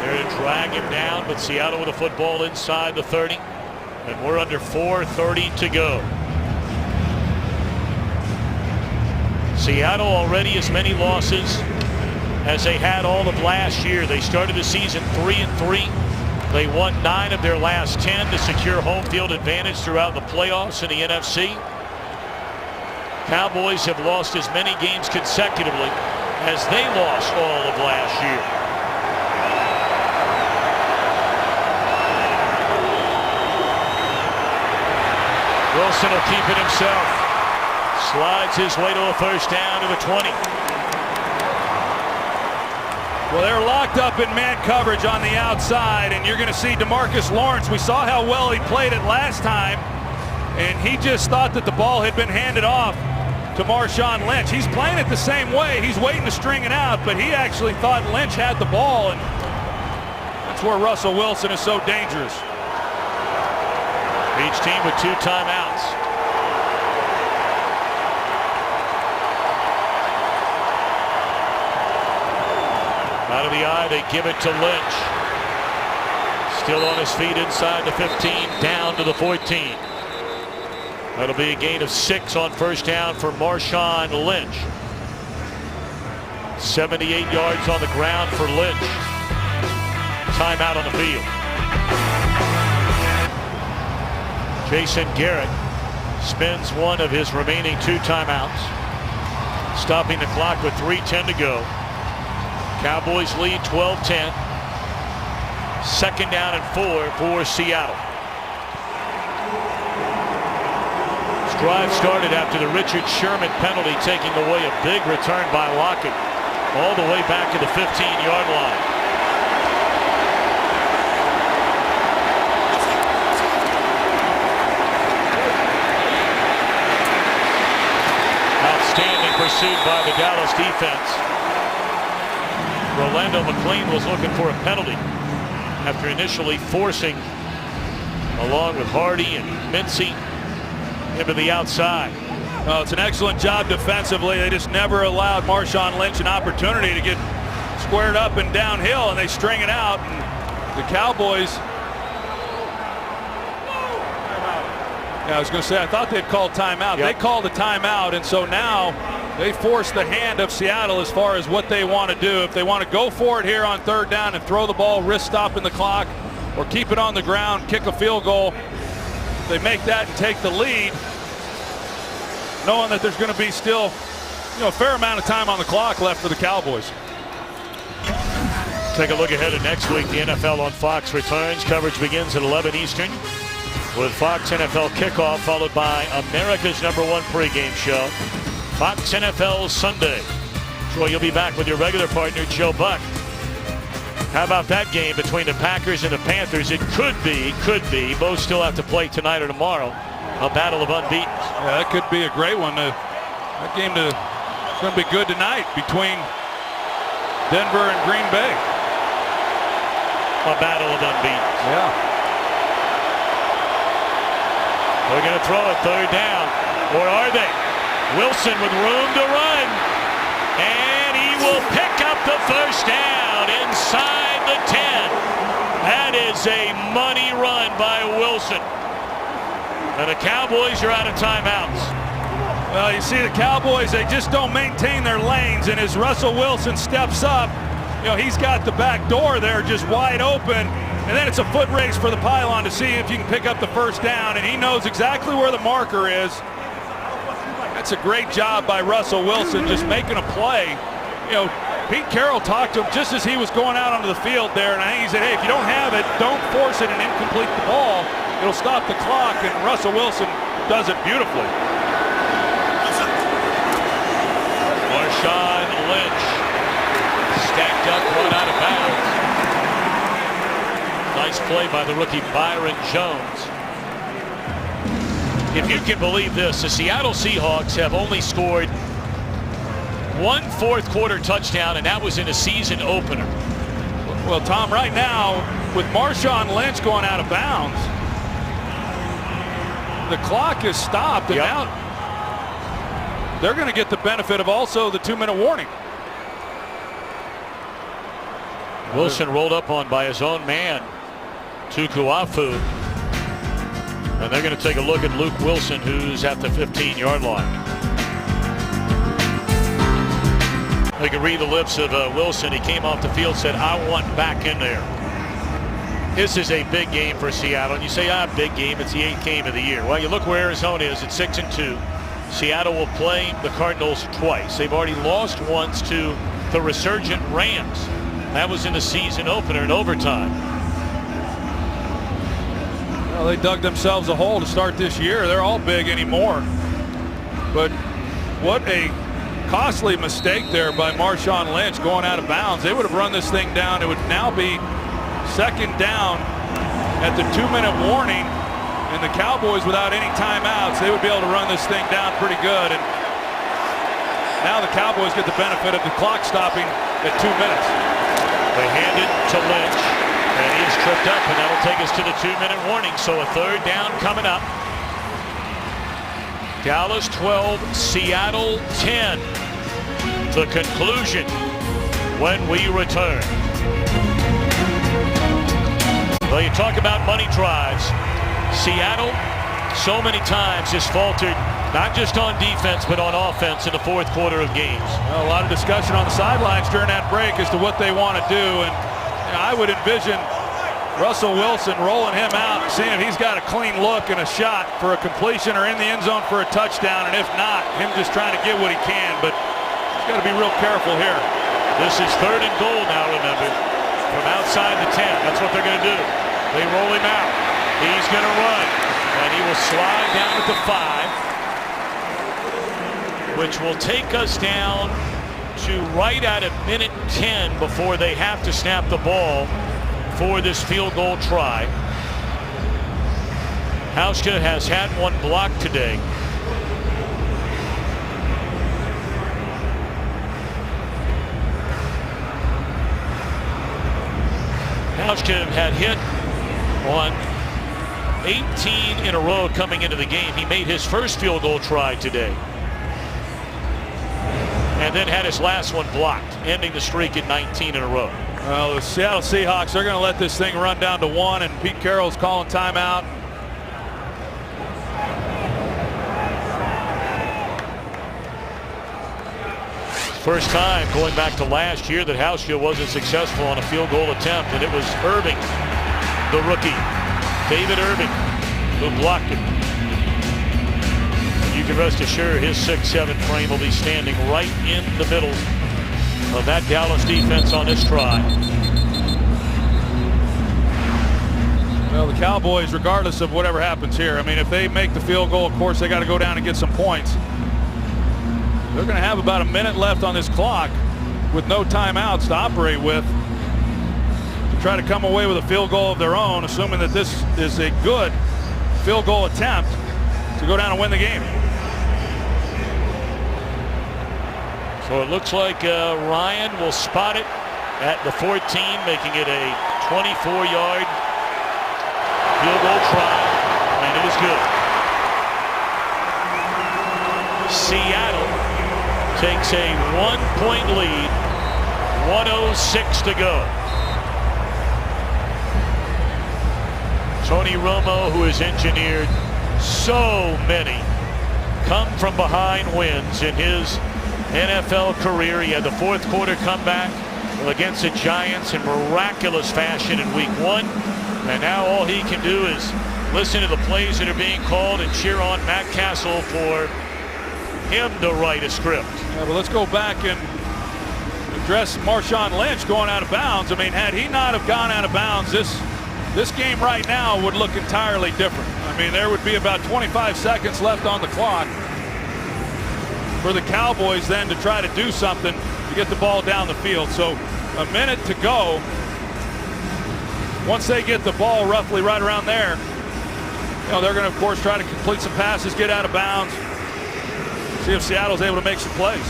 there to drag him down, but Seattle with a football inside the 30, and we're under 4:30 to go. Seattle already as many losses as they had all of last year. They started the season 3-3. They won 9 of their last 10 to secure home field advantage throughout the playoffs in the NFC. Cowboys have lost as many games consecutively as they lost all of last year. Wilson will keep it himself. Slides his way to a first down to the 20. Well, they're locked up in man coverage on the outside, and you're going to see DeMarcus Lawrence. We saw how well he played it last time, and he just thought that the ball had been handed off to Marshawn Lynch. He's playing it the same way. He's waiting to string it out, but he actually thought Lynch had the ball, and that's where Russell Wilson is so dangerous. Each team with 2 timeouts. Out of the eye, they give it to Lynch. Still on his feet inside the 15, down to the 14. That'll be a gain of 6 on first down for Marshawn Lynch. 78 yards on the ground for Lynch. Timeout on the field. Jason Garrett spends one of his remaining 2 timeouts, stopping the clock with 3:10 to go. Cowboys lead 12-10. Second down and 4 for Seattle. This drive started after the Richard Sherman penalty, taking away a big return by Lockett all the way back to the 15-yard line. Outstanding pursuit by the Dallas defense. Rolando McClain was looking for a penalty after initially forcing, along with Hardy and Mincy, into the outside. Oh, it's an excellent job defensively. They just never allowed Marshawn Lynch an opportunity to get squared up and downhill, and they string it out. And the Cowboys, I was going to say, I thought they'd called timeout. Yep. They called a timeout, and so now they force the hand of Seattle as far as what they want to do. If they want to go for it here on 3rd down and throw the ball, risk stopping the clock, or keep it on the ground, kick a field goal, they make that and take the lead, knowing that there's going to be still, a fair amount of time on the clock left for the Cowboys. Take a look ahead at next week. The NFL on Fox returns. Coverage begins at 11 Eastern with Fox NFL Kickoff, followed by America's #1 pregame show, Fox NFL Sunday. Troy, you'll be back with your regular partner, Joe Buck. How about that game between the Packers and the Panthers? It could be. Both still have to play tonight or tomorrow. A battle of unbeaten. Yeah, that could be a great one. That game is going to be good tonight between Denver and Green Bay. A battle of unbeaten. Yeah. They're going to throw it 3rd down. Or are they? Wilson with room to run. And he will pick up the first down inside the 10. That is a money run by Wilson. And the Cowboys are out of timeouts. Well, you see the Cowboys, they just don't maintain their lanes. And as Russell Wilson steps up, he's got the back door there just wide open. And then it's a foot race for the pylon to see if you can pick up the first down. And he knows exactly where the marker is. That's a great job by Russell Wilson, just making a play. Pete Carroll talked to him just as he was going out onto the field there. And I think he said, hey, if you don't have it, don't force it and incomplete the ball. It'll stop the clock. And Russell Wilson does it beautifully. Marshawn Lynch stacked up, run out of bounds. Nice play by the rookie Byron Jones. If you can believe this, the Seattle Seahawks have only scored 1 4th-quarter touchdown, and that was in a season opener. Well, Tom, right now, with Marshawn Lynch going out of bounds, the clock is stopped, and now they're going to get the benefit of also the 2-minute warning. Wilson rolled up on by his own man, Tukuafu. And they're going to take a look at Luke Wilson, who's at the 15-yard line. We can read the lips of Wilson. He came off the field, said, "I want back in there." This is a big game for Seattle. And you say, big game. It's the 8th game of the year. Well, you look where Arizona is at 6-2. Seattle will play the Cardinals twice. They've already lost once to the resurgent Rams. That was in the season opener in overtime. Well, they dug themselves a hole to start this year. They're all big anymore. But what a costly mistake there by Marshawn Lynch going out of bounds. They would have run this thing down. It would now be 2nd down at the 2-minute warning, and the Cowboys, without any timeouts, they would be able to run this thing down pretty good. And now the Cowboys get the benefit of the clock stopping at 2 minutes. They hand it to Lynch, and he is tripped up, and that'll take us to the 2-minute warning. So a 3rd down coming up. Dallas 12, Seattle 10. The conclusion when we return. Well, you talk about money drives. Seattle so many times has faltered, not just on defense, but on offense in the 4th quarter of games. Well, a lot of discussion on the sidelines during that break as to what they want to do. And I would envision Russell Wilson rolling him out, seeing if he's got a clean look and a shot for a completion or in the end zone for a touchdown. And if not, him just trying to get what he can. But he's got to be real careful here. This is 3rd and goal now, remember, from outside the 10. That's what they're going to do. They roll him out. He's going to run. And he will slide down at the 5, which will take us down to right at a minute 10 before they have to snap the ball for this field goal try. Hauschka has had one blocked today. Hauschka had hit on 18 in a row coming into the game. He made his first field goal try today, and then had his last one blocked, ending the streak at 19 in a row. Well, the Seattle Seahawks are going to let this thing run down to 1, and Pete Carroll's calling timeout. First time going back to last year that Hauschka wasn't successful on a field goal attempt, and it was Irving, the rookie, David Irving, who blocked it. You can rest assured his 6'7" frame will be standing right in the middle of that Dallas defense on this try. Well, the Cowboys, regardless of whatever happens here, I mean, if they make the field goal, of course, they got to go down and get some points. They're going to have about a minute left on this clock with no timeouts to operate with to try to come away with a field goal of their own, assuming that this is a good field goal attempt to go down and win the game. So it looks like Ryan will spot it at the 14, making it a 24-yard field goal try, and it is good. Seattle takes a 1-point lead, 1:06 to go. Tony Romo, who has engineered so many come from behind wins in his NFL career. He had the 4th quarter comeback against the Giants in miraculous fashion in week 1. And now all he can do is listen to the plays that are being called and cheer on Matt Castle for him to write a script. Yeah, but let's go back and address Marshawn Lynch going out of bounds. I mean, had he not have gone out of bounds, this game right now would look entirely different. I mean, there would be about 25 seconds left on the clock for the Cowboys then to try to do something to get the ball down the field. So a minute to go. Once they get the ball roughly right around there, you know, they're going to, of course, try to complete some passes, get out of bounds, see if Seattle's able to make some plays.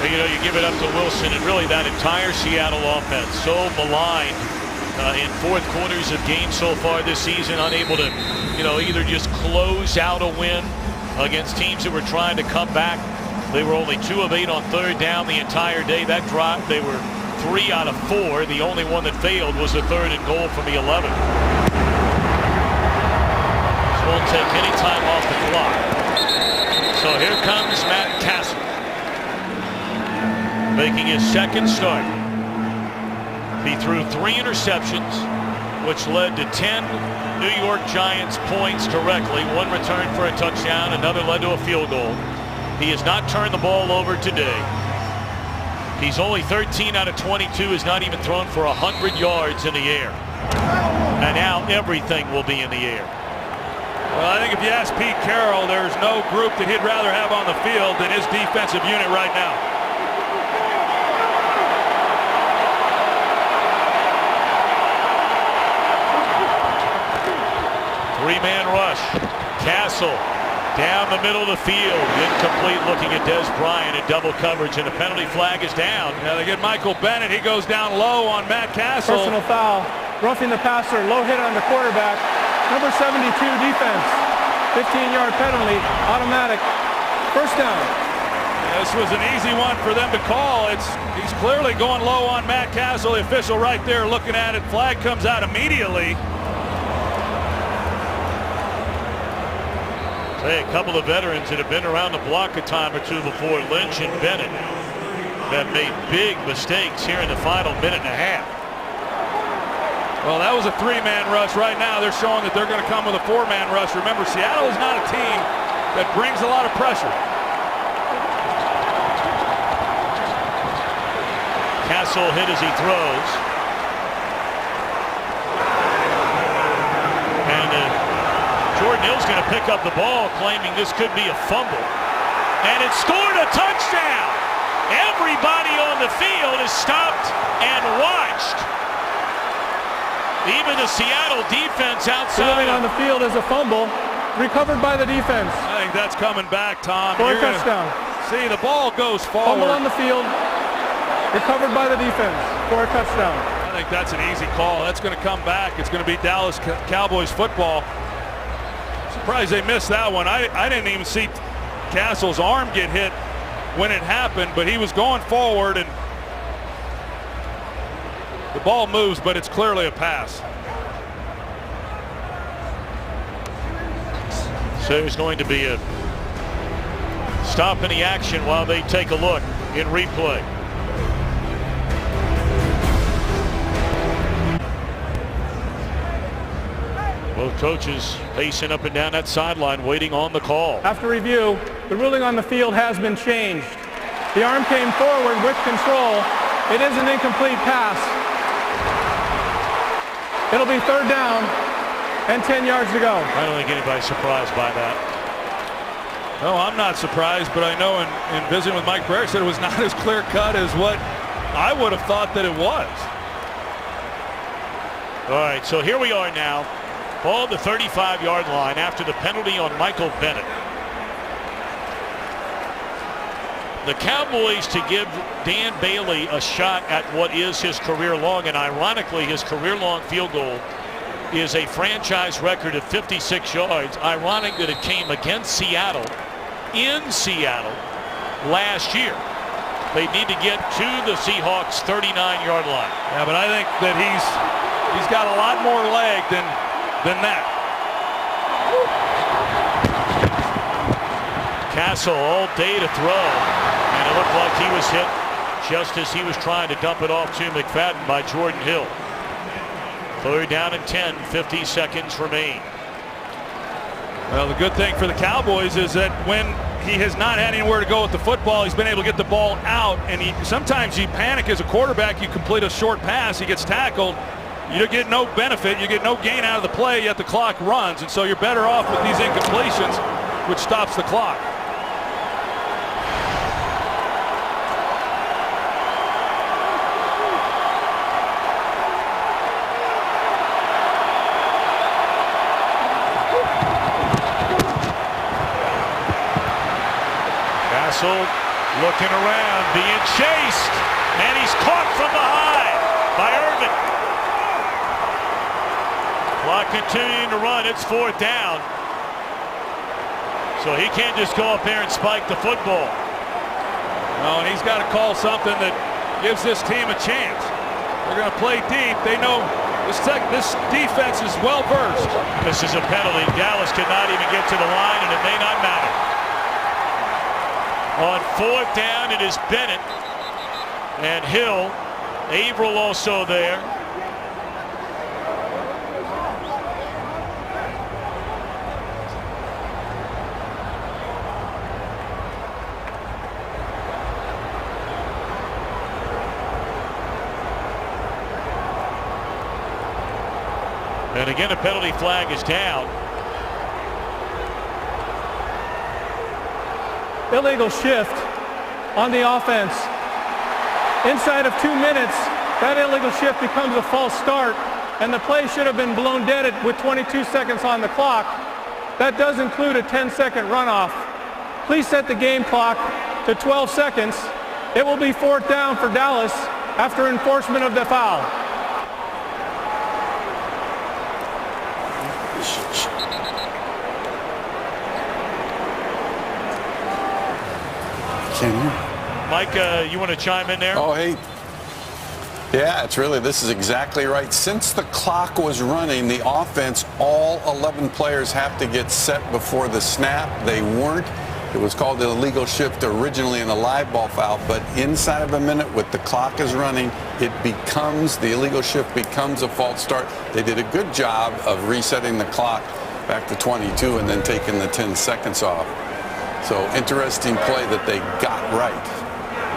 You know, you give it up to Wilson, and really that entire Seattle offense so maligned in 4th quarters of games so far this season, unable to, you know, either just close out a win against teams that were trying to come back They were only 2 of 8 on third down the entire day. That drive, they were 3 out of 4. The only one that failed was the 3rd and goal from the 11. So won't take any time off the clock. So here comes Matt Castle, making his second start. He threw 3 interceptions, which led to 10 New York Giants points directly. 1 return for a touchdown, another led to a field goal. He has not turned the ball over today. He's only 13 out of 22, has not even thrown for 100 yards in the air. And now everything will be in the air. Well, I think if you ask Pete Carroll, there's no group that he'd rather have on the field than his defensive unit right now. Three-man rush. Castle down the middle of the field. Incomplete, looking at Des Bryant in double coverage, and a penalty flag is down. Now they get Michael Bennett. He goes down low on Matt Castle. Personal foul. Roughing the passer. Low hit on the quarterback. Number 72 defense. 15-yard penalty. Automatic. First down. This was an easy one for them to call. He's clearly going low on Matt Castle. The official right there looking at it. Flag comes out immediately. Hey, a couple of veterans that have been around the block a time or two before, Lynch and Bennett, have made big mistakes here in the final minute and a half. Well, that was a 3-man rush. Right now they're showing that they're going to come with a 4-man rush. Remember, Seattle is not a team that brings a lot of pressure. Castle hit as he throws. Jordan Hill's going to pick up the ball, claiming this could be a fumble. And it scored a touchdown. Everybody on the field is stopped and watched. Even the Seattle defense outside. On the field is a fumble. Recovered by the defense. I think that's coming back, Tom. For a touchdown. See, the ball goes forward. Fumble on the field. Recovered by the defense for a touchdown. I think that's an easy call. That's going to come back. It's going to be Dallas Cowboys football. Surprised they missed that one. I didn't even see Castle's arm get hit when it happened, but he was going forward and the ball moves, but it's clearly a pass. So there's going to be a stop in the action while they take a look in replay. Both coaches pacing up and down that sideline, waiting on the call. After review, the ruling on the field has been changed. The arm came forward with control. It is an incomplete pass. It'll be 3rd down and 10 yards to go. I don't think anybody's surprised by that. No, I'm not surprised, but I know in visiting with Mike Barrett said it was not as clear cut as what I would have thought that it was. All right, so here we are now. Ball at the 35-yard line after the penalty on Michael Bennett. The Cowboys to give Dan Bailey a shot at what is his career-long, and ironically his career-long field goal is a franchise record of 56 yards. Ironic that it came against Seattle, in Seattle, last year. They need to get to the Seahawks' 39-yard line. Yeah, but I think that he's got a lot more leg than that. Castle all day to throw, and it looked like he was hit just as he was trying to dump it off to McFadden by Jordan Hill. 3rd down and 10, 50 seconds remain. Well, the good thing for the Cowboys is that when he has not had anywhere to go with the football, he's been able to get the ball out, and sometimes you panic as a quarterback. You complete a short pass, he gets tackled. You get no benefit, you get no gain out of the play, yet the clock runs, and so you're better off with these incompletions, which stops the clock. Castle looking around, being chased, and he's caught from behind by Irvin. Clock continuing to run. It's 4th down. So he can't just go up there and spike the football. Oh, and he's got to call something that gives this team a chance. They're going to play deep. They know this defense is well versed. This is a penalty. Dallas could not even get to the line, and it may not matter. On 4th down, it is Bennett and Hill. Averill also there. And again, a penalty flag is down. Illegal shift on the offense. Inside of 2 minutes, that illegal shift becomes a false start, and the play should have been blown dead with 22 seconds on the clock. That does include a 10-second runoff. Please set the game clock to 12 seconds. It will be 4th down for Dallas after enforcement of the foul. Mike, you want to chime in there? Oh, hey. Yeah, this is exactly right. Since the clock was running, the offense, all 11 players have to get set before the snap. They weren't. It was called the illegal shift originally in a live ball foul, but inside of a minute with the clock is running, the illegal shift becomes a false start. They did a good job of resetting the clock back to 22 and then taking the 10 seconds off. So interesting play that they got right.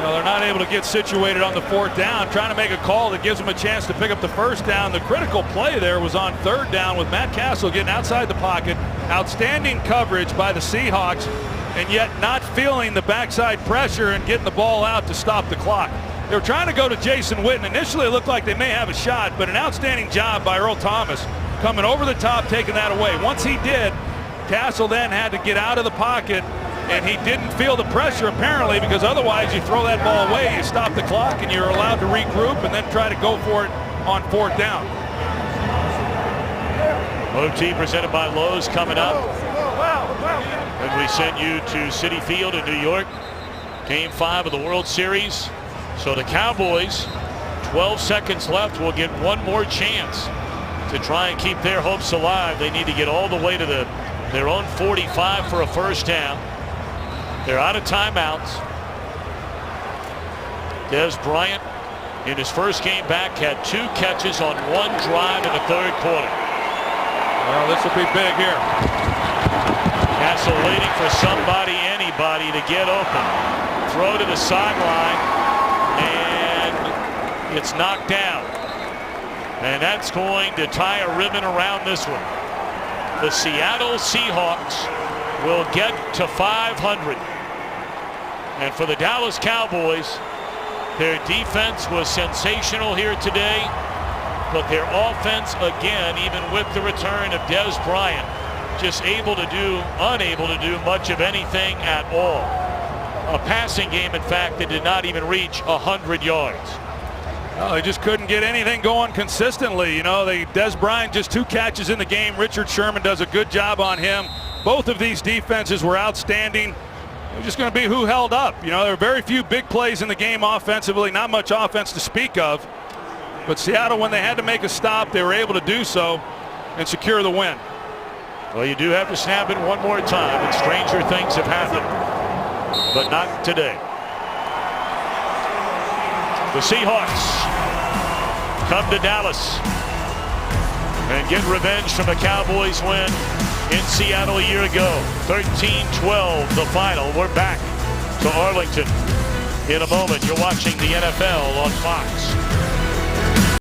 Well, they're not able to get situated on the 4th down, trying to make a call that gives them a chance to pick up the 1st down. The critical play there was on 3rd down with Matt Castle getting outside the pocket. Outstanding coverage by the Seahawks, and yet not feeling the backside pressure and getting the ball out to stop the clock. They were trying to go to Jason Witten. Initially, it looked like they may have a shot, but an outstanding job by Earl Thomas coming over the top, taking that away. Once he did, Castle then had to get out of the pocket, and he didn't feel the pressure apparently, because otherwise you throw that ball away, you stop the clock, and you're allowed to regroup and then try to go for it on 4th down. OT presented by Lowe's coming up. And we sent you to Citi Field in New York. Game 5 of the World Series. So the Cowboys, 12 seconds left, will get one more chance to try and keep their hopes alive. They need to get all the way to their own 45 for a 1st down. They're out of timeouts. Dez Bryant, in his first game back, had 2 catches on 1 drive in the 3rd quarter. Well, this will be big here. Castle waiting for somebody, anybody to get open. Throw to the sideline, and it's knocked down. And that's going to tie a ribbon around this one. The Seattle Seahawks will get to 500. And for the Dallas Cowboys, their defense was sensational here today, but their offense, again, even with the return of Dez Bryant, just unable to do much of anything at all. A passing game, in fact, that did not even reach 100 yards. Well, they just couldn't get anything going consistently. You know, Dez Bryant, just 2 catches in the game. Richard Sherman does a good job on him. Both of these defenses were outstanding. It was just going to be who held up. You know, there were very few big plays in the game offensively, not much offense to speak of. But Seattle, when they had to make a stop, they were able to do so and secure the win. Well, you do have to snap it one more time, and stranger things have happened, but not today. The Seahawks come to Dallas and get revenge from the Cowboys win in Seattle a year ago. 13-12 the final. We're back to Arlington in a moment. You're watching the NFL on Fox.